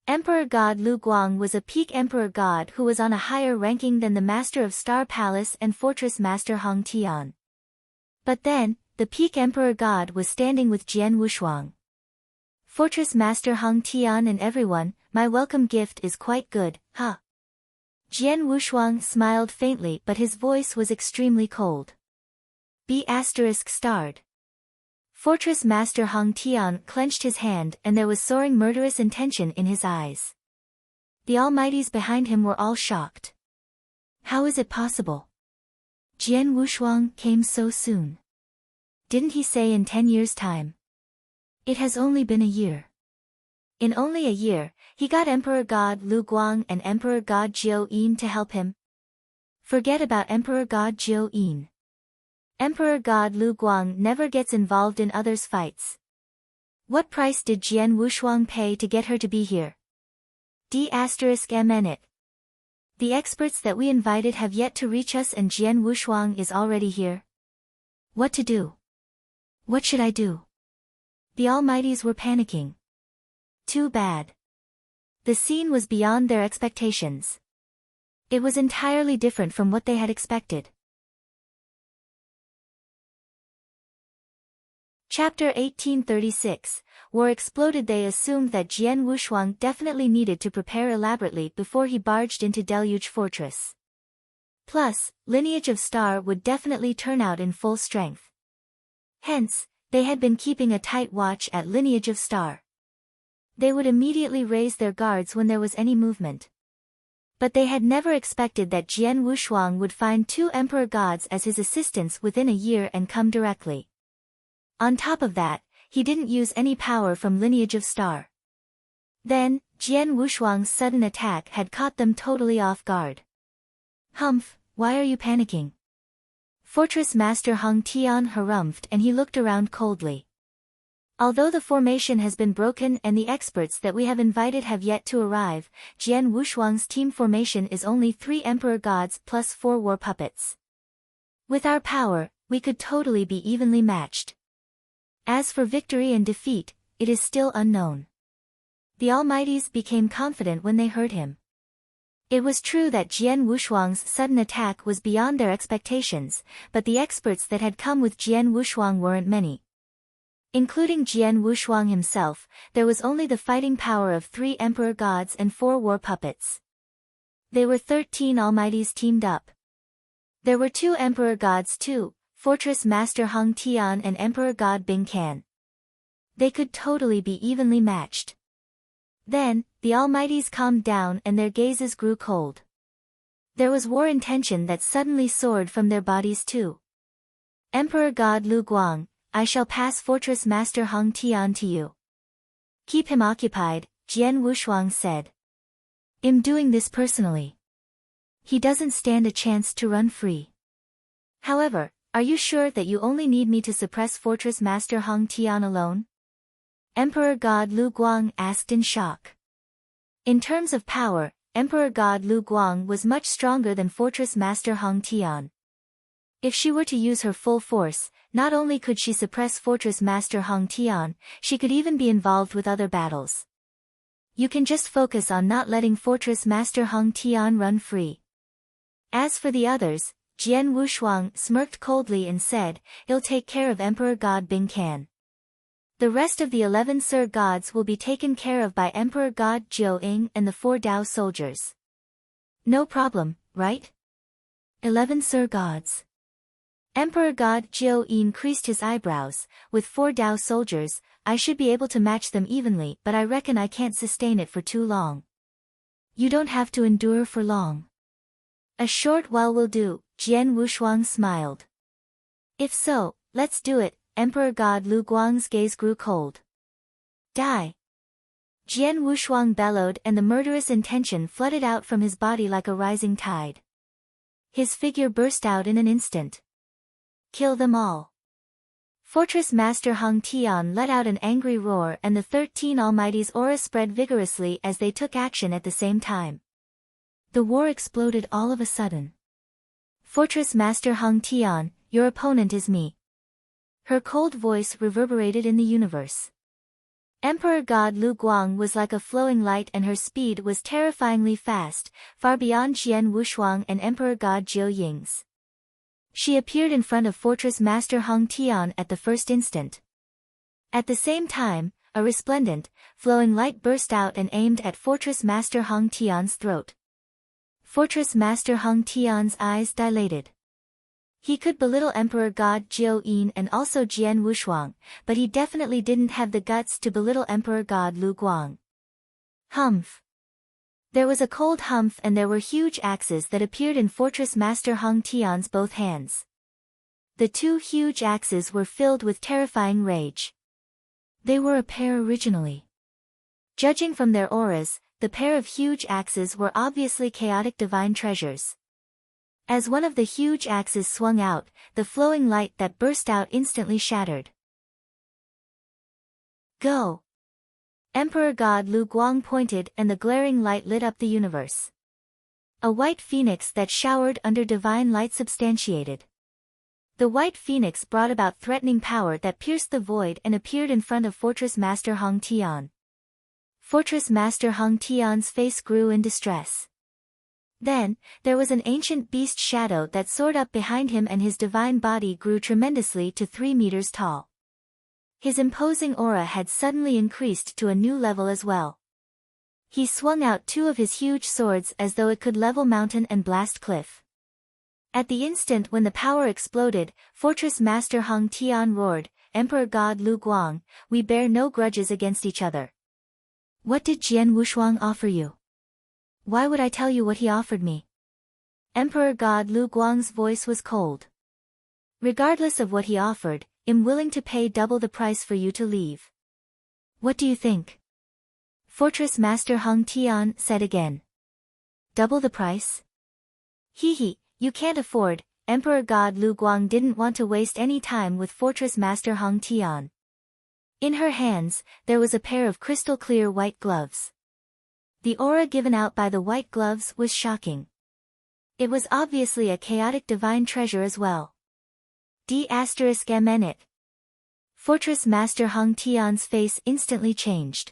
Emperor God Lu Guang was a peak Emperor God who was on a higher ranking than the Master of Star Palace and Fortress Master Hong Tian. But then, the peak Emperor God was standing with Jian Wushuang. Fortress Master Hong Tian and everyone, my welcome gift is quite good, huh? Jian Wushuang smiled faintly, but his voice was extremely cold. B** starred. Fortress Master Hong Tian clenched his hand, and there was soaring murderous intention in his eyes. The almighties behind him were all shocked. How is it possible? Jian Wushuang came so soon. Didn't he say in 10 years' time? It has only been a year. In only a year, he got Emperor God Lu Guang and Emperor God Jiao Yin to help him. Forget about Emperor God Jiao Yin. Emperor God Lu Guang never gets involved in others' fights. What price did Jian Wushuang pay to get her to be here? D***mn it. The experts that we invited have yet to reach us and Jian Wushuang is already here. What to do? What should I do? The almighties were panicking. Too bad. The scene was beyond their expectations. It was entirely different from what they had expected. Chapter 1836, War exploded. They assumed that Jian Wushuang definitely needed to prepare elaborately before he barged into Deluge Fortress. Plus, Lineage of Star would definitely turn out in full strength. Hence, they had been keeping a tight watch at Lineage of Star. They would immediately raise their guards when there was any movement. But they had never expected that Jian Wushuang would find 2 Emperor Gods as his assistants within a year and come directly. On top of that, he didn't use any power from Lineage of Star. Then, Jian Wushuang's sudden attack had caught them totally off guard. Humph, why are you panicking? Fortress Master Hong Tian harumphed and he looked around coldly. Although the formation has been broken and the experts that we have invited have yet to arrive, Jian Wushuang's team formation is only 3 Emperor Gods plus 4 war puppets. With our power, we could totally be evenly matched. As for victory and defeat, it is still unknown. The almighties became confident when they heard him. It was true that Jian Wushuang's sudden attack was beyond their expectations, but the experts that had come with Jian Wushuang weren't many. Including Jian Wushuang himself, there was only the fighting power of 3 Emperor Gods and 4 war puppets. They were 13 almighties teamed up. There were 2 Emperor Gods too, Fortress Master Hong Tian and Emperor God Bing Can. They could totally be evenly matched. Then, the almighties calmed down and their gazes grew cold. There was war intention that suddenly soared from their bodies too. Emperor God Lu Guang, I shall pass Fortress Master Hong Tian to you. Keep him occupied, Jian Wushuang said. I'm doing this personally. He doesn't stand a chance to run free. However, are you sure that you only need me to suppress Fortress Master Hong Tian alone? Emperor God Lu Guang asked in shock. In terms of power, Emperor God Lu Guang was much stronger than Fortress Master Hong Tian. If she were to use her full force, not only could she suppress Fortress Master Hong Tian, she could even be involved with other battles. You can just focus on not letting Fortress Master Hong Tian run free. As for the others, Jian Wushuang smirked coldly and said, I'll take care of Emperor God Bing Can. The rest of the 11 Sir Gods will be taken care of by Emperor God Jiao Ying and the 4 Dao soldiers. No problem, right? 11 Sir Gods. Emperor God Jiao Yin creased his eyebrows. With 4 Dao soldiers, I should be able to match them evenly, but I reckon I can't sustain it for too long. You don't have to endure for long. A short while will do, Jian Wushuang smiled. If so, let's do it. Emperor God Lu Guang's gaze grew cold. Die! Jian Wushuang bellowed and the murderous intention flooded out from his body like a rising tide. His figure burst out in an instant. Kill them all. Fortress Master Hong Tian let out an angry roar and the 13 almighties' aura spread vigorously as they took action at the same time. The war exploded all of a sudden. Fortress Master Hong Tian, your opponent is me. Her cold voice reverberated in the universe. Emperor God Lu Guang was like a flowing light and her speed was terrifyingly fast, far beyond Jian Wushuang and Emperor God Jiao Ying's. She appeared in front of Fortress Master Hong Tian at the first instant. At the same time, a resplendent, flowing light burst out and aimed at Fortress Master Hong Tian's throat. Fortress Master Hung Tian's eyes dilated. He could belittle Emperor God Jiao Yin and also Jian Wushuang, but he definitely didn't have the guts to belittle Emperor God Lu Guang. Humph. There was a cold humph and there were huge axes that appeared in Fortress Master Hung Tian's both hands. The two huge axes were filled with terrifying rage. They were a pair originally. Judging from their auras, the pair of huge axes were obviously chaotic divine treasures. As one of the huge axes swung out, the flowing light that burst out instantly shattered. Go! Emperor God Lu Guang pointed and the glaring light lit up the universe. A white phoenix that showered under divine light substantiated. The white phoenix brought about threatening power that pierced the void and appeared in front of Fortress Master Hung Tian. Fortress Master Hung Tian's face grew in distress. Then, there was an ancient beast shadow that soared up behind him and his divine body grew tremendously to 3 meters tall. His imposing aura had suddenly increased to a new level as well. He swung out two of his huge swords as though it could level mountain and blast cliff. At the instant when the power exploded, Fortress Master Hung Tian roared, "Emperor God Lu Guang, we bear no grudges against each other. What did Jian Wushuang offer you? Why would I tell you what he offered me?" Emperor God Lu Guang's voice was cold. "Regardless of what he offered, I'm willing to pay double the price for you to leave. What do you think?" Fortress Master Hung Tian said again. "Double the price? Hee, you can't afford." Emperor God Lu Guang didn't want to waste any time with Fortress Master Hung Tian. In her hands, there was a pair of crystal-clear white gloves. The aura given out by the white gloves was shocking. It was obviously a chaotic divine treasure as well. D***MN it. Fortress Master Hung Tian's face instantly changed.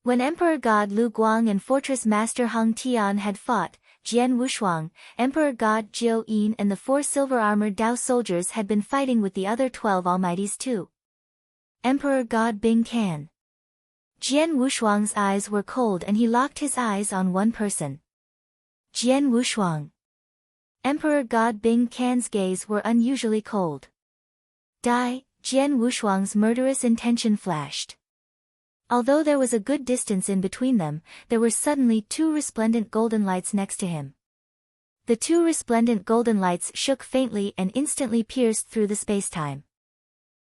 When Emperor God Lu Guang and Fortress Master Hung Tian had fought, Jian Wushuang, Emperor God Jiao Yin and the 4 silver-armored Dao soldiers had been fighting with the other 12 almighties too. Emperor God Bing Can. Jian Wushuang's eyes were cold and he locked his eyes on one person. Jian Wushuang. Emperor God Bing Can's gaze were unusually cold. Jian Wushuang's murderous intention flashed. Although there was a good distance in between them, there were suddenly 2 resplendent golden lights next to him. The 2 resplendent golden lights shook faintly and instantly pierced through the spacetime.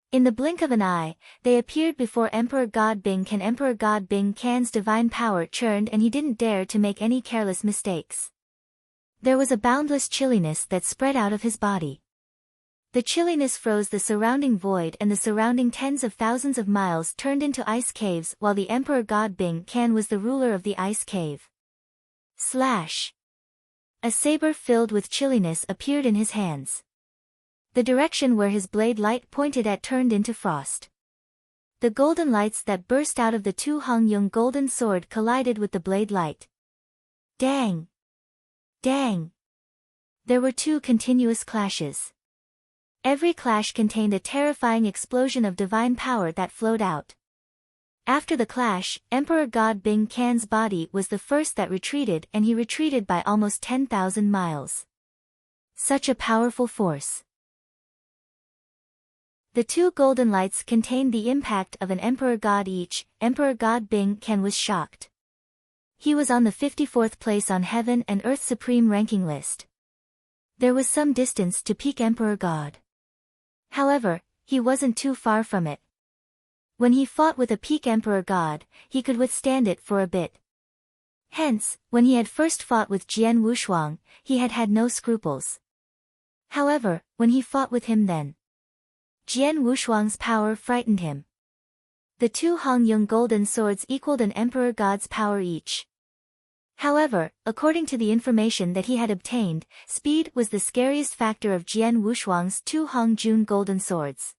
In the blink of an eye, they appeared before Emperor God Bing Can. Emperor God Bing Can's divine power churned and he didn't dare to make any careless mistakes. There was a boundless chilliness that spread out of his body. The chilliness froze the surrounding void and the surrounding tens of thousands of miles turned into ice caves while the Emperor God Bing Can was the ruler of the ice cave. Slash! A saber filled with chilliness appeared in his hands. The direction where his blade light pointed at turned into frost. The golden lights that burst out of the 2 Hung Yung golden sword collided with the blade light. Dang! Dang! There were 2 continuous clashes. Every clash contained a terrifying explosion of divine power that flowed out. After the clash, Emperor God Bing Can's body was the first that retreated and he retreated by almost 10,000 miles. Such a powerful force. The 2 golden lights contained the impact of an Emperor God each. Emperor God Bing Can was shocked. He was on the 54th place on Heaven and Earth Supreme ranking list. There was some distance to peak Emperor God. However, he wasn't too far from it. When he fought with a peak Emperor God, he could withstand it for a bit. Hence, when he had first fought with Jian Wushuang, he had had no scruples. However, when he fought with him then, Jian Wushuang's power frightened him. The 2 Hung Yung golden swords equaled an Emperor God's power each. However, according to the information that he had obtained, speed was the scariest factor of Jian Wushuang's 2 Hung Jun golden swords.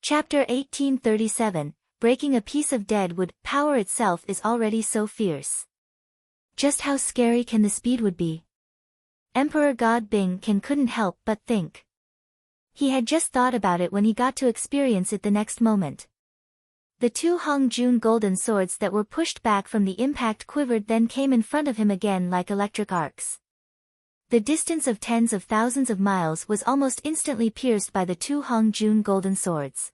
Chapter 1837, Breaking a Piece of Dead Wood. Power itself is already so fierce. Just how scary can the speed would be? Emperor God Bing Can couldn't help but think. He had just thought about it when he got to experience it the next moment. The two Hong Jun golden swords that were pushed back from the impact quivered, then came in front of him again like electric arcs. The distance of tens of thousands of miles was almost instantly pierced by the two Hong Jun golden swords.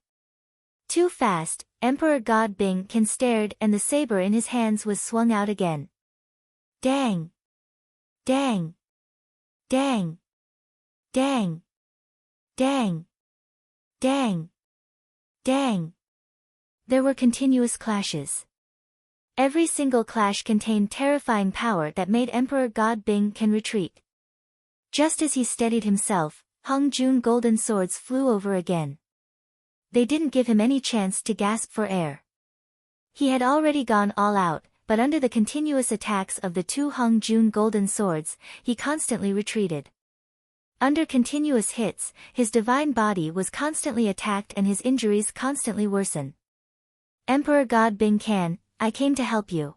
Too fast, Emperor God Bing Ken stared, and the saber in his hands was swung out again. Dang! Dang! Dang! Dang! Dang! Dang! Dang! There were continuous clashes. Every single clash contained terrifying power that made Emperor God Bing Ken retreat. Just as he steadied himself, Hong Jun golden swords flew over again. They didn't give him any chance to gasp for air. He had already gone all out, but under the continuous attacks of the two Hong Jun golden swords, he constantly retreated. Under continuous hits, his divine body was constantly attacked and his injuries constantly worsened. Emperor God Bing Ken, I came to help you.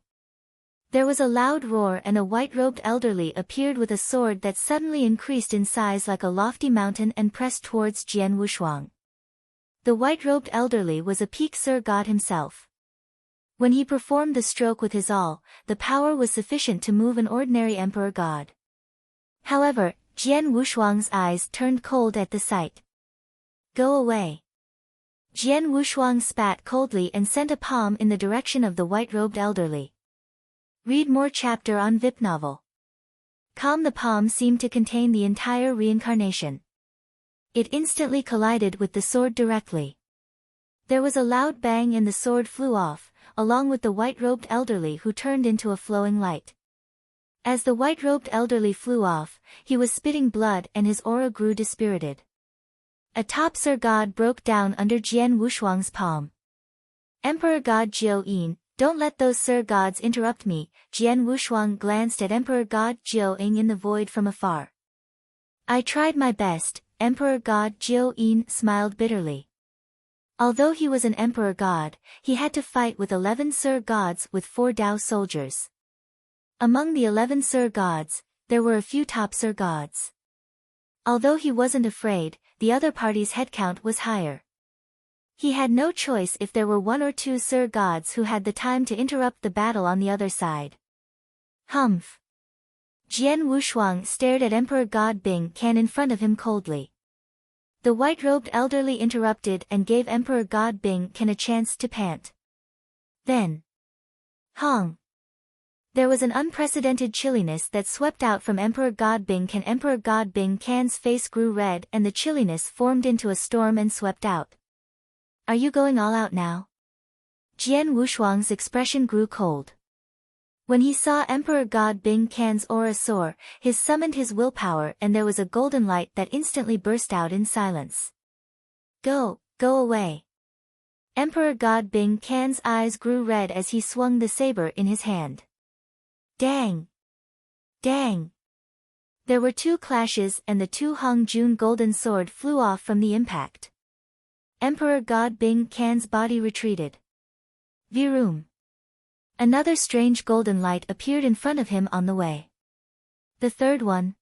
There was a loud roar and a white-robed elderly appeared with a sword that suddenly increased in size like a lofty mountain and pressed towards Jian Wushuang. The white-robed elderly was a peak Sir God himself. When he performed the stroke with his awl, the power was sufficient to move an ordinary emperor god. However, Jian Wushuang's eyes turned cold at the sight. Go away. Jian Wushuang spat coldly and sent a palm in the direction of the white-robed elderly. Read more chapter on VIP novel. Calm. The palm seemed to contain the entire reincarnation. It instantly collided with the sword directly. There was a loud bang and the sword flew off, along with the white-robed elderly who turned into a flowing light. As the white-robed elderly flew off, he was spitting blood and his aura grew dispirited. A top Sir God broke down under Jian Wushuang's palm. Emperor God Jiao Yin, don't let those Sir Gods interrupt me. Jian Wushuang glanced at Emperor God Jiao Yin in the void from afar. I tried my best, Emperor God Jiao Yin smiled bitterly. Although he was an emperor god, he had to fight with 11 Sir Gods with 4 Dao soldiers. Among the 11 Sir Gods, there were a few top Sir Gods. Although he wasn't afraid, the other party's headcount was higher. He had no choice if there were 1 or 2 Sir Gods who had the time to interrupt the battle on the other side. Humph. Jian Wushuang stared at Emperor God Bing Ken in front of him coldly. The white-robed elderly interrupted and gave Emperor God Bing Ken a chance to pant. Then. Hong. There was an unprecedented chilliness that swept out from Emperor God Bing Ken. Emperor God Bing Ken's face grew red and the chilliness formed into a storm and swept out. Are you going all out now? Jian Wushuang's expression grew cold. When he saw Emperor God Bing Ken's aura soar, he summoned his willpower and there was a golden light that instantly burst out in silence. Go away. Emperor God Bing Ken's eyes grew red as he swung the saber in his hand. Dang! Dang! There were 2 clashes and the 2 Hong Jun golden sword flew off from the impact. Emperor God Bing Ken's body retreated. Virum! Another strange golden light appeared in front of him on the way. The third one.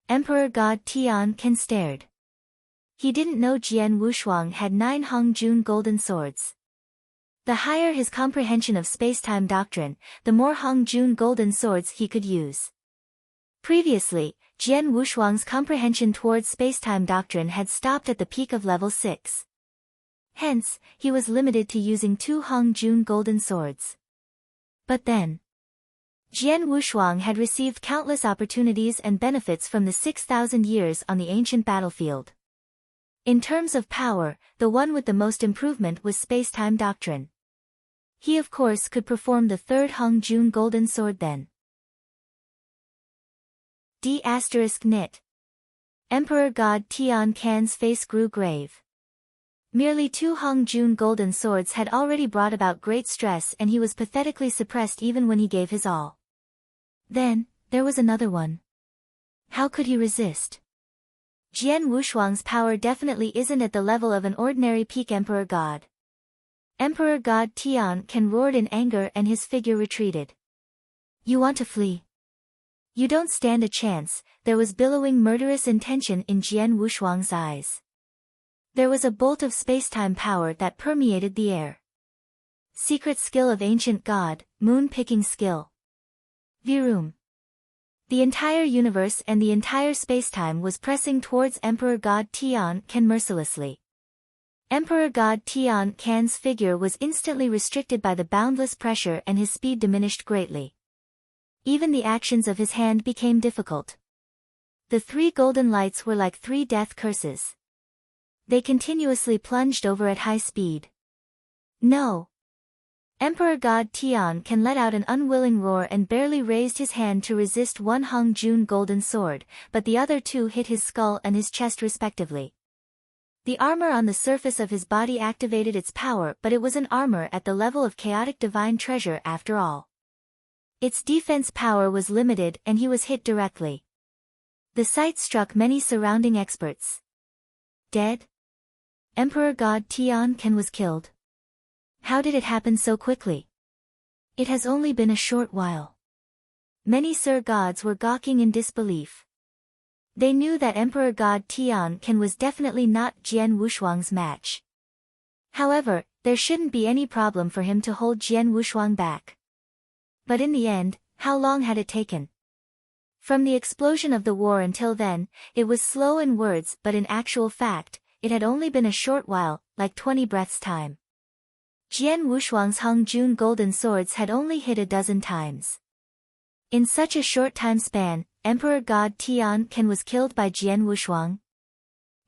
Emperor God Tian Ken stared. He didn't know Jian Wushuang had 9 Hong Jun golden swords. The higher his comprehension of space-time doctrine, the more Hong Jun golden swords he could use. Previously, Jian Wushuang's comprehension towards space-time doctrine had stopped at the peak of level 6. Hence, he was limited to using 2 Hong Jun golden swords. But then, Jian Wushuang had received countless opportunities and benefits from the 6,000 years on the ancient battlefield. In terms of power, the one with the most improvement was space-time doctrine. He of course could perform the 3rd Hong Jun golden sword then. D**nit. Emperor God Tian Ken's face grew grave. Merely 2 Hong Jun golden swords had already brought about great stress and he was pathetically suppressed even when he gave his all. Then, there was another one. How could he resist? Jian Wushuang's power definitely isn't at the level of an ordinary peak emperor god. Emperor God Tian Ken roared in anger and his figure retreated. You want to flee? You don't stand a chance. There was billowing murderous intention in Jian Wushuang's eyes. There was a bolt of space-time power that permeated the air. Secret skill of ancient god, moon-picking skill. Virum. The entire universe and the entire spacetime was pressing towards Emperor God Tian Ken mercilessly. Emperor God Tian Ken's figure was instantly restricted by the boundless pressure and his speed diminished greatly. Even the actions of his hand became difficult. The three golden lights were like three death curses. They continuously plunged over at high speed. No! Emperor God Tian Ken let out an unwilling roar and barely raised his hand to resist one Hung Jun golden sword, but the other two hit his skull and his chest respectively. The armor on the surface of his body activated its power, but it was an armor at the level of chaotic divine treasure after all. Its defense power was limited and he was hit directly. The sight struck many surrounding experts. Dead? Emperor God Tian Ken was killed. How did it happen so quickly? It has only been a short while. Many Sir Gods were gawking in disbelief. They knew that Emperor God Tian Ken was definitely not Jian Wushuang's match. However, there shouldn't be any problem for him to hold Jian Wushuang back. But in the end, how long had it taken? From the explosion of the war until then, it was slow in words, but in actual fact, it had only been a short while, like 20 breaths' time. Jian Wushuang's Hung Jun golden swords had only hit a dozen times. In such a short time span, Emperor God Tian Ken was killed by Jian Wushuang.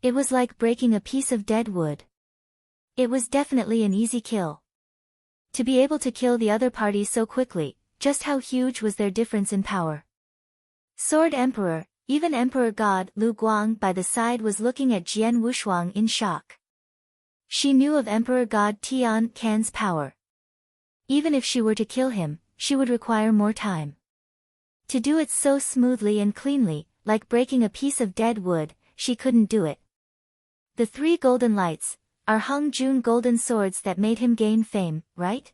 It was like breaking a piece of dead wood. It was definitely an easy kill. To be able to kill the other party so quickly, just how huge was their difference in power? Sword Emperor, even Emperor God Lu Guang by the side was looking at Jian Wushuang in shock. She knew of Emperor God Tian Ken's power. Even if she were to kill him, she would require more time. To do it so smoothly and cleanly, like breaking a piece of dead wood, she couldn't do it. The three golden lights are Hung Jun golden swords that made him gain fame, right?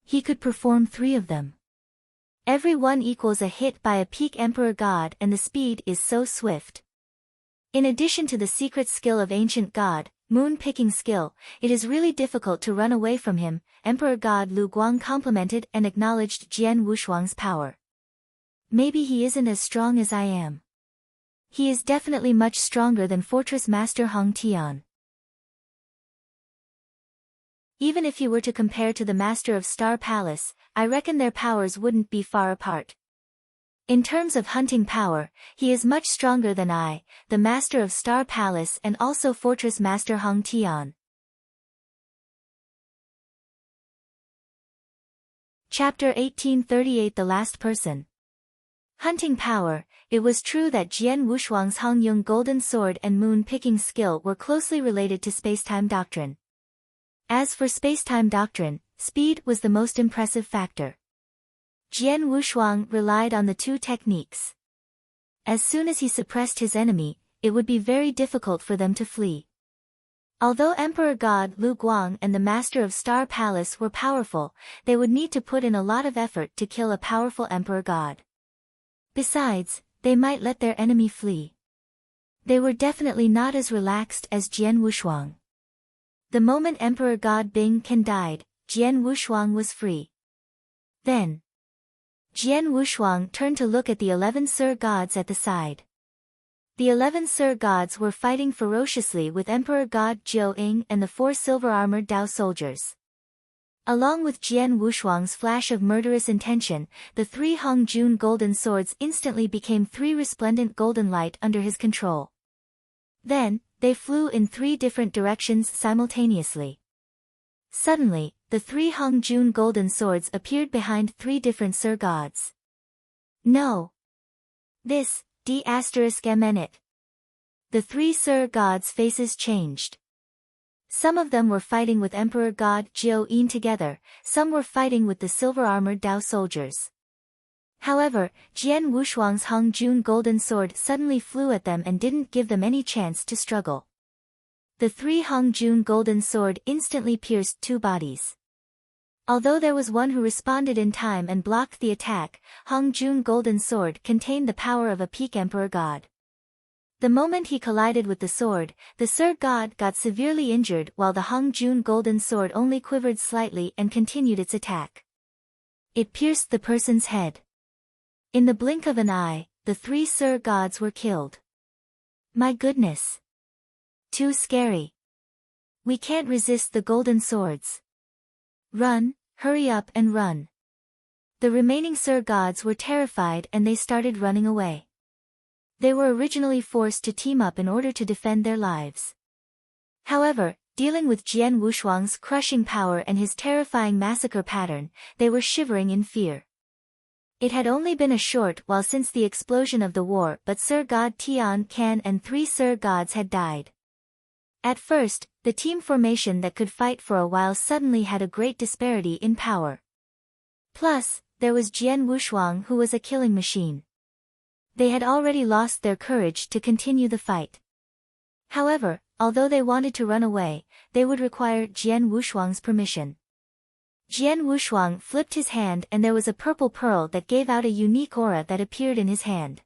He could perform 3 of them. Every one equals a hit by a peak Emperor God, and the speed is so swift. In addition to the secret skill of ancient god, moon-picking skill, it is really difficult to run away from him. Emperor God Lu Guang complimented and acknowledged Jian Wushuang's power. Maybe he isn't as strong as I am. He is definitely much stronger than Fortress Master Hung Tian. Even if you were to compare to the Master of Star Palace, I reckon their powers wouldn't be far apart. In terms of hunting power, he is much stronger than I, the Master of Star Palace and also Fortress Master Hung Tian. Chapter 1838 The Last Person. Hunting power. It was true that Jian Wushuang's Hung Yung golden sword and moon-picking skill were closely related to spacetime doctrine. As for spacetime doctrine, speed was the most impressive factor. Jian Wushuang relied on the 2 techniques. As soon as he suppressed his enemy, it would be very difficult for them to flee. Although Emperor God Lu Guang and the Master of Star Palace were powerful, they would need to put in a lot of effort to kill a powerful Emperor God. Besides, they might let their enemy flee. They were definitely not as relaxed as Jian Wushuang. The moment Emperor God Bing Ken died, Jian Wushuang was free. Then, Jian Wushuang turned to look at the 11 Sir Gods at the side. The 11 Sir Gods were fighting ferociously with Emperor God Jiu Ying and the 4 silver-armored Dao soldiers. Along with Jian Wushuang's flash of murderous intention, the 3 Hung Jun golden swords instantly became 3 resplendent golden light under his control. Then, they flew in 3 different directions simultaneously. Suddenly, the 3 Hung Jun golden swords appeared behind 3 different Sir Gods. No! This, D***MN it. The 3 Sir Gods' faces changed. Some of them were fighting with Emperor God Jiu Yin together, some were fighting with the silver-armored Dao soldiers. However, Jian Wushuang's Hung Jun golden sword suddenly flew at them and didn't give them any chance to struggle. The 3 Hung Jun golden sword instantly pierced 2 bodies. Although there was one who responded in time and blocked the attack, Hung Jun golden sword contained the power of a peak Emperor God. The moment he collided with the sword, the Sir God got severely injured while the Hung Jun golden sword only quivered slightly and continued its attack. It pierced the person's head. In the blink of an eye, the 3 Sir Gods were killed. My goodness. Too scary. We can't resist the golden swords. Run, hurry up and run. The remaining Sir Gods were terrified and they started running away. They were originally forced to team up in order to defend their lives. However, dealing with Jian Wushuang's crushing power and his terrifying massacre pattern, they were shivering in fear. It had only been a short while since the explosion of the war, but Sir God Tian Can and 3 Sir Gods had died. At first, the team formation that could fight for a while suddenly had a great disparity in power. Plus, there was Jian Wushuang who was a killing machine. They had already lost their courage to continue the fight. However, although they wanted to run away, they would require Jian Wushuang's permission. Jian Wushuang flipped his hand and there was a purple pearl that gave out a unique aura that appeared in his hand.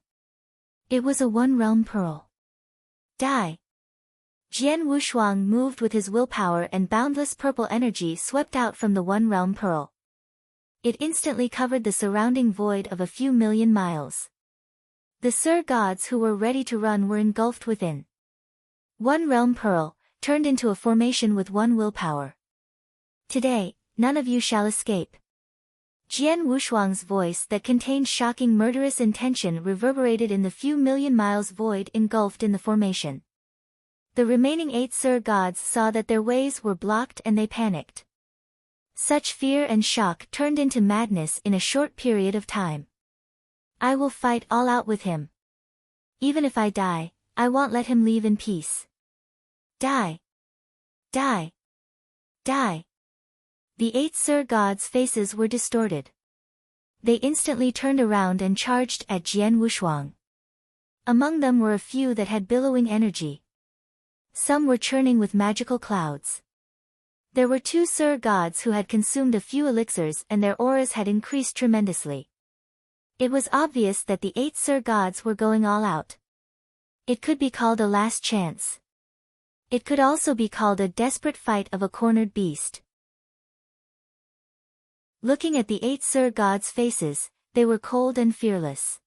It was a one-realm pearl. Die! Jian Wushuang moved with his willpower and boundless purple energy swept out from the one-realm pearl. It instantly covered the surrounding void of a few million miles. The Sir Gods who were ready to run were engulfed within. One realm pearl, turned into a formation with 1 willpower. Today, none of you shall escape. Jian Wushuang's voice that contained shocking murderous intention reverberated in the few million miles void engulfed in the formation. The remaining 8 Sir Gods saw that their ways were blocked and they panicked. Such fear and shock turned into madness in a short period of time. I will fight all out with him. Even if I die, I won't let him leave in peace. Die! Die! Die! The 8 Sir Gods' faces were distorted. They instantly turned around and charged at Jian Wushuang. Among them were a few that had billowing energy. Some were churning with magical clouds. There were 2 Sir Gods who had consumed a few elixirs and their auras had increased tremendously. It was obvious that the 8 Sir Gods were going all out. It could be called a last chance. It could also be called a desperate fight of a cornered beast. Looking at the 8 Sir Gods' faces, they were cold and fearless.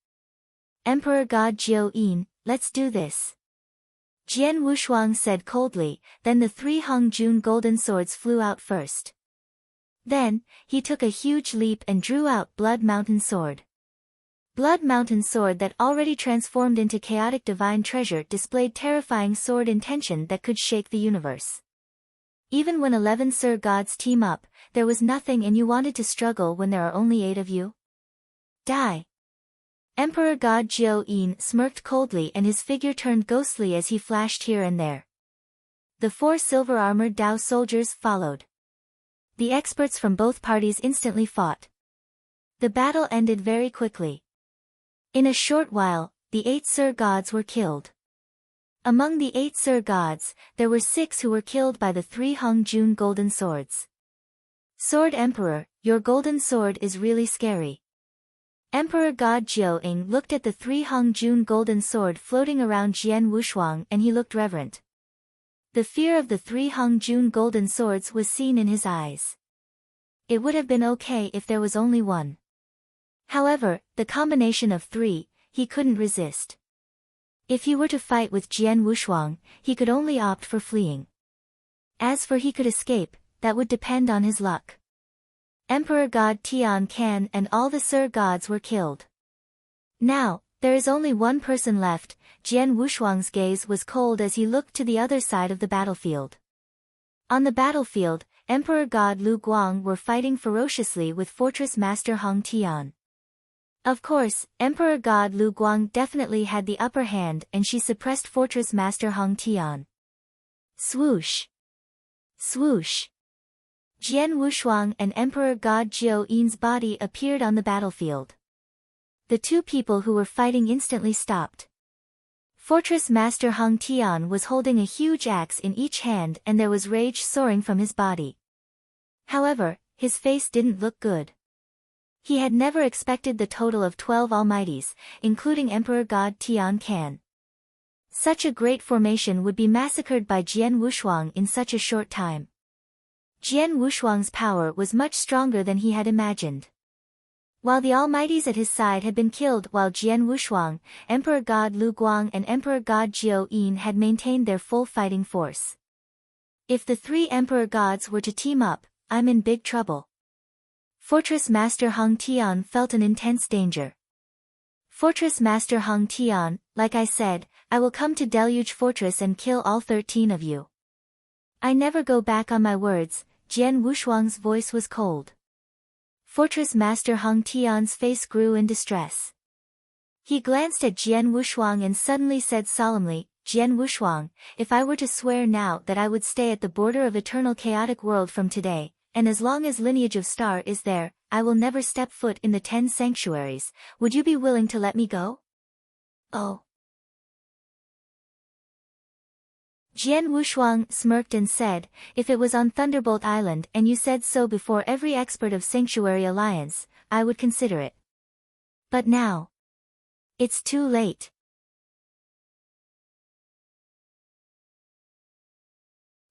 Emperor God Jiao Yin, let's do this. Jian Wushuang said coldly, then the 3 Hung Jun golden swords flew out first. Then, he took a huge leap and drew out Blood Mountain Sword. Blood Mountain Sword that already transformed into chaotic divine treasure displayed terrifying sword intention that could shake the universe. Even when 11 Sir Gods team up, there was nothing and you wanted to struggle when there are only 8 of you? Die! Emperor God Jiao Yin smirked coldly and his figure turned ghostly as he flashed here and there. The 4 silver-armored Dao soldiers followed. The experts from both parties instantly fought. The battle ended very quickly. In a short while, the 8 Sir Gods were killed. Among the 8 Sir Gods, there were 6 who were killed by the 3 Hung Jun golden swords. Sword Emperor, your golden sword is really scary. Emperor God Jiao Ing looked at the 3 Hung Jun golden sword floating around Jian Wushuang and he looked reverent. The fear of the 3 Hung Jun golden swords was seen in his eyes. It would have been okay if there was only 1. However, the combination of 3, he couldn't resist. If he were to fight with Jian Wushuang, he could only opt for fleeing. As for he could escape, that would depend on his luck. Emperor God Tian Can and all the Sir Gods were killed. Now, there is only 1 person left. Jian Wushuang's gaze was cold as he looked to the other side of the battlefield. On the battlefield, Emperor God Lu Guang were fighting ferociously with Fortress Master Hong Tian. Of course, Emperor God Lu Guang definitely had the upper hand and she suppressed Fortress Master Hong Tian. Swoosh! Swoosh! Jian Wushuang and Emperor God Jiao Yin's body appeared on the battlefield. The 2 people who were fighting instantly stopped. Fortress Master Hong Tian was holding a huge axe in each hand and there was rage soaring from his body. However, his face didn't look good. He had never expected the total of 12 almighties, including Emperor God Tian Can. Such a great formation would be massacred by Jian Wushuang in such a short time. Jian Wushuang's power was much stronger than he had imagined. While the Almighties at his side had been killed while Jian Wushuang, Emperor God Lu Guang and Emperor God Jiao Yin had maintained their full fighting force. If the three Emperor Gods were to team up, I'm in big trouble. Fortress Master Hong Tian felt an intense danger. Fortress Master Hong Tian, like I said, I will come to Deluge Fortress and kill all 13 of you. I never go back on my words. Jian Wushuang's voice was cold. Fortress Master Hong Tian's face grew in distress. He glanced at Jian Wushuang and suddenly said solemnly, Jian Wushuang, if I were to swear now that I would stay at the border of eternal chaotic world from today, and as long as lineage of star is there, I will never step foot in the 10 sanctuaries, would you be willing to let me go? Oh. Jian Wushuang smirked and said, if it was on Thunderbolt Island and you said so before every expert of Sanctuary Alliance, I would consider it. But now. It's too late.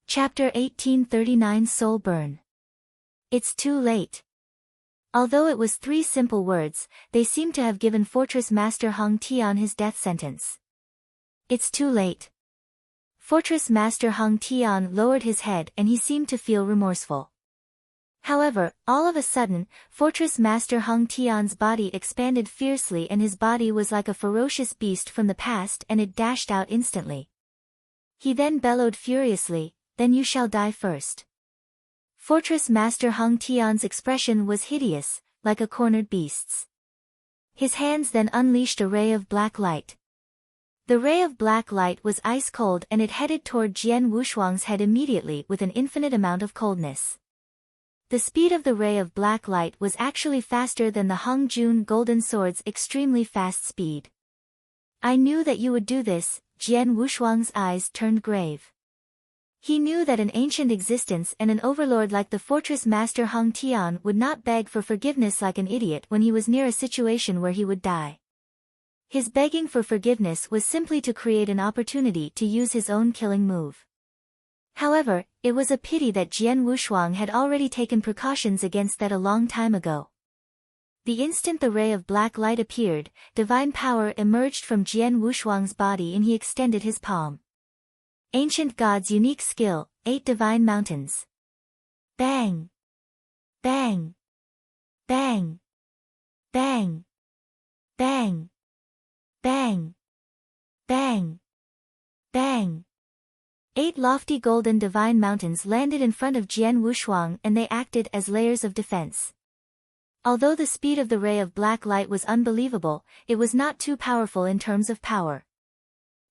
Chapter 1839 Soul Burn. It's too late. Although it was 3 simple words, they seemed to have given Fortress Master Hong Tian his death sentence. It's too late. Fortress Master Hong Tian lowered his head and he seemed to feel remorseful. However, all of a sudden, Fortress Master Hong Tian's body expanded fiercely and his body was like a ferocious beast from the past and it dashed out instantly. He then bellowed furiously, then you shall die first. Fortress Master Hong Tian's expression was hideous, like a cornered beast's. His hands then unleashed a ray of black light. The ray of black light was ice cold and it headed toward Jian Wushuang's head immediately with an infinite amount of coldness. The speed of the ray of black light was actually faster than the Hong Jun Golden Sword's extremely fast speed. I knew that you would do this. Jian Wushuang's eyes turned grave. He knew that an ancient existence and an overlord like the Fortress Master Hong Tian would not beg for forgiveness like an idiot when he was near a situation where he would die. His begging for forgiveness was simply to create an opportunity to use his own killing move. However, it was a pity that Jian Wushuang had already taken precautions against that a long time ago. The instant the ray of black light appeared, divine power emerged from Jian Wushuang's body and he extended his palm. Ancient God's unique skill, 8 divine mountains. Bang! Bang! Bang! Bang! Bang! Bang! Bang! Bang! 8 lofty golden divine mountains landed in front of Jian Wushuang and they acted as layers of defense. Although the speed of the ray of black light was unbelievable, it was not too powerful in terms of power.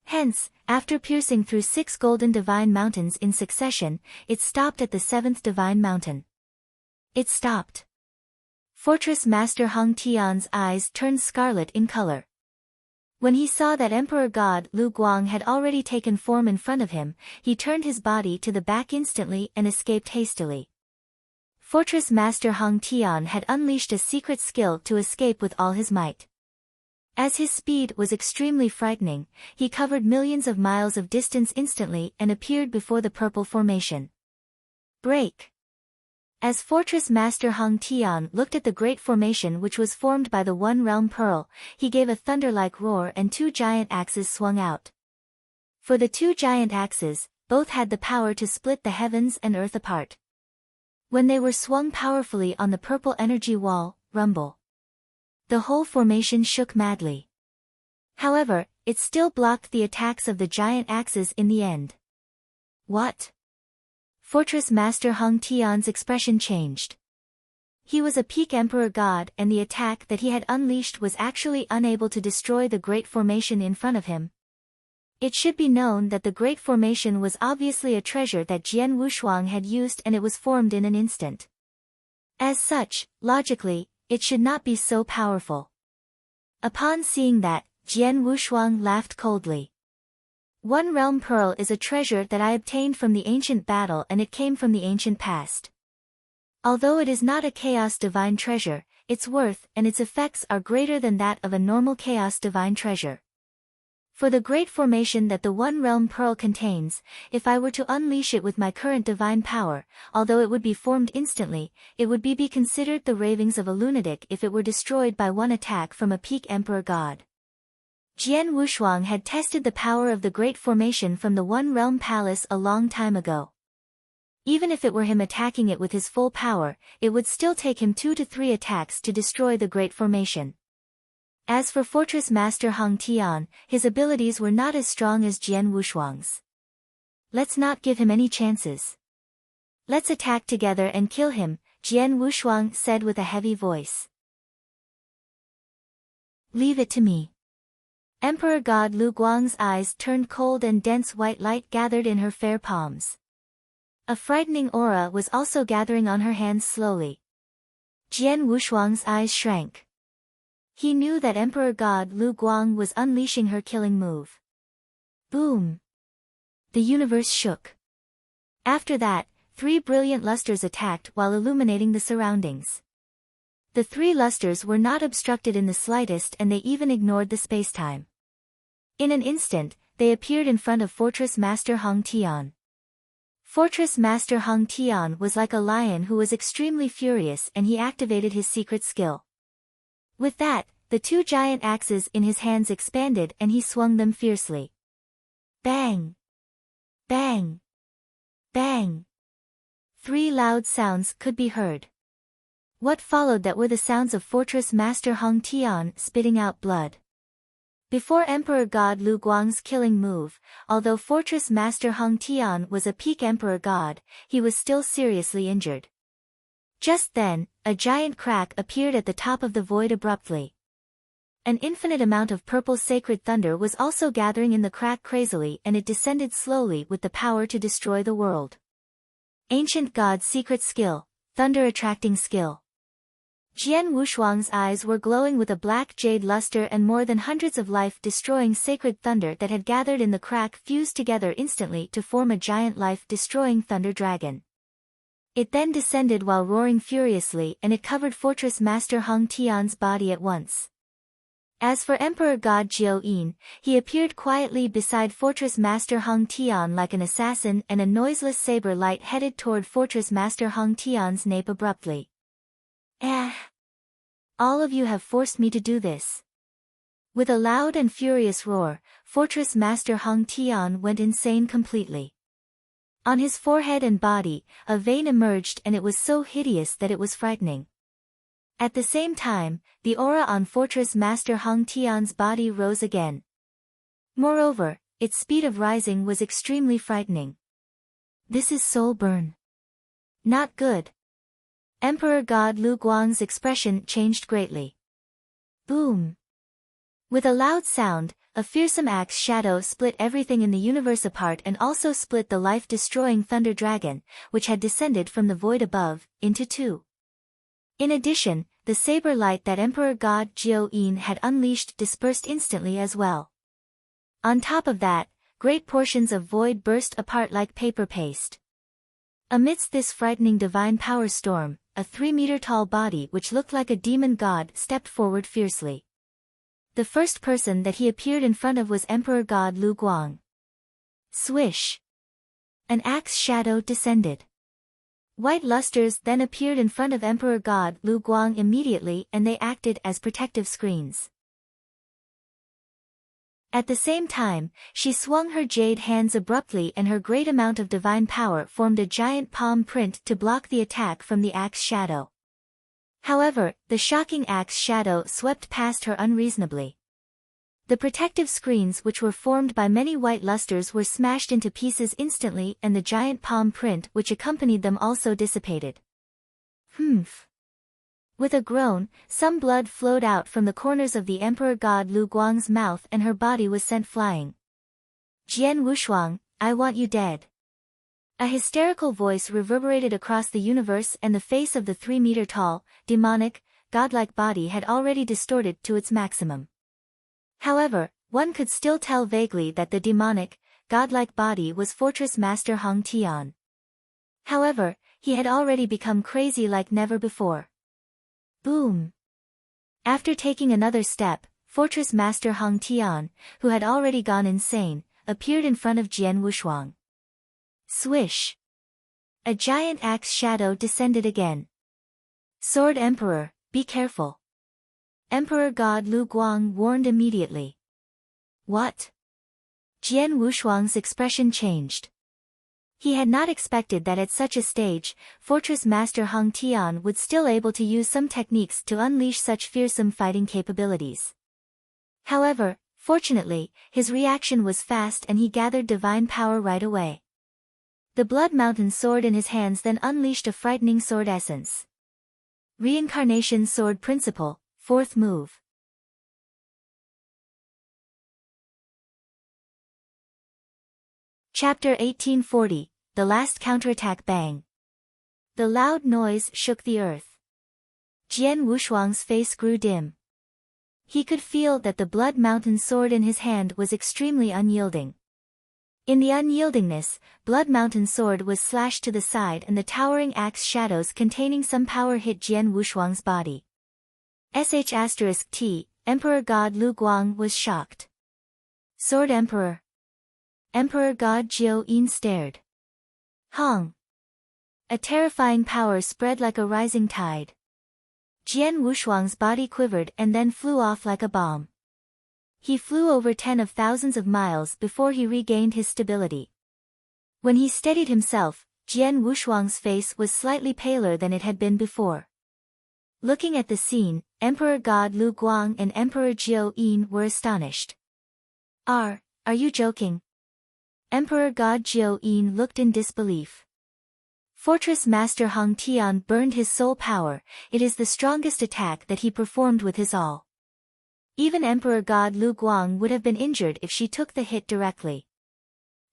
Hence, after piercing through 6 golden divine mountains in succession, it stopped at the 7th divine mountain. It stopped. Fortress Master Hong Tian's eyes turned scarlet in color. When he saw that Emperor God Lu Guang had already taken form in front of him, he turned his body to the back instantly and escaped hastily. Fortress Master Hong Tian had unleashed a secret skill to escape with all his might. As his speed was extremely frightening, he covered millions of miles of distance instantly and appeared before the purple formation. Break! As Fortress Master Hong Tian looked at the great formation which was formed by the One Realm Pearl, he gave a thunder-like roar and 2 giant axes swung out. For the 2 giant axes, both had the power to split the heavens and earth apart. When they were swung powerfully on the purple energy wall, rumble. The whole formation shook madly. However, it still blocked the attacks of the giant axes in the end. What? Fortress Master Hong Tian's expression changed. He was a peak Emperor God and the attack that he had unleashed was actually unable to destroy the great formation in front of him. It should be known that the great formation was obviously a treasure that Jian Wushuang had used and it was formed in an instant. As such, logically, it should not be so powerful. Upon seeing that, Jian Wushuang laughed coldly. One Realm Pearl is a treasure that I obtained from the ancient battle and it came from the ancient past. Although it is not a Chaos Divine treasure, its worth and its effects are greater than that of a normal Chaos Divine treasure. For the great formation that the One Realm Pearl contains, if I were to unleash it with my current divine power, although it would be formed instantly, it would be considered the ravings of a lunatic if it were destroyed by one attack from a peak emperor god. Jian Wushuang had tested the power of the great formation from the One Realm Palace a long time ago. Even if it were him attacking it with his full power, it would still take him 2 to 3 attacks to destroy the great formation. As for Fortress Master Hong Tian, his abilities were not as strong as Jian Wushuang's. Let's not give him any chances. Let's attack together and kill him, Jian Wushuang said with a heavy voice. Leave it to me. Emperor God Lu Guang's eyes turned cold and dense white light gathered in her fair palms. A frightening aura was also gathering on her hands slowly. Jian Wushuang's eyes shrank. He knew that Emperor God Lu Guang was unleashing her killing move. Boom! The universe shook. After that, 3 brilliant lusters attacked while illuminating the surroundings. The 3 lusters were not obstructed in the slightest and they even ignored the spacetime. In an instant, they appeared in front of Fortress Master Hong Tian. Fortress Master Hong Tian was like a lion who was extremely furious and he activated his secret skill. With that, the 2 giant axes in his hands expanded and he swung them fiercely. Bang! Bang! Bang! 3 loud sounds could be heard. What followed that were the sounds of Fortress Master Hong Tian spitting out blood. Before Emperor God Lu Guang's killing move, although Fortress Master Hong Tian was a peak emperor god, he was still seriously injured. Just then, a giant crack appeared at the top of the void abruptly. An infinite amount of purple sacred thunder was also gathering in the crack crazily and it descended slowly with the power to destroy the world. Ancient God's secret skill, thunder attracting skill. Jian Wushuang's eyes were glowing with a black jade luster and more than hundreds of life-destroying sacred thunder that had gathered in the crack fused together instantly to form a giant life-destroying thunder dragon. It then descended while roaring furiously and it covered Fortress Master Hong Tian's body at once. As for Emperor God Jiao Yin, he appeared quietly beside Fortress Master Hong Tian like an assassin and a noiseless saber light headed toward Fortress Master Hong Tian's nape abruptly. All of you have forced me to do this. With a loud and furious roar, Fortress Master Hong Tian went insane completely. On his forehead and body, a vein emerged and it was so hideous that it was frightening. At the same time, the aura on Fortress Master Hong Tian's body rose again. Moreover, its speed of rising was extremely frightening. This is soul burn. Not good. Emperor God Lu Guang's expression changed greatly. Boom! With a loud sound, a fearsome axe shadow split everything in the universe apart and also split the life-destroying thunder dragon, which had descended from the void above, into 2. In addition, the saber light that Emperor God Jiao Yin had unleashed dispersed instantly as well. On top of that, great portions of void burst apart like paper paste. Amidst this frightening divine power storm, a 3-meter-tall body which looked like a demon god stepped forward fiercely. The first person that he appeared in front of was Emperor God Lu Guang. Swish! An axe shadow descended. White lusters then appeared in front of Emperor God Lu Guang immediately and they acted as protective screens. At the same time, she swung her jade hands abruptly and her great amount of divine power formed a giant palm print to block the attack from the axe shadow. However, the shocking axe shadow swept past her unreasonably. The protective screens which were formed by many white lusters were smashed into pieces instantly and the giant palm print which accompanied them also dissipated. Humph! With a groan, some blood flowed out from the corners of the Emperor God Lu Guang's mouth and her body was sent flying. Jian Wushuang, I want you dead. A hysterical voice reverberated across the universe and the face of the 3-meter-tall, demonic, godlike body had already distorted to its maximum. However, one could still tell vaguely that the demonic, godlike body was Fortress Master Hong Tian. However, he had already become crazy like never before. Boom! After taking another step, Fortress Master Hong Tian, who had already gone insane, appeared in front of Jian Wushuang. Swish! A giant axe shadow descended again. Sword Emperor, be careful. Emperor God Lu Guang warned immediately. What? Jian Wushuang's expression changed. He had not expected that at such a stage, Fortress Master Hong Tian would still able to use some techniques to unleash such fearsome fighting capabilities. However, fortunately, his reaction was fast and he gathered divine power right away. The Blood Mountain sword in his hands then unleashed a frightening sword essence. Reincarnation Sword Principle, 4th move. Chapter 1840, The Last Counterattack Bang. The loud noise shook the earth. Jian Wushuang's face grew dim. He could feel that the Blood Mountain sword in his hand was extremely unyielding. In the unyieldingness, Blood Mountain sword was slashed to the side and the towering axe shadows containing some power hit Jian Wushuang's body. *T, Emperor God Lu Guang was shocked. Sword Emperor. Emperor God Jiao Yin stared. Hong! A terrifying power spread like a rising tide. Jian Wushuang's body quivered and then flew off like a bomb. He flew over 10 of thousands of miles before he regained his stability. When he steadied himself, Jian Wushuang's face was slightly paler than it had been before. Looking at the scene, Emperor God Lu Guang and Emperor Jiao Yin were astonished. Are you joking? Emperor God Jiao Yin looked in disbelief. Fortress Master Hong Tian burned his soul power, it is the strongest attack that he performed with his all. Even Emperor God Lu Guang would have been injured if she took the hit directly.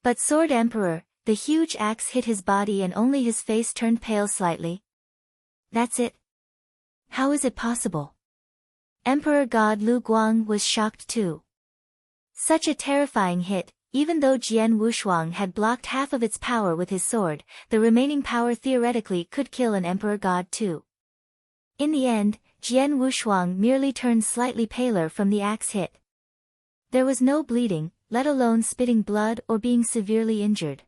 But Sword Emperor, the huge axe hit his body and only his face turned pale slightly. That's it? How is it possible? Emperor God Lu Guang was shocked too. Such a terrifying hit, even though Jian Wushuang had blocked half of its power with his sword, the remaining power theoretically could kill an Emperor God too. In the end, Jian Wushuang merely turned slightly paler from the axe hit. There was no bleeding, let alone spitting blood or being severely injured.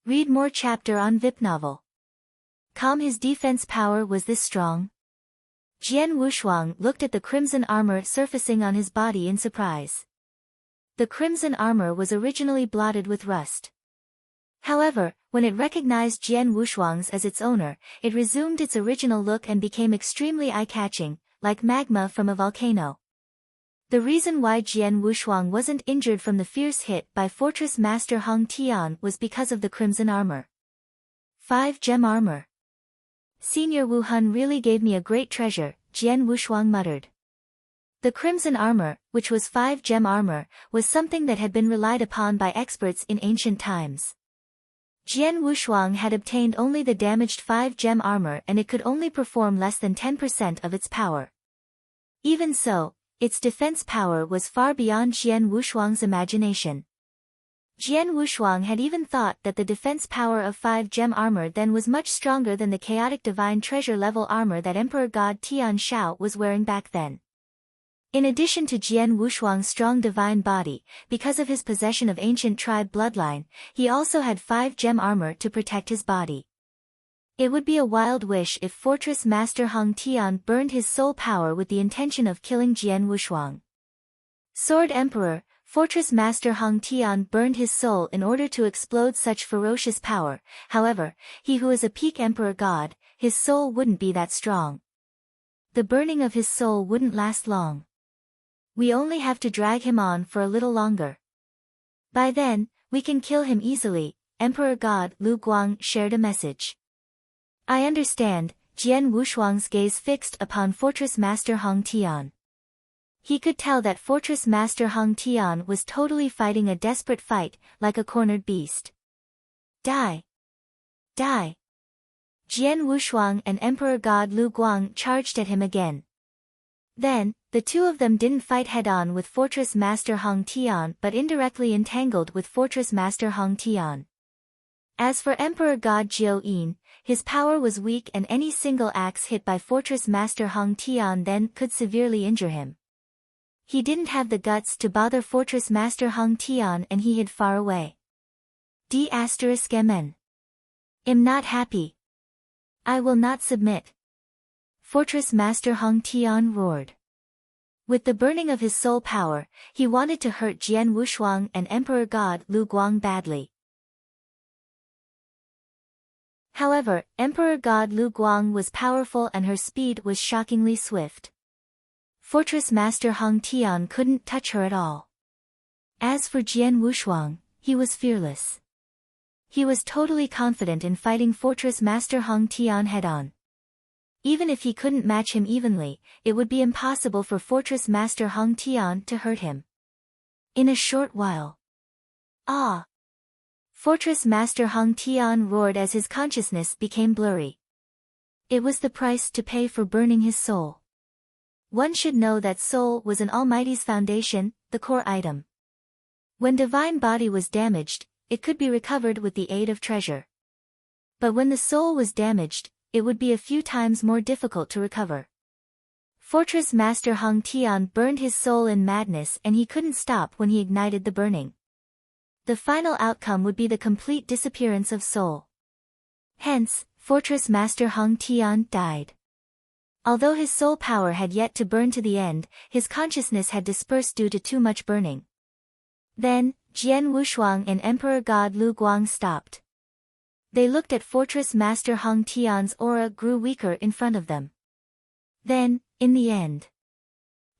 Read more chapter on VIP novel. His defense power was this strong? Jian Wushuang looked at the crimson armor surfacing on his body in surprise. The crimson armor was originally blotted with rust. However, when it recognized Jian Wushuang's as its owner, it resumed its original look and became extremely eye-catching, like magma from a volcano. The reason why Jian Wushuang wasn't injured from the fierce hit by Fortress Master Hong Tian was because of the crimson armor. 5-gem armor. Senior Wu Hun really gave me a great treasure, Jian Wushuang muttered. The crimson armor, which was 5-gem armor, was something that had been relied upon by experts in ancient times. Jian Wushuang had obtained only the damaged 5-gem armor and it could only perform less than 10% of its power. Even so, its defense power was far beyond Jian Wushuang's imagination. Jian Wushuang had even thought that the defense power of 5-gem armor then was much stronger than the chaotic divine treasure level armor that Emperor God Tian Shao was wearing back then. In addition to Jian Wushuang's strong divine body, because of his possession of ancient tribe bloodline, he also had 5-gem armor to protect his body. It would be a wild wish if Fortress Master Hong Tian burned his soul power with the intention of killing Jian Wushuang. Sword Emperor, Fortress Master Hong Tian burned his soul in order to explode such ferocious power, however, he who is a peak Emperor God, his soul wouldn't be that strong. The burning of his soul wouldn't last long. We only have to drag him on for a little longer. By then, we can kill him easily, Emperor God Lu Guang shared a message. I understand, Jian Wushuang's gaze fixed upon Fortress Master Hong Tian. He could tell that Fortress Master Hong Tian was totally fighting a desperate fight, like a cornered beast. Die! Die! Jian Wushuang and Emperor God Lu Guang charged at him again. Then, the two of them didn't fight head-on with Fortress Master Hong Tian but indirectly entangled with Fortress Master Hong Tian. As for Emperor God Jiao Yin, his power was weak and any single axe hit by Fortress Master Hong Tian then could severely injure him. He didn't have the guts to bother Fortress Master Hung Tian and he hid far away. D***mn. Am not happy. I will not submit. Fortress Master Hung Tian roared. With the burning of his soul power, he wanted to hurt Jian Wushuang and Emperor God Lu Guang badly. However, Emperor God Lu Guang was powerful and her speed was shockingly swift. Fortress Master Hung Tian couldn't touch her at all. As for Jian Wushuang, he was fearless. He was totally confident in fighting Fortress Master Hung Tian head-on. Even if he couldn't match him evenly, it would be impossible for Fortress Master Hung Tian to hurt him. In a short while. Ah! Fortress Master Hung Tian roared as his consciousness became blurry. It was the price to pay for burning his soul. One should know that soul was an Almighty's foundation, the core item. When divine body was damaged, it could be recovered with the aid of treasure. But when the soul was damaged, it would be a few times more difficult to recover. Fortress Master Hung Tian burned his soul in madness and he couldn't stop when he ignited the burning. The final outcome would be the complete disappearance of soul. Hence, Fortress Master Hung Tian died. Although his soul power had yet to burn to the end, his consciousness had dispersed due to too much burning. Then, Jian Wushuang and Emperor God Lu Guang stopped. They looked at Fortress Master Hung Tian's aura grew weaker in front of them. Then, in the end.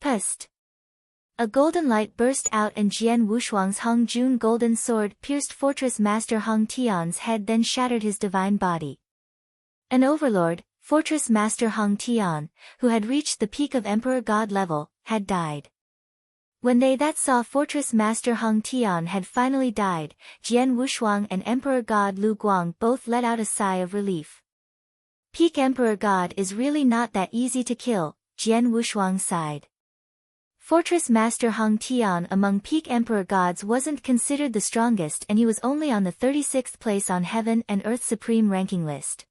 Pust! A golden light burst out and Jian Wushuang's Hung Jun golden sword pierced Fortress Master Hung Tian's head then shattered his divine body. An overlord, Fortress Master Hung Tian, who had reached the peak of Emperor God level, had died. When they that saw Fortress Master Hung Tian had finally died, Jian Wushuang and Emperor God Lu Guang both let out a sigh of relief. Peak Emperor God is really not that easy to kill, Jian Wushuang sighed. Fortress Master Hung Tian among peak Emperor Gods wasn't considered the strongest and he was only on the 36th place on Heaven and Earth Supreme ranking list.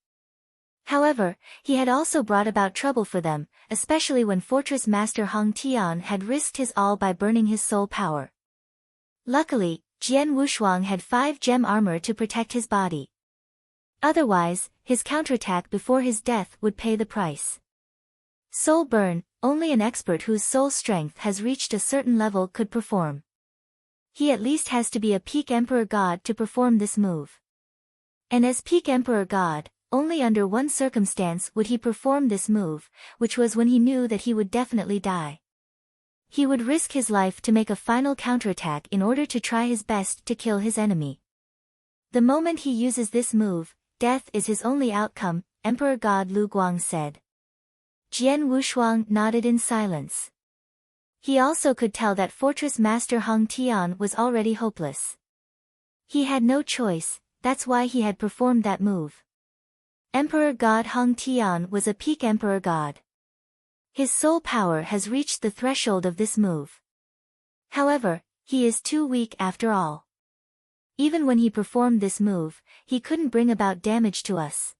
However, he had also brought about trouble for them, especially when Fortress Master Hung Tian had risked his all by burning his soul power. Luckily, Jian Wushuang had 5 gem armor to protect his body. Otherwise, his counterattack before his death would pay the price. Soul burn, only an expert whose soul strength has reached a certain level could perform. He at least has to be a peak Emperor God to perform this move. And as peak Emperor God, only under one circumstance would he perform this move, which was when he knew that he would definitely die. He would risk his life to make a final counterattack in order to try his best to kill his enemy. The moment he uses this move, death is his only outcome, Emperor God Lu Guang said. Jian Wushuang nodded in silence. He also could tell that Fortress Master Hung Tian was already hopeless. He had no choice, that's why he had performed that move. Emperor God Hung Tian was a peak Emperor God. His soul power has reached the threshold of this move. However, he is too weak after all. Even when he performed this move, he couldn't bring about damage to us.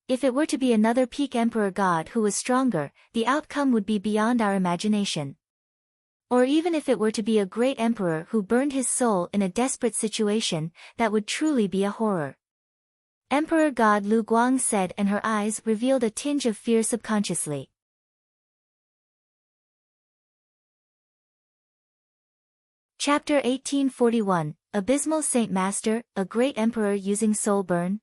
If it were to be another peak Emperor God who was stronger, the outcome would be beyond our imagination. Or even if it were to be a great emperor who burned his soul in a desperate situation, that would truly be a horror. Emperor God Lu Guang said and her eyes revealed a tinge of fear subconsciously. Chapter 1841, Abysmal Saint Master, a Great Emperor Using Soul Burn?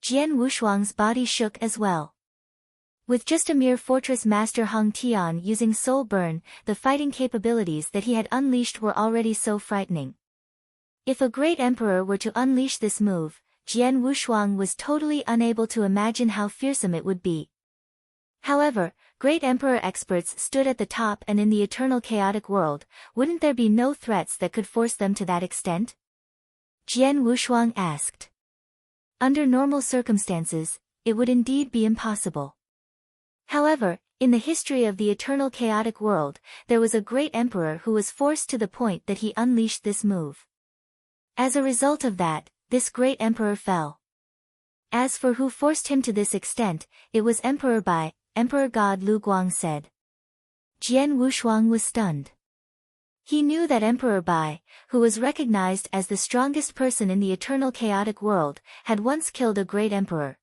Jian Wushuang's body shook as well. With just a mere Fortress Master Hung Tian using Soul Burn, the fighting capabilities that he had unleashed were already so frightening. If a great emperor were to unleash this move, Jian Wushuang was totally unable to imagine how fearsome it would be. However, great emperor experts stood at the top and in the eternal chaotic world, wouldn't there be no threats that could force them to that extent? Jian Wushuang asked. Under normal circumstances, it would indeed be impossible. However, in the history of the eternal chaotic world, there was a great emperor who was forced to the point that he unleashed this move. As a result of that, this great emperor fell. As for who forced him to this extent, it was Emperor God Lu Guang said. Jian Wushuang was stunned. He knew that Emperor Bai, who was recognized as the strongest person in the eternal chaotic world, had once killed a great emperor.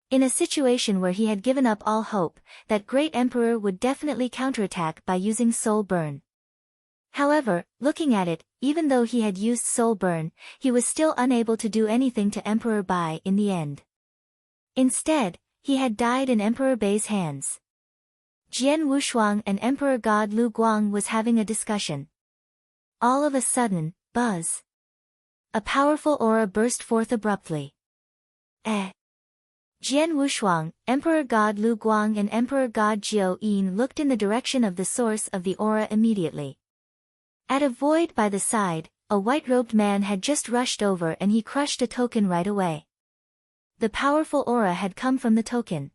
In a situation where he had given up all hope, that great emperor would definitely counterattack by using soul burn. However, looking at it, even though he had used soul burn, he was still unable to do anything to Emperor Bai in the end. Instead, he had died in Emperor Bai's hands. Jian Wushuang and Emperor God Lu Guang was having a discussion. All of a sudden, buzz. A powerful aura burst forth abruptly. Jian Wushuang, Emperor God Lu Guang and Emperor God Jiao Yin looked in the direction of the source of the aura immediately. At a void by the side, a white-robed man had just rushed over and he crushed a token right away. The powerful aura had come from the token.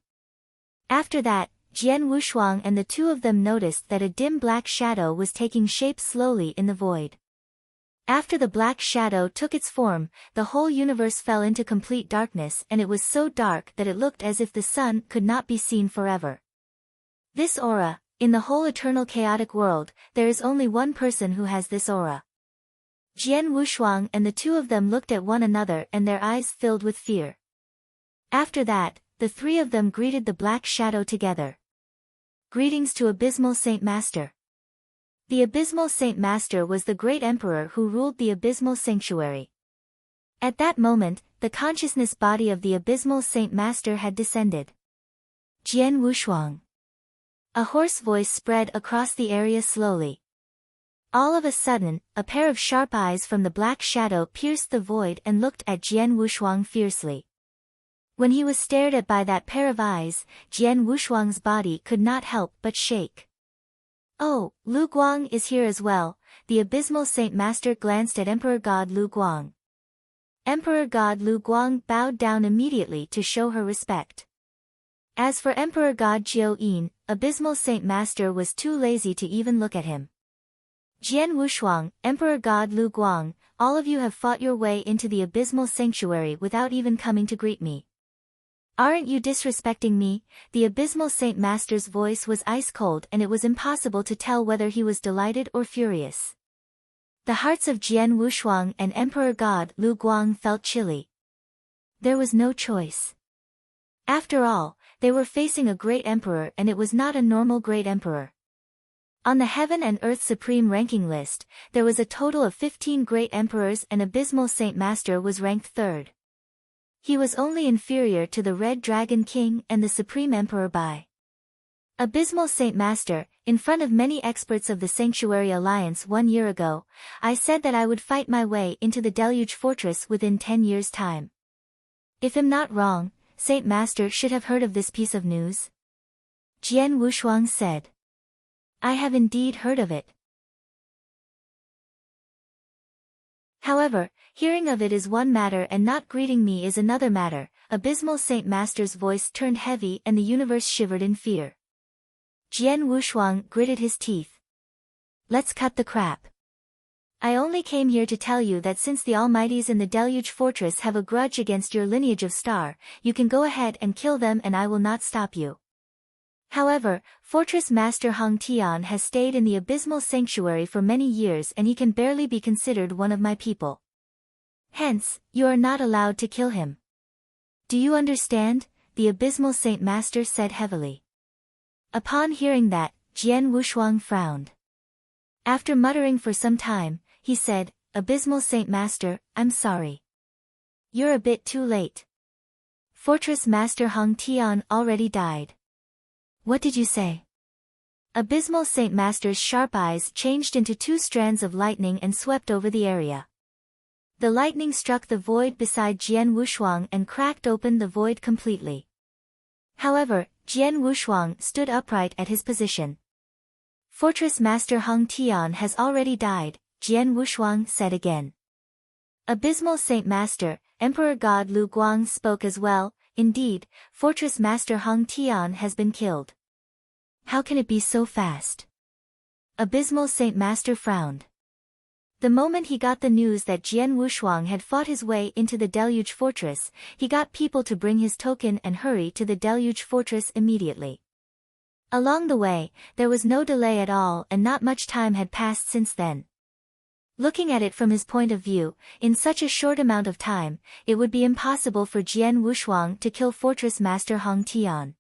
After that, Jian Wushuang and the two of them noticed that a dim black shadow was taking shape slowly in the void. After the black shadow took its form, the whole universe fell into complete darkness and it was so dark that it looked as if the sun could not be seen forever. This aura, in the whole eternal chaotic world, there is only one person who has this aura. Jian Wushuang and the two of them looked at one another and their eyes filled with fear. After that, the three of them greeted the black shadow together. Greetings to Abysmal Saint Master. The Abysmal Saint Master was the great emperor who ruled the Abysmal Sanctuary. At that moment, the consciousness body of the Abysmal Saint Master had descended. Jian Wushuang. A hoarse voice spread across the area slowly. All of a sudden, a pair of sharp eyes from the black shadow pierced the void and looked at Jian Wushuang fiercely. When he was stared at by that pair of eyes, Jian Wushuang's body could not help but shake. Oh, Lu Guang is here as well, the Abysmal Saint Master glanced at Emperor God Lu Guang. Emperor God Lu Guang bowed down immediately to show her respect. As for Emperor God Jiao Yin, Abysmal Saint Master was too lazy to even look at him. Jian Wushuang, Emperor God Lu Guang, all of you have fought your way into the Abysmal Sanctuary without even coming to greet me. Aren't you disrespecting me? The Abysmal Saint Master's voice was ice cold and it was impossible to tell whether he was delighted or furious. The hearts of Jian Wushuang and Emperor God Lu Guang felt chilly. There was no choice. After all, they were facing a great emperor and it was not a normal great emperor. On the Heaven and Earth Supreme ranking list, there was a total of 15 great emperors and Abysmal Saint Master was ranked third. He was only inferior to the Red Dragon King and the Supreme Emperor Bai. Abysmal Saint Master, in front of many experts of the Sanctuary Alliance 1 year ago, I said that I would fight my way into the Deluge Fortress within 10 years' time. If I'm not wrong, Saint Master should have heard of this piece of news. Jian Wushuang said. I have indeed heard of it. However, hearing of it is one matter and not greeting me is another matter. Abysmal Saint Master's voice turned heavy and the universe shivered in fear. Jian Wushuang gritted his teeth. Let's cut the crap. I only came here to tell you that since the Almighties in the Deluge Fortress have a grudge against your lineage of star, you can go ahead and kill them and I will not stop you. However, Fortress Master Hong Tian has stayed in the Abysmal Sanctuary for many years and he can barely be considered one of my people. Hence, you are not allowed to kill him. Do you understand? The Abysmal Saint Master said heavily. Upon hearing that, Jian Wushuang frowned. After muttering for some time, he said, Abysmal Saint Master, I'm sorry. You're a bit too late. Fortress Master Hong Tian already died. What did you say? Abysmal Saint Master's sharp eyes changed into 2 strands of lightning and swept over the area. The lightning struck the void beside Jian Wushuang and cracked open the void completely. However, Jian Wushuang stood upright at his position. Fortress Master Hong Tian has already died, Jian Wushuang said again. Abysmal Saint Master, Emperor God Lu Guang spoke as well. Indeed, Fortress Master Hong Tian has been killed. How can it be so fast? Abysmal Saint Master frowned. The moment he got the news that Jian Wushuang had fought his way into the Deluge Fortress, he got people to bring his token and hurry to the Deluge Fortress immediately. Along the way, there was no delay at all and not much time had passed since then. Looking at it from his point of view, in such a short amount of time, it would be impossible for Jian Wushuang to kill Fortress Master Hong Tian.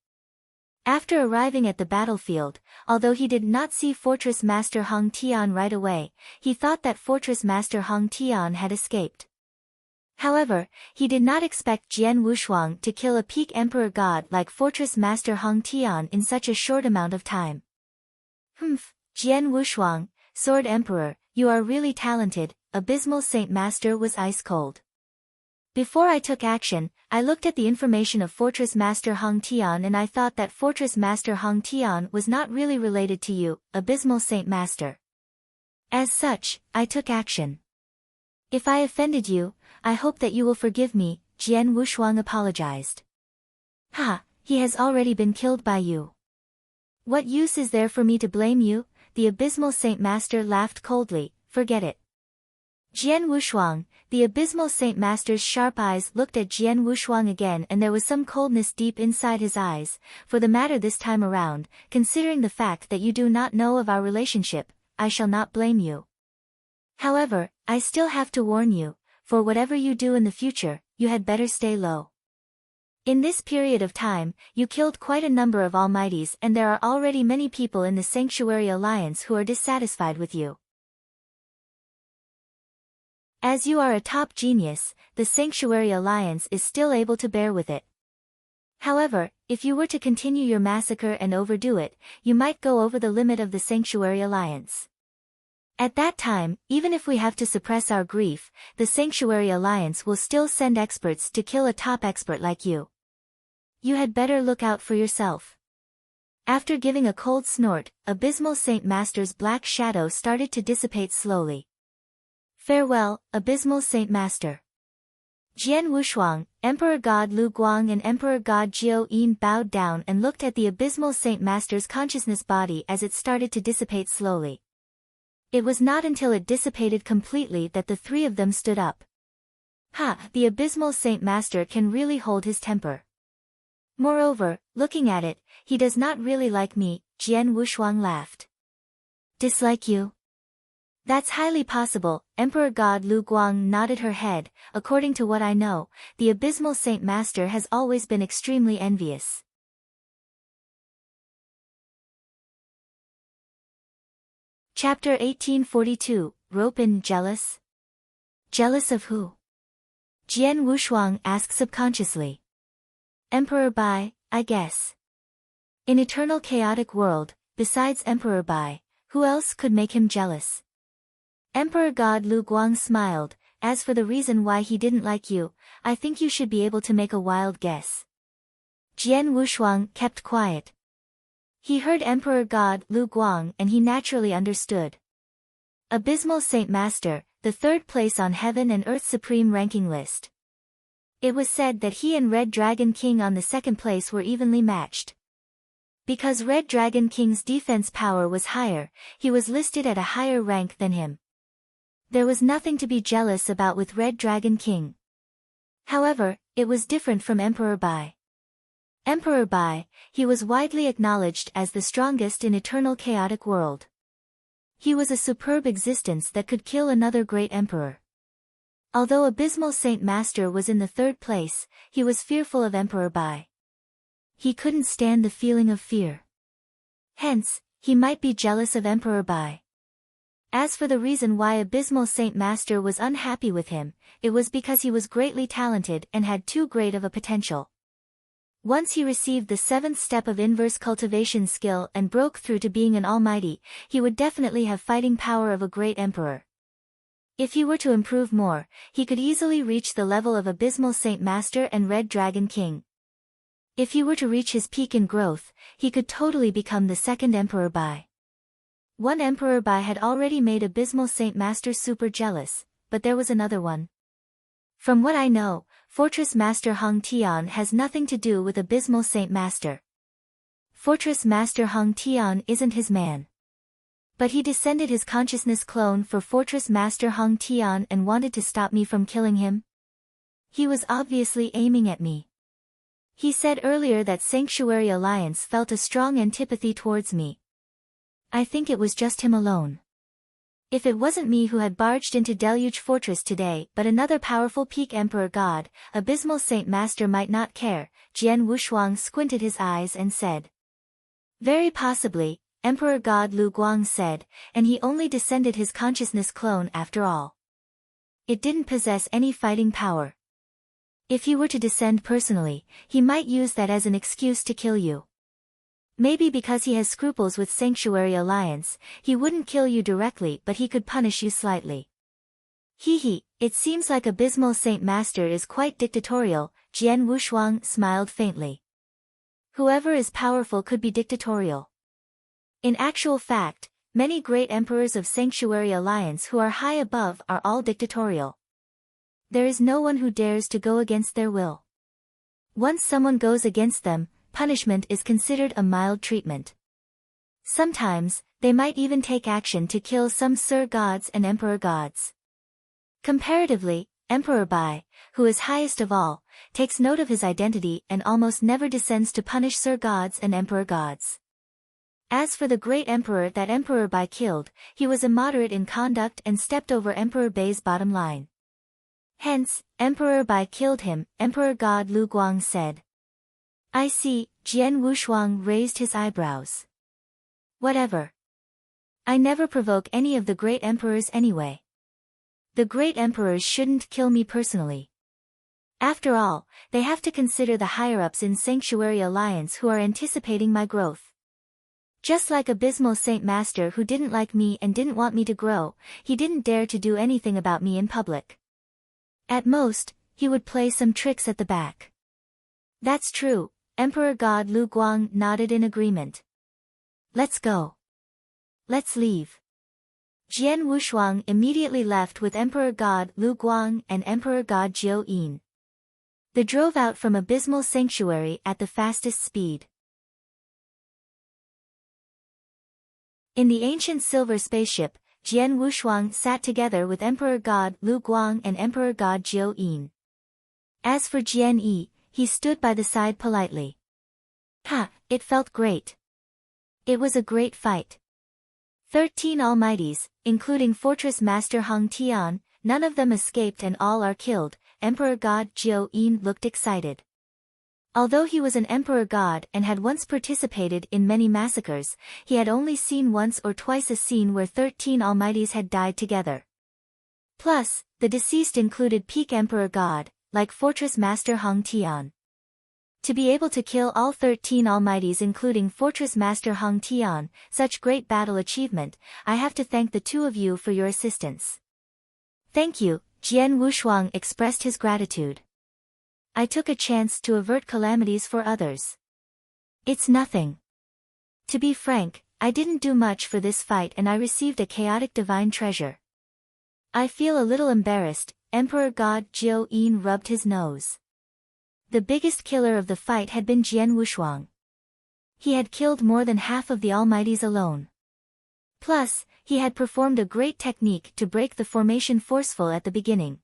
After arriving at the battlefield, although he did not see Fortress Master Hong Tian right away, he thought that Fortress Master Hong Tian had escaped. However, he did not expect Jian Wushuang to kill a peak emperor god like Fortress Master Hong Tian in such a short amount of time. Humph, Jian Wushuang, Sword Emperor, you are really talented, Abysmal Saint Master was ice cold. Before I took action, I looked at the information of Fortress Master Hong Tian and I thought that Fortress Master Hong Tian was not really related to you, Abysmal Saint Master. As such, I took action. If I offended you, I hope that you will forgive me, Jian Wushuang apologized. Ha, he has already been killed by you. What use is there for me to blame you? The Abysmal Saint Master laughed coldly, forget it. Jian Wushuang, the Abysmal Saint Master's sharp eyes looked at Jian Wushuang again and there was some coldness deep inside his eyes. For the matter this time around, considering the fact that you do not know of our relationship, I shall not blame you. However, I still have to warn you, for whatever you do in the future, you had better stay low. In this period of time, you killed quite a number of Almighties and there are already many people in the Sanctuary Alliance who are dissatisfied with you. As you are a top genius, the Sanctuary Alliance is still able to bear with it. However, if you were to continue your massacre and overdo it, you might go over the limit of the Sanctuary Alliance. At that time, even if we have to suppress our grief, the Sanctuary Alliance will still send experts to kill a top expert like you. You had better look out for yourself. After giving a cold snort, Abysmal Saint Master's black shadow started to dissipate slowly. Farewell, Abysmal Saint Master. Jian Wushuang, Emperor God Lu Guang and Emperor God Jiao Yin bowed down and looked at the Abysmal Saint Master's consciousness body as it started to dissipate slowly. It was not until it dissipated completely that the three of them stood up. Ha, the Abysmal Saint Master can really hold his temper. Moreover, looking at it, he does not really like me, Jian Wushuang laughed. Dislike you? That's highly possible, Emperor God Lu Guang nodded her head. According to what I know, the Abysmal Saint Master has always been extremely envious. Chapter 1842, Ropin jealous? Jealous of who? Jian Wushuang asked subconsciously. Emperor Bai, I guess. In eternal chaotic world, besides Emperor Bai, who else could make him jealous? Emperor God Lu Guang smiled. As for the reason why he didn't like you, I think you should be able to make a wild guess. Jian Wushuang kept quiet. He heard Emperor God Lu Guang and he naturally understood. Abysmal Saint Master, the third place on Heaven and Earth's supreme ranking list. It was said that he and Red Dragon King on the second place were evenly matched. Because Red Dragon King's defense power was higher, he was listed at a higher rank than him. There was nothing to be jealous about with Red Dragon King. However, it was different from Emperor Bai. Emperor Bai, he was widely acknowledged as the strongest in eternal chaotic world. He was a superb existence that could kill another great emperor. Although Abysmal Saint Master was in the third place, he was fearful of Emperor Bai. He couldn't stand the feeling of fear. Hence, he might be jealous of Emperor Bai. As for the reason why Abysmal Saint Master was unhappy with him, it was because he was greatly talented and had too great of a potential. Once he received the seventh step of inverse cultivation skill and broke through to being an almighty, he would definitely have fighting power of a great emperor. If he were to improve more, he could easily reach the level of Abysmal Saint Master and Red Dragon King. If he were to reach his peak in growth, he could totally become the second Emperor Bai. One Emperor Bai had already made Abysmal Saint Master super jealous, but there was another one. From what I know, Fortress Master Hong Tian has nothing to do with Abysmal Saint Master. Fortress Master Hong Tian isn't his man. But he descended his consciousness clone for Fortress Master Hong Tian and wanted to stop me from killing him? He was obviously aiming at me. He said earlier that Sanctuary Alliance felt a strong antipathy towards me. I think it was just him alone. If it wasn't me who had barged into Deluge Fortress today but another powerful peak Emperor God, Abysmal Saint Master might not care. Jian Wushuang squinted his eyes and said. Very possibly, Emperor God Lu Guang said, and he only descended his consciousness clone after all. It didn't possess any fighting power. If he were to descend personally, he might use that as an excuse to kill you. Maybe because he has scruples with Sanctuary Alliance, he wouldn't kill you directly but he could punish you slightly. Hee, it seems like Abysmal Saint Master is quite dictatorial, Jian Wushuang smiled faintly. Whoever is powerful could be dictatorial. In actual fact, many great emperors of Sanctuary Alliance who are high above are all dictatorial. There is no one who dares to go against their will. Once someone goes against them, punishment is considered a mild treatment. Sometimes, they might even take action to kill some Sir Gods and Emperor Gods. Comparatively, Emperor Bai, who is highest of all, takes note of his identity and almost never descends to punish Sir Gods and Emperor Gods. As for the great emperor that Emperor Bai killed, he was immoderate in conduct and stepped over Emperor Bai's bottom line. Hence, Emperor Bai killed him, Emperor God Lu Guang said. I see, Jian Wushuang raised his eyebrows. Whatever. I never provoke any of the great emperors anyway. The great emperors shouldn't kill me personally. After all, they have to consider the higher-ups in Sanctuary Alliance who are anticipating my growth. Just like Abysmal Saint Master who didn't like me and didn't want me to grow, he didn't dare to do anything about me in public. At most, he would play some tricks at the back. That's true, Emperor God Lu Guang nodded in agreement. Let's go. Let's leave. Jian Wushuang immediately left with Emperor God Lu Guang and Emperor God Jiu Yin. They drove out from Abysmal Sanctuary at the fastest speed. In the ancient silver spaceship, Jian Wushuang sat together with Emperor God Lu Guang and Emperor God Jiu Yin. As for Jian Yi, he stood by the side politely. It felt great. It was a great fight. 13 Almighties, including Fortress Master Hong Tian, none of them escaped and all are killed. Emperor God Jiu Yin looked excited. Although he was an Emperor God and had once participated in many massacres, he had only seen once or twice a scene where 13 Almighties had died together. Plus, the deceased included peak Emperor God, like Fortress Master Hong Tian. To be able to kill all 13 Almighties including Fortress Master Hong Tian, such great battle achievement, I have to thank the two of you for your assistance. Thank you, Jian Wushuang expressed his gratitude. I took a chance to avert calamities for others. It's nothing. To be frank, I didn't do much for this fight and I received a chaotic divine treasure. I feel a little embarrassed, Emperor God Jiu Yin rubbed his nose. The biggest killer of the fight had been Jian Wushuang. He had killed more than half of the Almighties alone. Plus, he had performed a great technique to break the formation forceful at the beginning.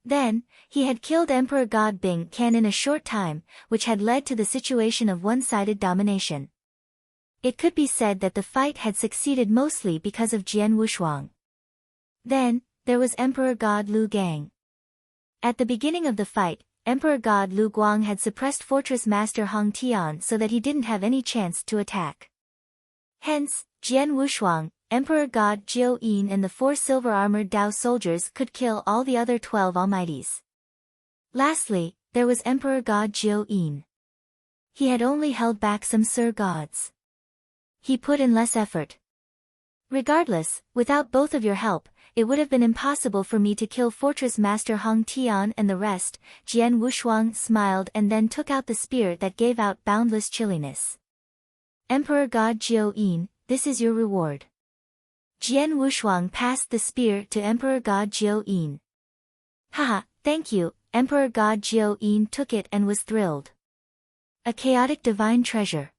Then, he had killed Emperor God Bing Can in a short time, which had led to the situation of one-sided domination. It could be said that the fight had succeeded mostly because of Jian Wushuang. Then, there was Emperor God Lu Gang. At the beginning of the fight, Emperor God Lu Guang had suppressed Fortress Master Hong Tian so that he didn't have any chance to attack. Hence, Jian Wushuang, Emperor God Jiu Yin and the 4 silver-armored Dao soldiers could kill all the other 12 Almighties. Lastly, there was Emperor God Jiu Yin. He had only held back some Sir Gods. He put in less effort. Regardless, without both of your help, it would have been impossible for me to kill Fortress Master Hong Tian and the rest. Jian Wushuang smiled and then took out the spear that gave out boundless chilliness. Emperor God Jiu Yin, this is your reward. Jian Wushuang passed the spear to Emperor God Jiu Yin. Thank you, Emperor God Jiu Yin took it and was thrilled. A chaotic divine treasure.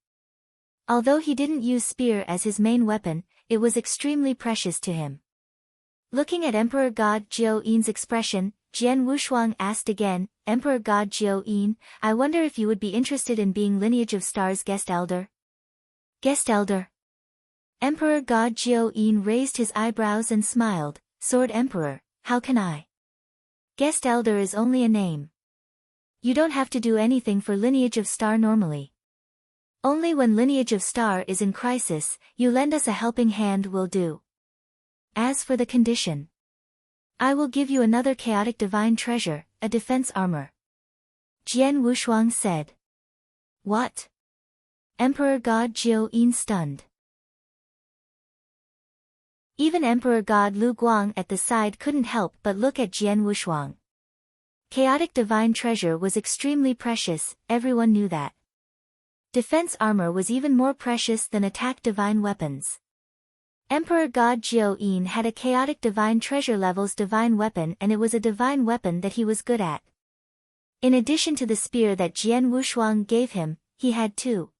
Although he didn't use spear as his main weapon, it was extremely precious to him. Looking at Emperor God Jiu Yin's expression, Jian Wushuang asked again, Emperor God Jiao Yin, I wonder if you would be interested in being Lineage of Stars guest elder? Guest elder? Emperor God Jiao Yin raised his eyebrows and smiled, Sword Emperor, how can I? Guest elder is only a name. You don't have to do anything for Lineage of Star normally. Only when Lineage of Star is in crisis, you lend us a helping hand will do. As for the condition, I will give you another chaotic divine treasure, a defense armor. Jian Wushuang said. What? Emperor God Jiao Yin stunned. Even Emperor God Lu Guang at the side couldn't help but look at Jian Wushuang. Chaotic divine treasure was extremely precious, everyone knew that. Defense armor was even more precious than attack divine weapons. Emperor God Jiao Yin had a chaotic divine treasure levels divine weapon, and it was a divine weapon that he was good at. In addition to the spear that Jian Wushuang gave him, he had two.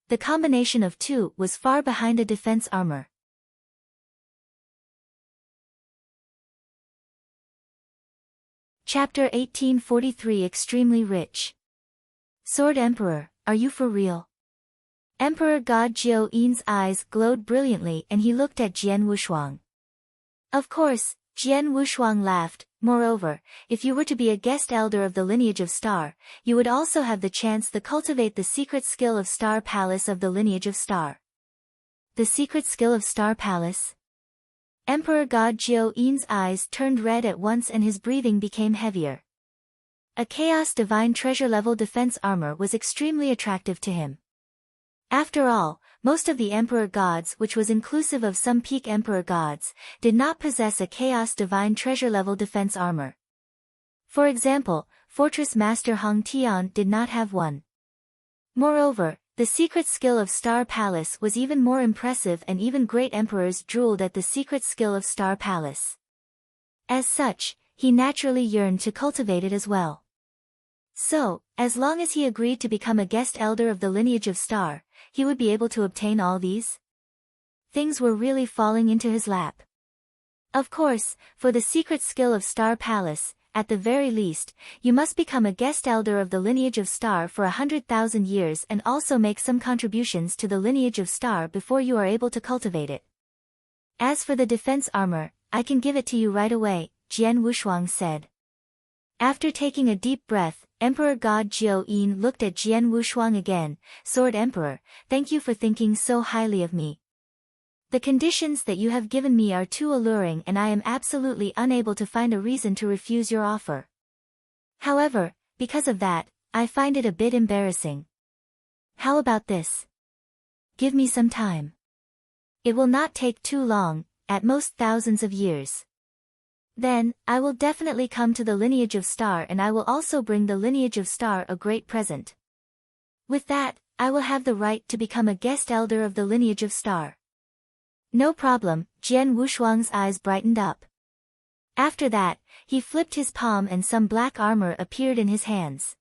The combination of two was far behind a defense armor. Chapter 1843 Extremely Rich. Sword Emperor, are you for real? Emperor God Jiao Yin's eyes glowed brilliantly and he looked at Jian Wushuang. Of course, Jian Wushuang laughed. Moreover, if you were to be a guest elder of the Lineage of Star, you would also have the chance to cultivate the secret skill of Star Palace of the Lineage of Star. The secret skill of Star Palace? Emperor God Jiao Yin's eyes turned red at once and his breathing became heavier. A Chaos Divine Treasure level defense armor was extremely attractive to him. After all, most of the Emperor Gods, which was inclusive of some peak Emperor Gods, did not possess a Chaos Divine Treasure level defense armor. For example, Fortress Master Hong Tian did not have one. Moreover, the secret skill of Star Palace was even more impressive and even great emperors drooled at the secret skill of Star Palace. As such, he naturally yearned to cultivate it as well. So, as long as he agreed to become a guest elder of the Lineage of Star, he would be able to obtain all these. Things were really falling into his lap. Of course, for the secret skill of Star Palace, at the very least, you must become a guest elder of the Lineage of Star for 100,000 years and also make some contributions to the Lineage of Star before you are able to cultivate it. As for the defense armor, I can give it to you right away, Jian Wushuang said. After taking a deep breath, Emperor God Jiao Yin looked at Jian Wushuang again, Sword Emperor, thank you for thinking so highly of me. The conditions that you have given me are too alluring and I am absolutely unable to find a reason to refuse your offer. However, because of that, I find it a bit embarrassing. How about this? Give me some time. It will not take too long, at most thousands of years. Then, I will definitely come to the Lineage of Star and I will also bring the Lineage of Star a great present. With that, I will have the right to become a guest elder of the Lineage of Star. No problem, Jian Wushuang's eyes brightened up. After that, he flipped his palm and some black armor appeared in his hands.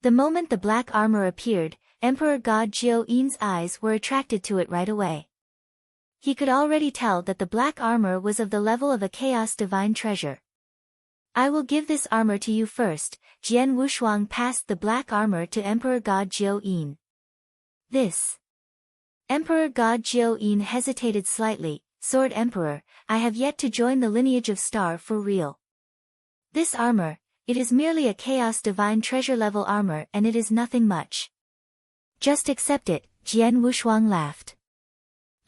The moment the black armor appeared, Emperor God Jiao Yin's eyes were attracted to it right away. He could already tell that the black armor was of the level of a Chaos Divine Treasure. I will give this armor to you first, Jian Wushuang passed the black armor to Emperor God Jiao Yin. This. Emperor God Jiao Yin hesitated slightly, Sword Emperor, I have yet to join the Lineage of Star for real. This armor, it is merely a Chaos Divine Treasure level armor and it is nothing much. Just accept it, Jian Wushuang laughed.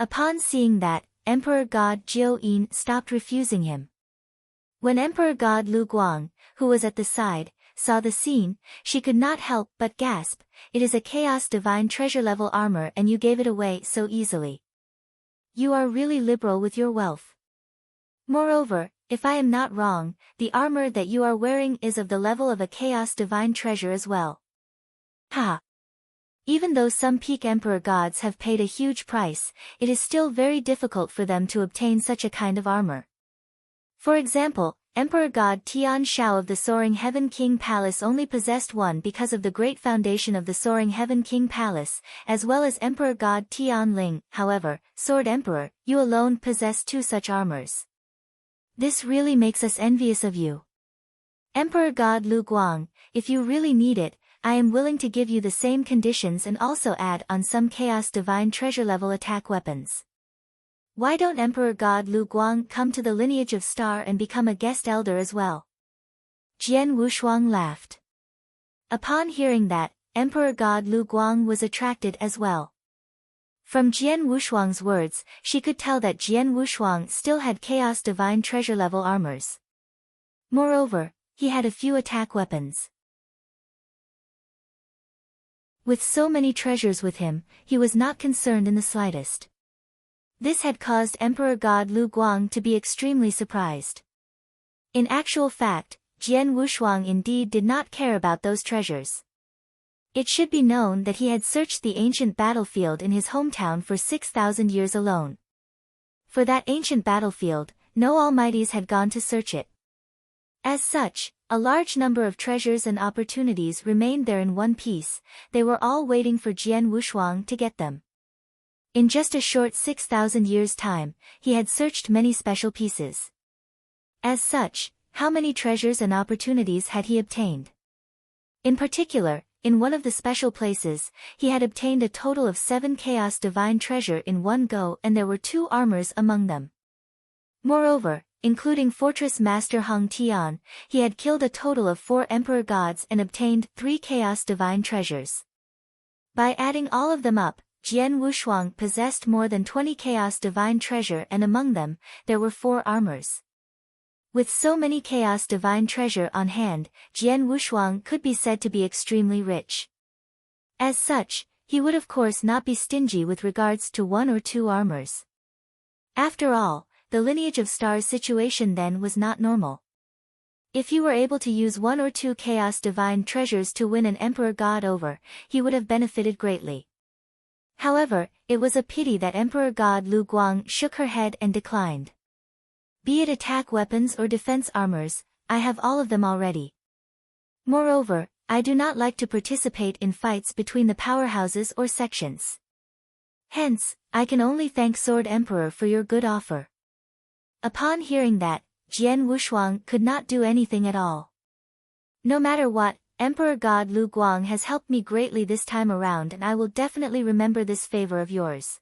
Upon seeing that, Emperor God Jiao Yin stopped refusing him. When Emperor God Lu Guang, who was at the side, saw the scene, she could not help but gasp, it is a Chaos Divine Treasure level armor and you gave it away so easily. You are really liberal with your wealth. Moreover, if I am not wrong, the armor that you are wearing is of the level of a Chaos Divine Treasure as well. Ha! Even though some peak Emperor Gods have paid a huge price, it is still very difficult for them to obtain such a kind of armor. For example, Emperor God Tian Shao of the Soaring Heaven King Palace only possessed one because of the great foundation of the Soaring Heaven King Palace, as well as Emperor God Tian Ling. However, Sword Emperor, you alone possess two such armors. This really makes us envious of you. Emperor God Lu Guang, if you really need it, I am willing to give you the same conditions and also add on some Chaos Divine Treasure level attack weapons. Why don't Emperor God Lu Guang come to the lineage of Star and become a guest elder as well? Jian Wushuang laughed. Upon hearing that, Emperor God Lu Guang was attracted as well. From Jian Wushuang's words, she could tell that Jian Wushuang still had Chaos Divine Treasure level armors. Moreover, he had a few attack weapons. With so many treasures with him, he was not concerned in the slightest. This had caused Emperor God Lu Guang to be extremely surprised. In actual fact, Jian Wushuang indeed did not care about those treasures. It should be known that he had searched the ancient battlefield in his hometown for 6,000 years alone. For that ancient battlefield, no almighties had gone to search it. As such, a large number of treasures and opportunities remained there in one piece. They were all waiting for Jian Wushuang to get them. In just a short 6,000 years' time, he had searched many special pieces. As such, how many treasures and opportunities had he obtained? In particular, in one of the special places, he had obtained a total of 7 Chaos Divine Treasure in one go, and there were 2 armors among them. Moreover, including Fortress Master Hong Tian, he had killed a total of 4 Emperor Gods and obtained 3 Chaos Divine Treasures. By adding all of them up, Jian Wushuang possessed more than 20 Chaos Divine Treasure, and among them, there were 4 armors. With so many Chaos Divine Treasure on hand, Jian Wushuang could be said to be extremely rich. As such, he would of course not be stingy with regards to 1 or 2 armors. After all, the lineage of Stars situation then was not normal. If he were able to use 1 or 2 Chaos Divine Treasures to win an Emperor God over, he would have benefited greatly. However, it was a pity that Emperor God Lu Guang shook her head and declined. Be it attack weapons or defense armors, I have all of them already. Moreover, I do not like to participate in fights between the powerhouses or sections. Hence, I can only thank Sword Emperor for your good offer. Upon hearing that, Jian Wushuang could not do anything at all. No matter what, Emperor God Lu Guang has helped me greatly this time around, and I will definitely remember this favor of yours.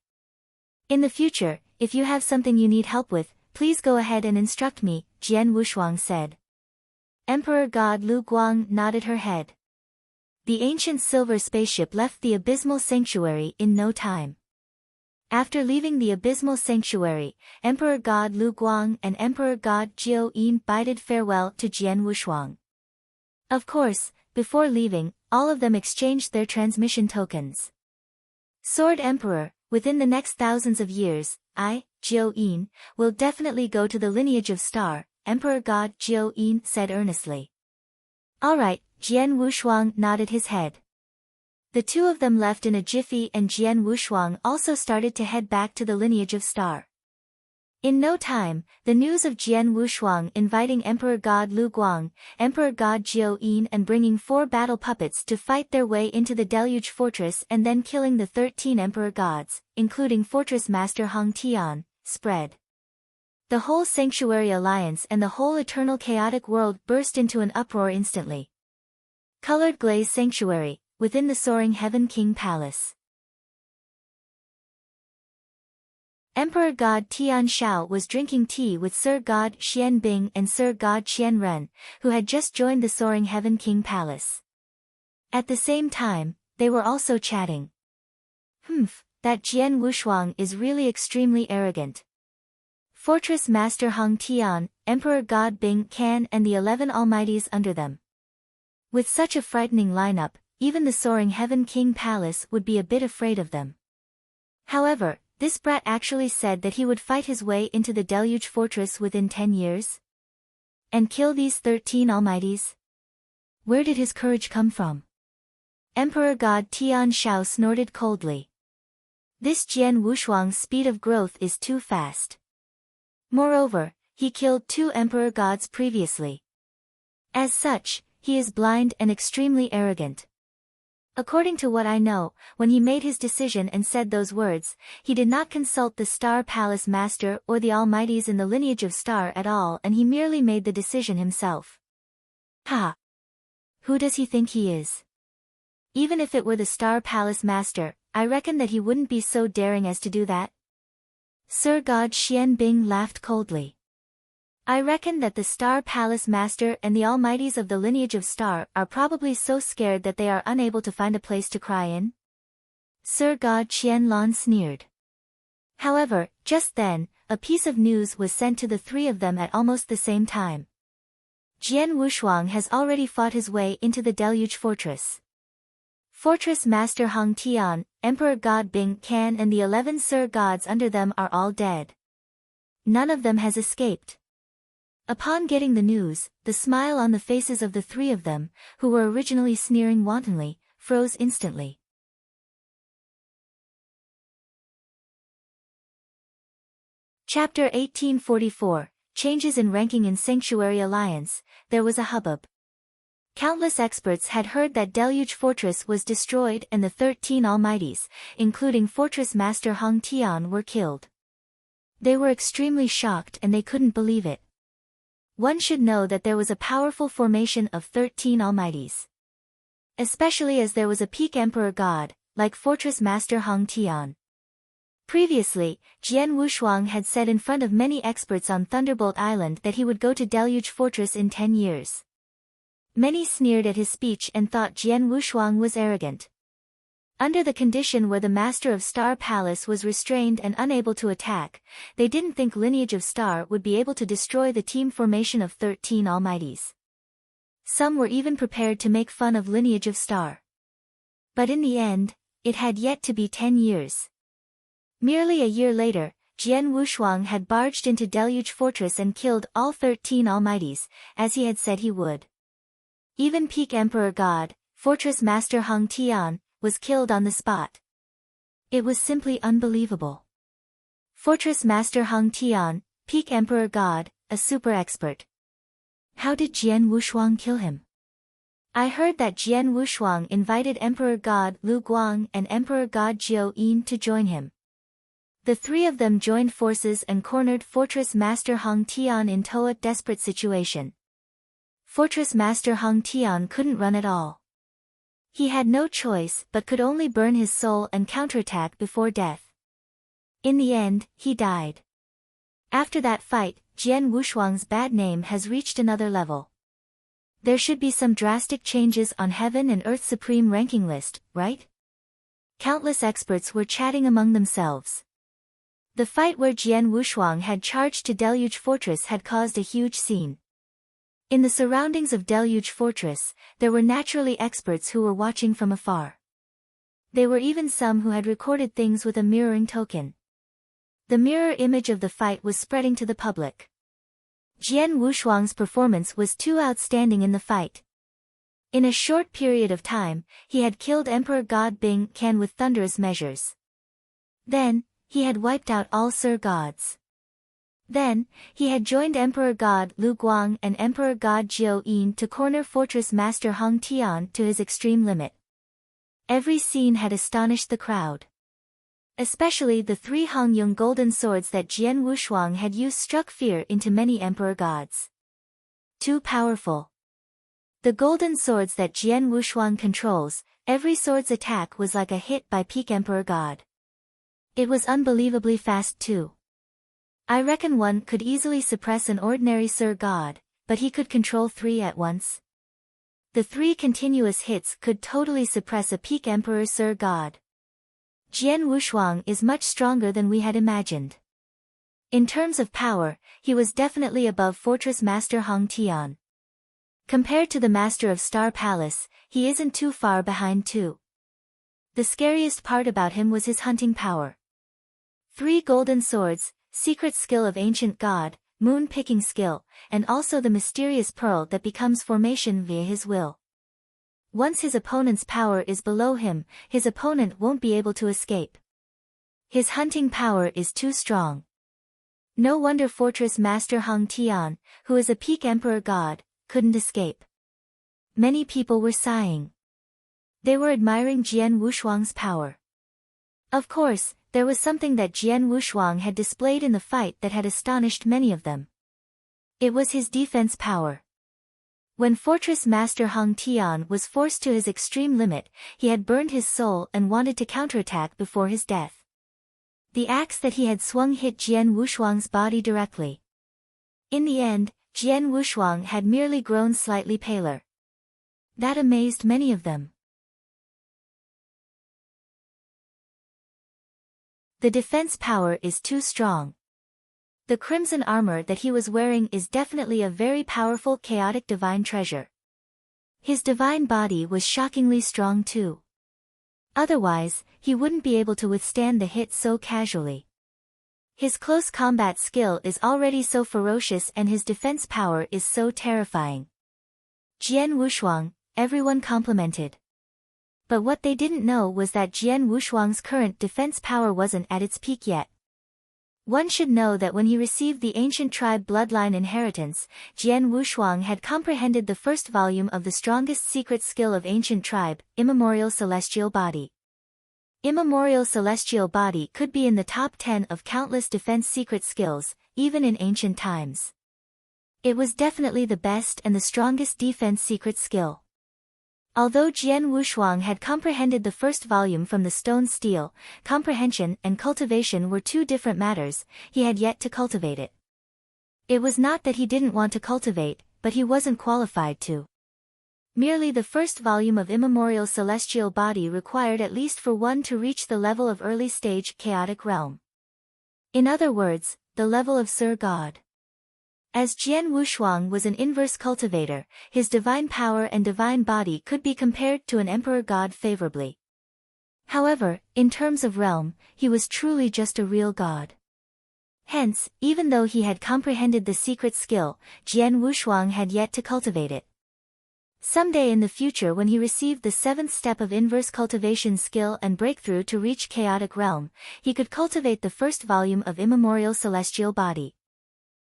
In the future, if you have something you need help with, please go ahead and instruct me, Jian Wushuang said. Emperor God Lu Guang nodded her head. The ancient silver spaceship left the abysmal sanctuary in no time. After leaving the abysmal sanctuary, Emperor God Lu Guang and Emperor God Jiao Yin bided farewell to Jian Wushuang. Of course, before leaving, all of them exchanged their transmission tokens. Sword Emperor, within the next thousands of years, I, Jiao Yin, will definitely go to the lineage of Star, Emperor God Jiao Yin said earnestly. Alright, Jian Wushuang nodded his head. The 2 of them left in a jiffy, and Jian Wushuang also started to head back to the lineage of Star. In no time, the news of Jian Wushuang inviting Emperor God Lu Guang, Emperor God Jiao Yin and bringing 4 battle puppets to fight their way into the Deluge Fortress and then killing the 13 Emperor Gods, including Fortress Master Hong Tian, spread. The whole Sanctuary Alliance and the whole Eternal Chaotic World burst into an uproar instantly. Colored Glaze Sanctuary, within the Soaring Heaven King Palace. Emperor God Tian Shao was drinking tea with Sir God Xian Bing and Sir God Qian Ren, who had just joined the Soaring Heaven King Palace. At the same time, they were also chatting. That Jian Wushuang is really extremely arrogant. Fortress Master Hong Tian, Emperor God Bing Can and the 11 almighties under them. With such a frightening lineup, even the Soaring Heaven King Palace would be a bit afraid of them. However, this brat actually said that he would fight his way into the Deluge Fortress within 10 years? And kill these 13 almighties? Where did his courage come from? Emperor God Tian Shao snorted coldly. This Jian Wushuang's speed of growth is too fast. Moreover, he killed 2 Emperor Gods previously. As such, he is blind and extremely arrogant. According to what I know, when he made his decision and said those words, he did not consult the Star Palace Master or the Almighties in the lineage of Star at all, and he merely made the decision himself. Ha! Who does he think he is? Even if it were the Star Palace Master, I reckon that he wouldn't be so daring as to do that. Sir God Xian Bing laughed coldly. I reckon that the Star Palace Master and the Almighties of the lineage of Star are probably so scared that they are unable to find a place to cry in. Sir God Qianlong sneered. However, just then, a piece of news was sent to the three of them at almost the same time. Jian Wushuang has already fought his way into the Deluge Fortress. Fortress Master Hong Tian, Emperor God Bing Can and the 11 Sir Gods under them are all dead. None of them has escaped. Upon getting the news, the smile on the faces of the three of them, who were originally sneering wantonly, froze instantly. Chapter 1844, Changes in Ranking in Sanctuary Alliance. There was a hubbub. Countless experts had heard that Deluge Fortress was destroyed and the 13 Almighties, including Fortress Master Hong Tian, were killed. They were extremely shocked and they couldn't believe it. One should know that there was a powerful formation of 13 Almighties. Especially as there was a peak Emperor God, like Fortress Master Hong Tian. Previously, Jian Wushuang had said in front of many experts on Thunderbolt Island that he would go to Deluge Fortress in 10 years. Many sneered at his speech and thought Jian Wushuang was arrogant. Under the condition where the Master of Star Palace was restrained and unable to attack, they didn't think Lineage of Star would be able to destroy the team formation of 13 Almighties. Some were even prepared to make fun of Lineage of Star. But in the end, it had yet to be 10 years. Merely a year later, Jian Wushuang had barged into Deluge Fortress and killed all 13 Almighties, as he had said he would. Even peak Emperor God, Fortress Master Hong Tian, was killed on the spot. It was simply unbelievable. Fortress Master Hong Tian, peak Emperor God, a super expert. How did Jian Wushuang kill him? I heard that Jian Wushuang invited Emperor God Lu Guang and Emperor God Jiao Yin to join him. The three of them joined forces and cornered Fortress Master Hong Tian into a desperate situation. Fortress Master Hong Tian couldn't run at all. He had no choice but could only burn his soul and counterattack before death. In the end, he died. After that fight, Jian Wushuang's bad name has reached another level. There should be some drastic changes on Heaven and Earth Supreme ranking list, right? Countless experts were chatting among themselves. The fight where Jian Wushuang had charged to Deluge Fortress had caused a huge scene. In the surroundings of Deluge Fortress, there were naturally experts who were watching from afar. There were even some who had recorded things with a mirroring token. The mirror image of the fight was spreading to the public. Jian Wushuang's performance was too outstanding in the fight. In a short period of time, he had killed Emperor God Bing Can with thunderous measures. Then, he had wiped out all Sir Gods. Then, he had joined Emperor God Lu Guang and Emperor God Jiao Yin to corner Fortress Master Hong Tian to his extreme limit. Every scene had astonished the crowd. Especially the 3 Hongyong golden swords that Jian Wushuang had used struck fear into many Emperor Gods. Too powerful. The golden swords that Jian Wushuang controls, every sword's attack was like a hit by peak Emperor God. It was unbelievably fast too. I reckon one could easily suppress an ordinary Sir God, but he could control 3 at once. The 3 continuous hits could totally suppress a peak Emperor Sir God. Jian Wushuang is much stronger than we had imagined. In terms of power, he was definitely above Fortress Master Hong Tian. Compared to the Master of Star Palace, he isn't too far behind too. The scariest part about him was his hunting power. 3 golden swords, secret skill of ancient god, moon-picking skill, and also the mysterious pearl that becomes formation via his will. Once his opponent's power is below him, his opponent won't be able to escape. His hunting power is too strong. No wonder Fortress Master Hong Tian, who is a peak Emperor God, couldn't escape. Many people were sighing. They were admiring Jian Wushuang's power. Of course, there was something that Jian Wushuang had displayed in the fight that had astonished many of them. It was his defense power. When Fortress Master Hong Tian was forced to his extreme limit, he had burned his soul and wanted to counterattack before his death. The axe that he had swung hit Jian Wushuang's body directly. In the end, Jian Wushuang had merely grown slightly paler. That amazed many of them. The defense power is too strong. The crimson armor that he was wearing is definitely a very powerful chaotic divine treasure. His divine body was shockingly strong too. Otherwise, he wouldn't be able to withstand the hit so casually. His close combat skill is already so ferocious and his defense power is so terrifying. Jian Wushuang, everyone complimented. But what they didn't know was that Jian Wushuang's current defense power wasn't at its peak yet. One should know that when he received the ancient tribe bloodline inheritance, Jian Wushuang had comprehended the first volume of the strongest secret skill of ancient tribe, Immemorial Celestial Body. Immemorial Celestial Body could be in the top 10 of countless defense secret skills, even in ancient times. It was definitely the best and the strongest defense secret skill. Although Jian Wushuang had comprehended the first volume from the stone steel, comprehension and cultivation were two different matters, he had yet to cultivate it. It was not that he didn't want to cultivate, but he wasn't qualified to. Merely the first volume of Immemorial Celestial Body required at least for one to reach the level of early-stage chaotic realm. In other words, the level of Sir God. As Jian Wushuang was an inverse cultivator, his divine power and divine body could be compared to an emperor god favorably. However, in terms of realm, he was truly just a real god. Hence, even though he had comprehended the secret skill, Jian Wushuang had yet to cultivate it. Someday in the future when he received the seventh step of inverse cultivation skill and breakthrough to reach chaotic realm, he could cultivate the first volume of Immemorial Celestial Body.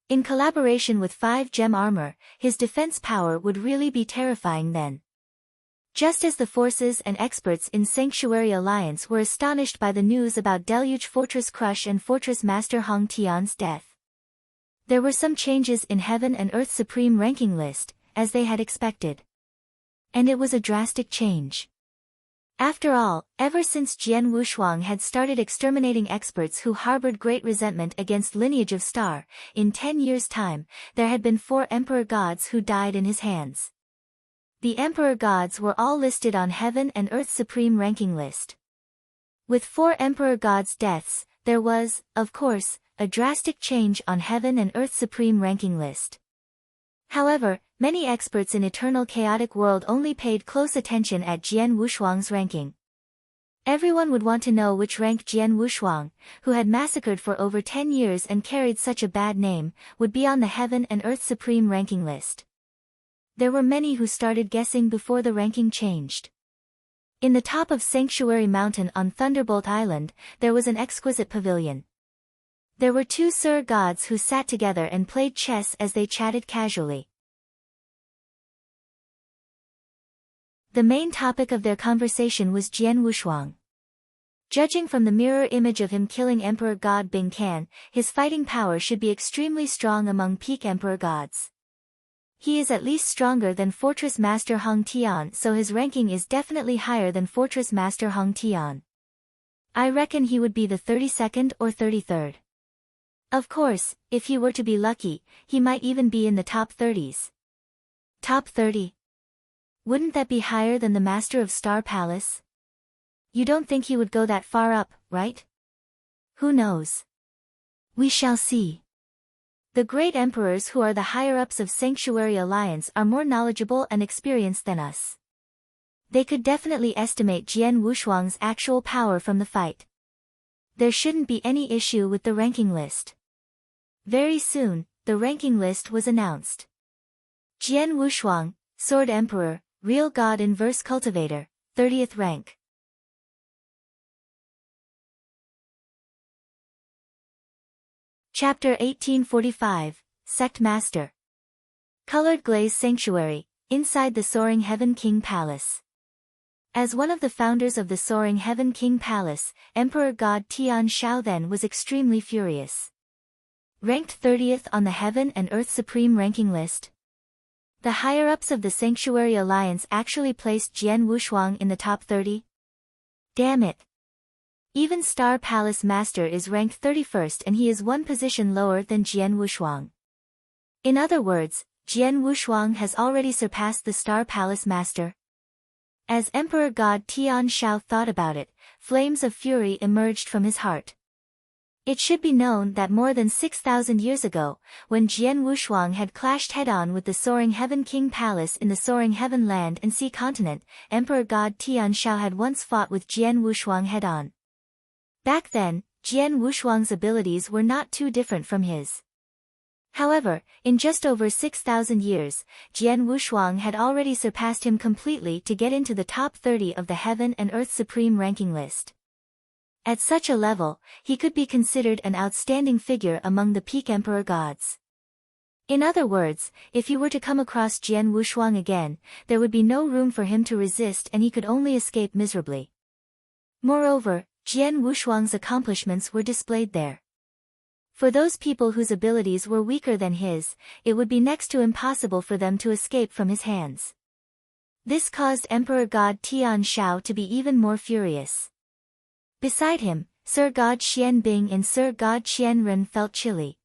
In collaboration with 5-gem armor, his defense power would really be terrifying then. Just as the forces and experts in Sanctuary Alliance were astonished by the news about Deluge Fortress Crush and Fortress Master Hong Tian's death. There were some changes in Heaven and Earth Supreme ranking list, as they had expected. And it was a drastic change. After all, ever since Jian Wushuang had started exterminating experts who harbored great resentment against Lineage of Star, in 10 years' time, there had been 4 Emperor Gods who died in his hands. The Emperor Gods were all listed on Heaven and Earth Supreme ranking list. With 4 Emperor Gods' deaths, there was, of course, a drastic change on Heaven and Earth Supreme ranking list. However, many experts in Eternal Chaotic World only paid close attention at Jian Wushuang's ranking. Everyone would want to know which rank Jian Wushuang, who had massacred for over 10 years and carried such a bad name, would be on the Heaven and Earth Supreme ranking list. There were many who started guessing before the ranking changed. In the top of Sanctuary Mountain on Thunderbolt Island, there was an exquisite pavilion. There were 2 Sir Gods who sat together and played chess as they chatted casually. The main topic of their conversation was Jian Wushuang. Judging from the mirror image of him killing Emperor God Bing Can, his fighting power should be extremely strong among peak Emperor Gods. He is at least stronger than Fortress Master Hong Tian, so his ranking is definitely higher than Fortress Master Hong Tian. I reckon he would be the 32nd or 33rd. Of course, if he were to be lucky, he might even be in the top 30s. Top 30? Wouldn't that be higher than the Master of Star Palace? You don't think he would go that far up, right? Who knows? We shall see. The great emperors who are the higher-ups of Sanctuary Alliance are more knowledgeable and experienced than us. They could definitely estimate Jian Wushuang's actual power from the fight. There shouldn't be any issue with the ranking list. Very soon, the ranking list was announced. Jian Wushuang, Sword Emperor, Real God Inverse Cultivator, 30th rank. Chapter 1845, Sect Master. Colored Glaze Sanctuary, inside the Soaring Heaven King Palace. As one of the founders of the Soaring Heaven King Palace, Emperor God Tian Shao then was extremely furious. Ranked 30th on the Heaven and Earth Supreme ranking list. The higher-ups of the Sanctuary Alliance actually placed Jian Wushuang in the top 30? Damn it. Even Star Palace Master is ranked 31st and he is one position lower than Jian Wushuang. In other words, Jian Wushuang has already surpassed the Star Palace Master. As Emperor God Tian Shao thought about it, flames of fury emerged from his heart. It should be known that more than 6,000 years ago, when Jian Wushuang had clashed head-on with the Soaring Heaven King Palace in the Soaring Heaven Land and Sea Continent, Emperor God Tian Shao had once fought with Jian Wushuang head-on. Back then, Jian Wushuang's abilities were not too different from his. However, in just over 6,000 years, Jian Wushuang had already surpassed him completely to get into the top 30 of the Heaven and Earth Supreme ranking list. At such a level, he could be considered an outstanding figure among the peak emperor gods. In other words, if he were to come across Jian Wushuang again, there would be no room for him to resist and he could only escape miserably. Moreover, Jian Wushuang's accomplishments were displayed there. For those people whose abilities were weaker than his, it would be next to impossible for them to escape from his hands. This caused Emperor God Tian Shao to be even more furious. Beside him, Sir God Xianbing and Sir God Xianren felt chilly.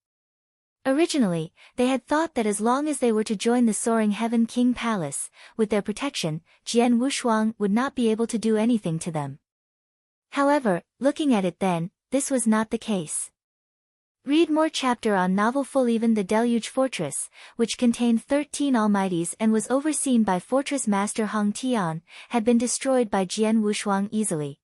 Originally, they had thought that as long as they were to join the Soaring Heaven King Palace, with their protection, Jian Wushuang would not be able to do anything to them. However, looking at it then, this was not the case. Read more chapter on novel full even the Deluge Fortress, which contained 13 Almighties and was overseen by Fortress Master Hong Tian, had been destroyed by Jian Wushuang easily.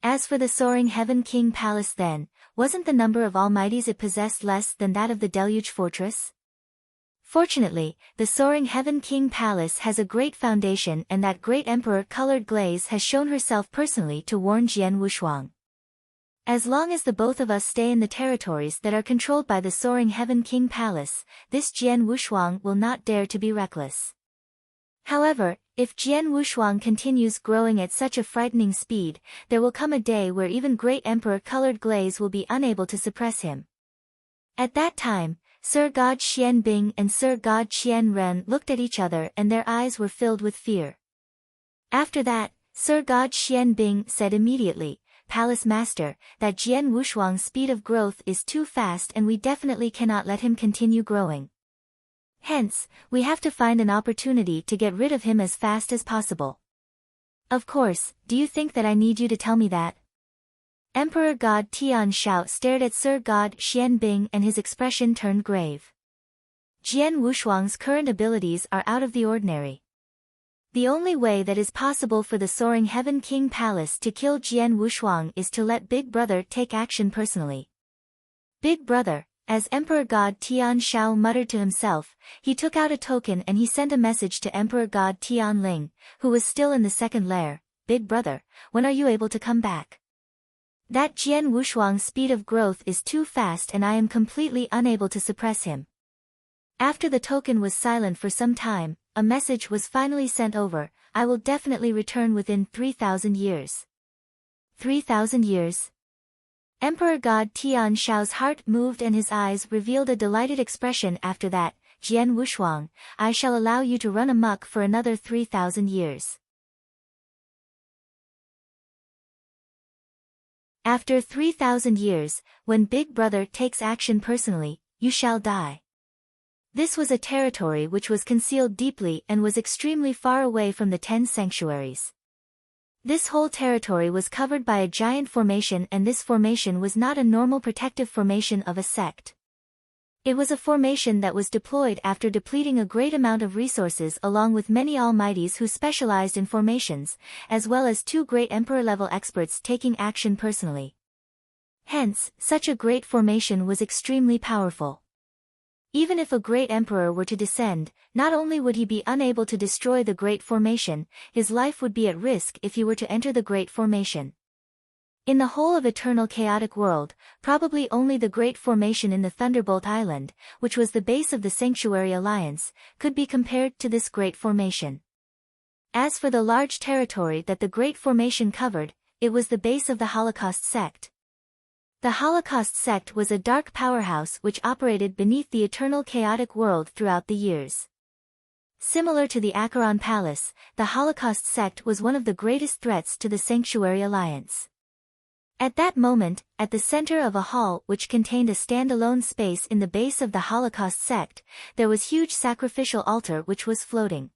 As for the Soaring Heaven King Palace then, wasn't the number of Almighties it possessed less than that of the Deluge Fortress? Fortunately, the Soaring Heaven King Palace has a great foundation and that great Emperor Colored Glaze has shown herself personally to warn Jian Wushuang. As long as the both of us stay in the territories that are controlled by the Soaring Heaven King Palace, this Jian Wushuang will not dare to be reckless. However, if Jian Wushuang continues growing at such a frightening speed, there will come a day where even great Emperor Colored Glaze will be unable to suppress him. At that time, Sir God Xianbing and Sir God Xianren looked at each other and their eyes were filled with fear. After that, Sir God Xianbing said immediately, "Palace Master, that Jian Wushuang's speed of growth is too fast and we definitely cannot let him continue growing. Hence, we have to find an opportunity to get rid of him as fast as possible." Of course, do you think that I need you to tell me that? Emperor God Tian Shao stared at Sir God Xianbing and his expression turned grave. Jian Wushuang's current abilities are out of the ordinary. The only way that is possible for the Soaring Heaven King Palace to kill Jian Wushuang is to let Big Brother take action personally. Big Brother, as Emperor God Tian Shao muttered to himself, he took out a token and he sent a message to Emperor God Tian Ling, who was still in the second lair. "Big Brother, when are you able to come back? That Jian Wushuang's speed of growth is too fast and I am completely unable to suppress him." After the token was silent for some time, a message was finally sent over, "I will definitely return within 3,000 years. 3,000 years? Emperor God Tian Shao's heart moved and his eyes revealed a delighted expression after that. "Jian Wushuang, I shall allow you to run amok for another 3,000 years. After 3,000 years, when Big Brother takes action personally, you shall die." This was a territory which was concealed deeply and was extremely far away from the 10 sanctuaries. This whole territory was covered by a giant formation and this formation was not a normal protective formation of a sect. It was a formation that was deployed after depleting a great amount of resources along with many almighties who specialized in formations, as well as 2 great emperor-level experts taking action personally. Hence, such a great formation was extremely powerful. Even if a great emperor were to descend, not only would he be unable to destroy the Great Formation, his life would be at risk if he were to enter the Great Formation. In the whole of Eternal Chaotic World, probably only the Great Formation in the Thunderbolt Island, which was the base of the Sanctuary Alliance, could be compared to this Great Formation. As for the large territory that the Great Formation covered, it was the base of the Holocaust sect. The Holocaust sect was a dark powerhouse which operated beneath the Eternal Chaotic World throughout the years. Similar to the Acheron Palace, the Holocaust sect was one of the greatest threats to the Sanctuary Alliance. At that moment, at the center of a hall which contained a standalone space in the base of the Holocaust sect, there was a huge sacrificial altar which was floating.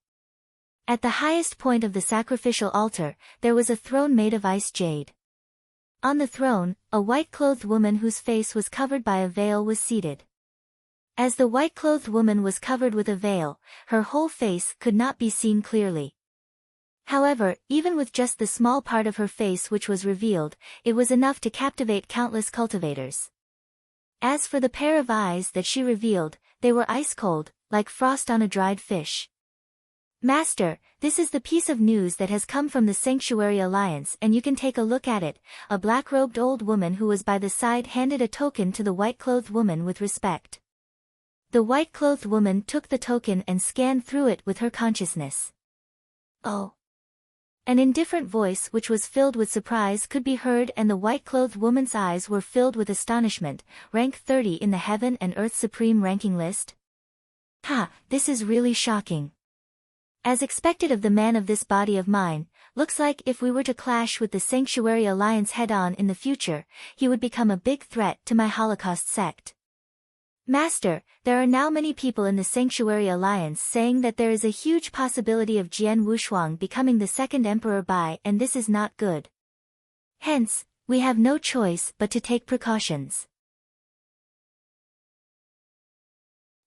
At the highest point of the sacrificial altar, there was a throne made of ice jade. On the throne, a white-clothed woman whose face was covered by a veil was seated. As the white-clothed woman was covered with a veil, her whole face could not be seen clearly. However, even with just the small part of her face which was revealed, it was enough to captivate countless cultivators. As for the pair of eyes that she revealed, they were ice-cold, like frost on a dried fish. "Master, this is the piece of news that has come from the Sanctuary Alliance and you can take a look at it," a black-robed old woman who was by the side handed a token to the white-clothed woman with respect. The white-clothed woman took the token and scanned through it with her consciousness. "Oh." An indifferent voice which was filled with surprise could be heard and the white-clothed woman's eyes were filled with astonishment. "Rank 30 in the Heaven and Earth Supreme ranking list? Ha, this is really shocking. As expected of the man of this body of mine, looks like if we were to clash with the Sanctuary Alliance head-on in the future, he would become a big threat to my Holocaust sect. Master, there are now many people in the Sanctuary Alliance saying that there is a huge possibility of Jian Wushuang becoming the second emperor by and this is not good. Hence, we have no choice but to take precautions.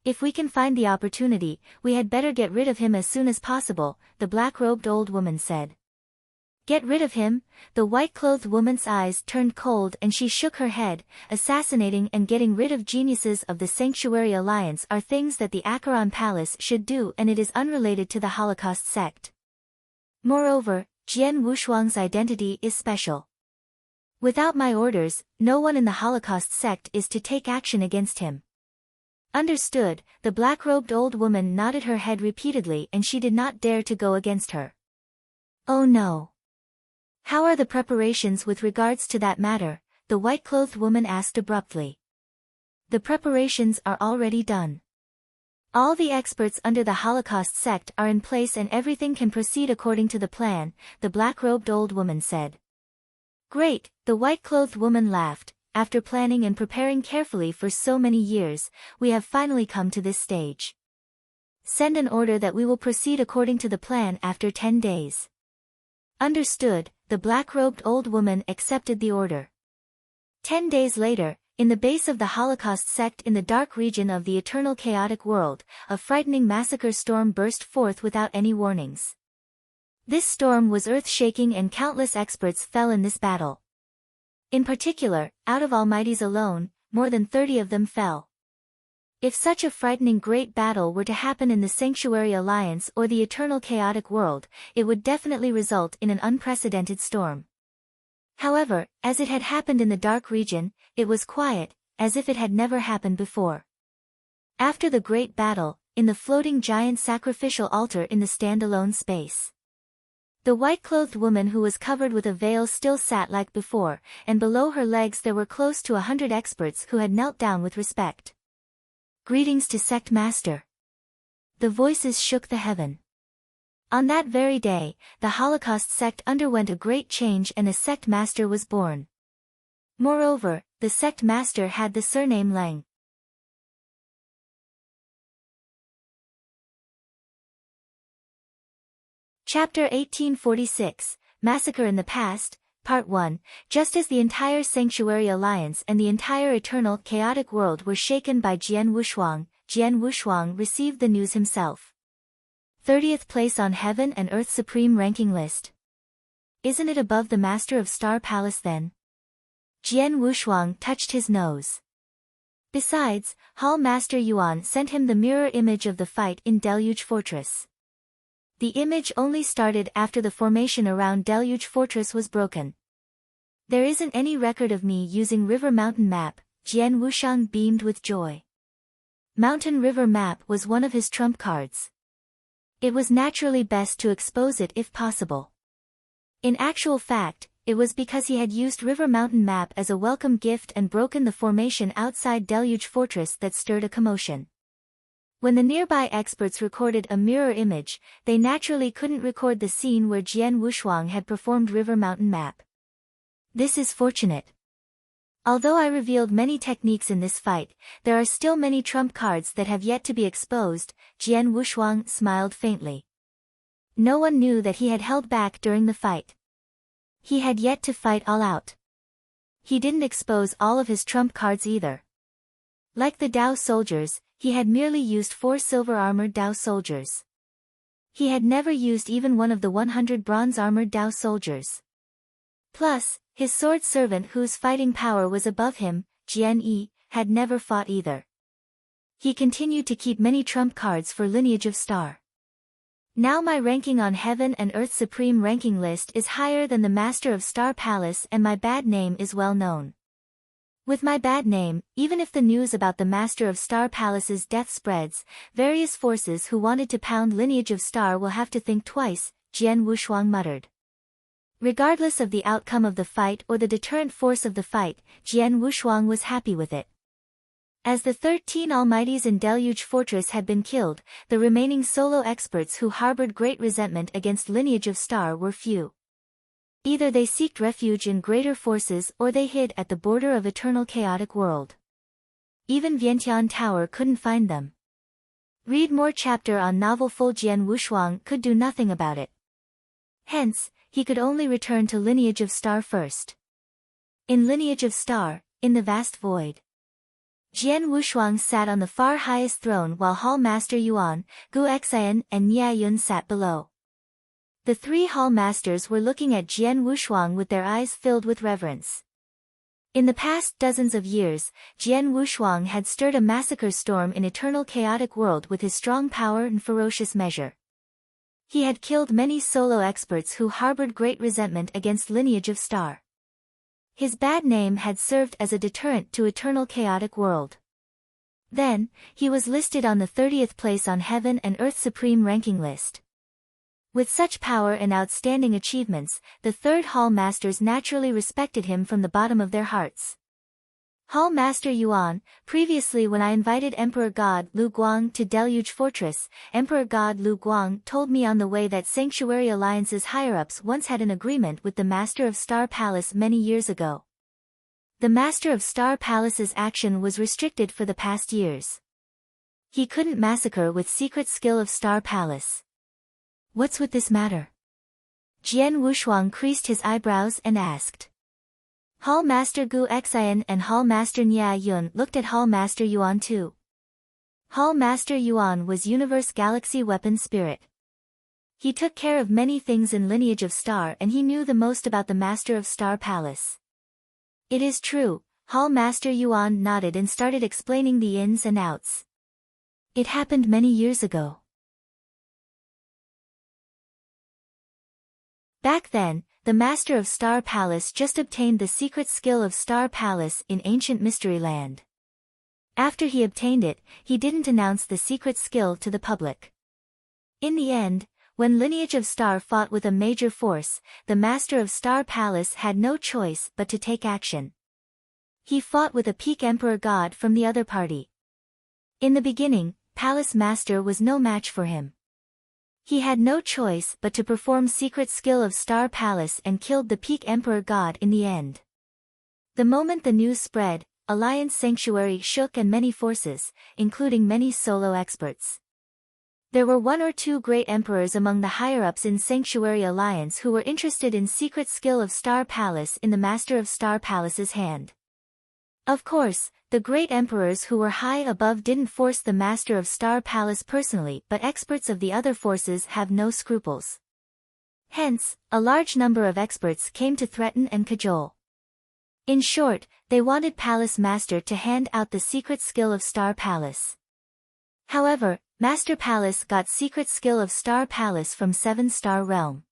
If we can find the opportunity, we had better get rid of him as soon as possible," the black-robed old woman said. "Get rid of him?" The white-clothed woman's eyes turned cold and she shook her head. "Assassinating and getting rid of geniuses of the Sanctuary Alliance are things that the Acheron Palace should do and it is unrelated to the Holocaust sect. Moreover, Jian Wushuang's identity is special. Without my orders, no one in the Holocaust sect is to take action against him." "Understood," the black-robed old woman nodded her head repeatedly and she did not dare to go against her. "Oh no. How are the preparations with regards to that matter?" the white-clothed woman asked abruptly. "The preparations are already done. All the experts under the Holocaust sect are in place and everything can proceed according to the plan," the black-robed old woman said. "Great," the white-clothed woman laughed. "After planning and preparing carefully for so many years, we have finally come to this stage. Send an order that we will proceed according to the plan after 10 days. "Understood," the black-robed old woman accepted the order. 10 days later, in the base of the Holocaust sect in the dark region of the eternal chaotic world, a frightening massacre storm burst forth without any warnings. This storm was earth-shaking and countless experts fell in this battle. In particular, out of Almighties alone, more than 30 of them fell. If such a frightening great battle were to happen in the Sanctuary Alliance or the eternal chaotic world, it would definitely result in an unprecedented storm. However, as it had happened in the dark region, it was quiet, as if it had never happened before. After the great battle, in the floating giant sacrificial altar in the standalone space, the white-clothed woman who was covered with a veil still sat like before, and below her legs there were close to 100 experts who had knelt down with respect. "Greetings to Sect Master." The voices shook the heaven. On that very day, the Holocaust sect underwent a great change and a sect master was born. Moreover, the sect master had the surname Lang. Chapter 1846, Massacre in the Past, Part 1. Just as the entire Sanctuary Alliance and the entire eternal chaotic world were shaken by Jian Wushuang received the news himself. 30th place on Heaven and Earth Supreme ranking list. Isn't it above the Master of Star Palace then? Jian Wushuang touched his nose. Besides, Hall Master Yuan sent him the mirror image of the fight in Deluge Fortress. The image only started after the formation around Deluge Fortress was broken. There isn't any record of me using River Mountain Map, Jian Wushuang beamed with joy. Mountain River Map was one of his trump cards. It was naturally best to expose it if possible. In actual fact, it was because he had used River Mountain Map as a welcome gift and broken the formation outside Deluge Fortress that stirred a commotion. When the nearby experts recorded a mirror image, they naturally couldn't record the scene where Jian Wushuang had performed River Mountain Map. This is fortunate. Although I revealed many techniques in this fight, there are still many trump cards that have yet to be exposed. Jian Wushuang smiled faintly. No one knew that he had held back during the fight. He had yet to fight all out. He didn't expose all of his trump cards either. Like the Dao soldiers, he had merely used 4 silver-armored Dao soldiers. He had never used even one of the 100 bronze-armored Dao soldiers. Plus, his sword servant whose fighting power was above him, Jian Yi, had never fought either. He continued to keep many trump cards for Lineage of Star. Now my ranking on Heaven and Earth Supreme ranking list is higher than the Master of Star Palace and my bad name is well known. With my bad name, even if the news about the Master of Star Palace's death spreads, various forces who wanted to pound Lineage of Star will have to think twice, Jian Wushuang muttered. Regardless of the outcome of the fight or the deterrent force of the fight, Jian Wushuang was happy with it. As the 13 Almighties in Deluge Fortress had been killed, the remaining solo experts who harbored great resentment against Lineage of Star were few. Either they sought refuge in greater forces or they hid at the border of eternal chaotic world. Even Vientiane Tower couldn't find them. Read more chapter on novel full. Jian Wushuang could do nothing about it. Hence, he could only return to Lineage of Star first. In Lineage of Star, in the vast void, Jian Wushuang sat on the far highest throne while Hall Master Yuan, Gu Xian and Nie Yun sat below. The 3 Hall Masters were looking at Jian Wushuang with their eyes filled with reverence. In the past dozens of years, Jian Wushuang had stirred a massacre storm in eternal chaotic world with his strong power and ferocious measure. He had killed many solo experts who harbored great resentment against Lineage of Star. His bad name had served as a deterrent to eternal chaotic world. Then, he was listed on the 30th place on Heaven and Earth Supreme ranking list. With such power and outstanding achievements, the 3rd Hall Masters naturally respected him from the bottom of their hearts. Hall Master Yuan, previously when I invited Emperor God Lu Guang to Deluge Fortress, Emperor God Lu Guang told me on the way that Sanctuary Alliance's higher-ups once had an agreement with the Master of Star Palace many years ago. The Master of Star Palace's action was restricted for the past years. He couldn't massacre with secret skill of Star Palace. What's with this matter? Jian Wushuang creased his eyebrows and asked. Hall Master Gu Xian and Hall Master Nie Yun looked at Hall Master Yuan too. Hall Master Yuan was Universe Galaxy Weapon Spirit. He took care of many things in Lineage of Star and he knew the most about the Master of Star Palace. It is true, Hall Master Yuan nodded and started explaining the ins and outs. It happened many years ago. Back then, the Master of Star Palace just obtained the secret skill of Star Palace in ancient Mystery Land. After he obtained it, he didn't announce the secret skill to the public. In the end, when Lineage of Star fought with a major force, the Master of Star Palace had no choice but to take action. He fought with a peak Emperor God from the other party. In the beginning, Palace Master was no match for him. He had no choice but to perform secret skill of Star Palace and killed the peak Emperor God in the end. The moment the news spread, Alliance Sanctuary shook and many forces, including many solo experts. There were 1 or 2 great emperors among the higher-ups in Sanctuary Alliance who were interested in secret skill of Star Palace in the Master of Star Palace's hand. Of course, the great emperors who were high above didn't force the Master of Star Palace personally, but experts of the other forces have no scruples. Hence, a large number of experts came to threaten and cajole. In short, they wanted Palace Master to hand out the secret skill of Star Palace. However, Master Palace got secret skill of Star Palace from 7-Star Realm.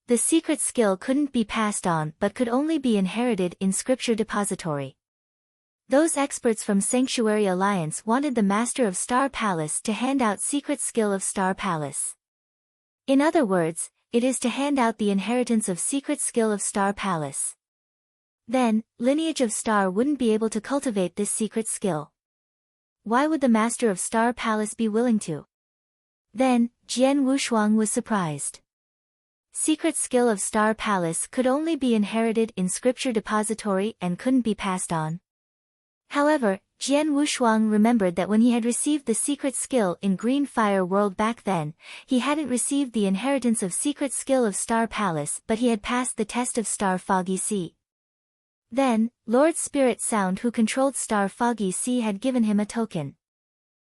The secret skill couldn't be passed on but could only be inherited in Scripture Depository. Those experts from Sanctuary Alliance wanted the Master of Star Palace to hand out secret skill of Star Palace. In other words, it is to hand out the inheritance of secret skill of Star Palace. Then, Lineage of Star wouldn't be able to cultivate this secret skill. Why would the master of Star Palace be willing to? Then, Jian Wushuang was surprised. Secret skill of Star Palace could only be inherited in scripture depository and couldn't be passed on. However, Jian Wushuang remembered that when he had received the secret skill in Green Fire World back then, he hadn't received the inheritance of secret skill of Star Palace, but he had passed the test of Star Foggy Sea. Then, Lord Spirit Sound, who controlled Star Foggy Sea, had given him a token.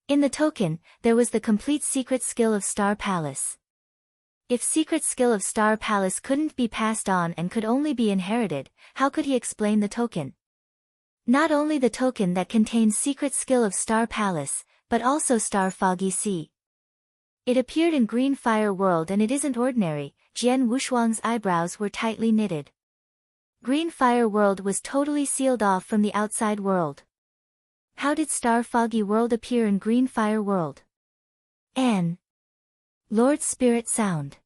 In the token, there was the complete secret skill of Star Palace. If secret skill of Star Palace couldn't be passed on and could only be inherited, how could he explain the token? Not only the token that contains secret skill of Star Palace, but also Star Foggy Sea. It appeared in Green Fire World and it isn't ordinary. Jian Wushuang's eyebrows were tightly knitted. Green Fire World was totally sealed off from the outside world. How did Star Foggy World appear in Green Fire World? Lord Spirit Sound.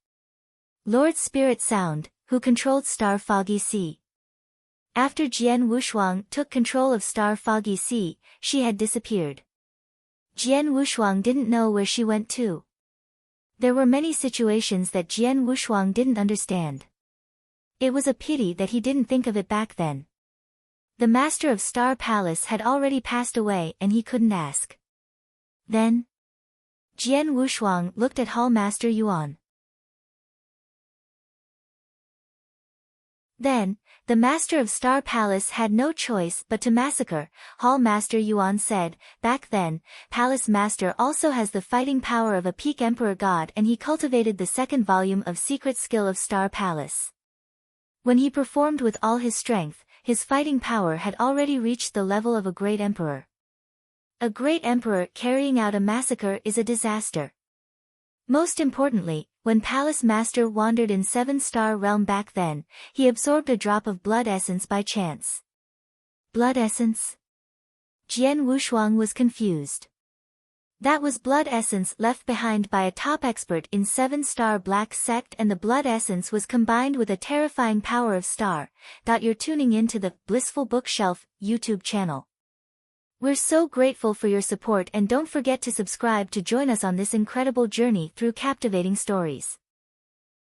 Lord Spirit Sound, who controlled Star Foggy Sea. After Jian Wushuang took control of Star Foggy Sea, she had disappeared. Jian Wushuang didn't know where she went to. There were many situations that Jian Wushuang didn't understand. It was a pity that he didn't think of it back then. The master of Star Palace had already passed away and he couldn't ask. Then, Jian Wushuang looked at Hall Master Yuan. Then, the master of Star Palace had no choice but to massacre. Hall Master Yuan said, back then, Palace Master also has the fighting power of a peak Emperor God and he cultivated the second volume of secret skill of Star Palace. When he performed with all his strength, his fighting power had already reached the level of a great emperor. A great emperor carrying out a massacre is a disaster. Most importantly, when Palace Master wandered in 7-star realm back then, he absorbed a drop of blood essence by chance. Blood essence? Jian Wushuang was confused. That was blood essence left behind by a top expert in 7-star black sect, and the blood essence was combined with a terrifying power of star. You're tuning in to the Blissful Bookshelf YouTube channel. We're so grateful for your support and don't forget to subscribe to join us on this incredible journey through captivating stories.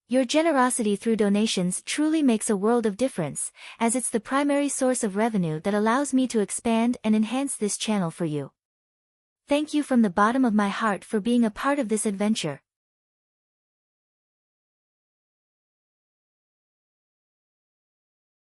Your generosity through donations truly makes a world of difference, as it's the primary source of revenue that allows me to expand and enhance this channel for you. Thank you from the bottom of my heart for being a part of this adventure.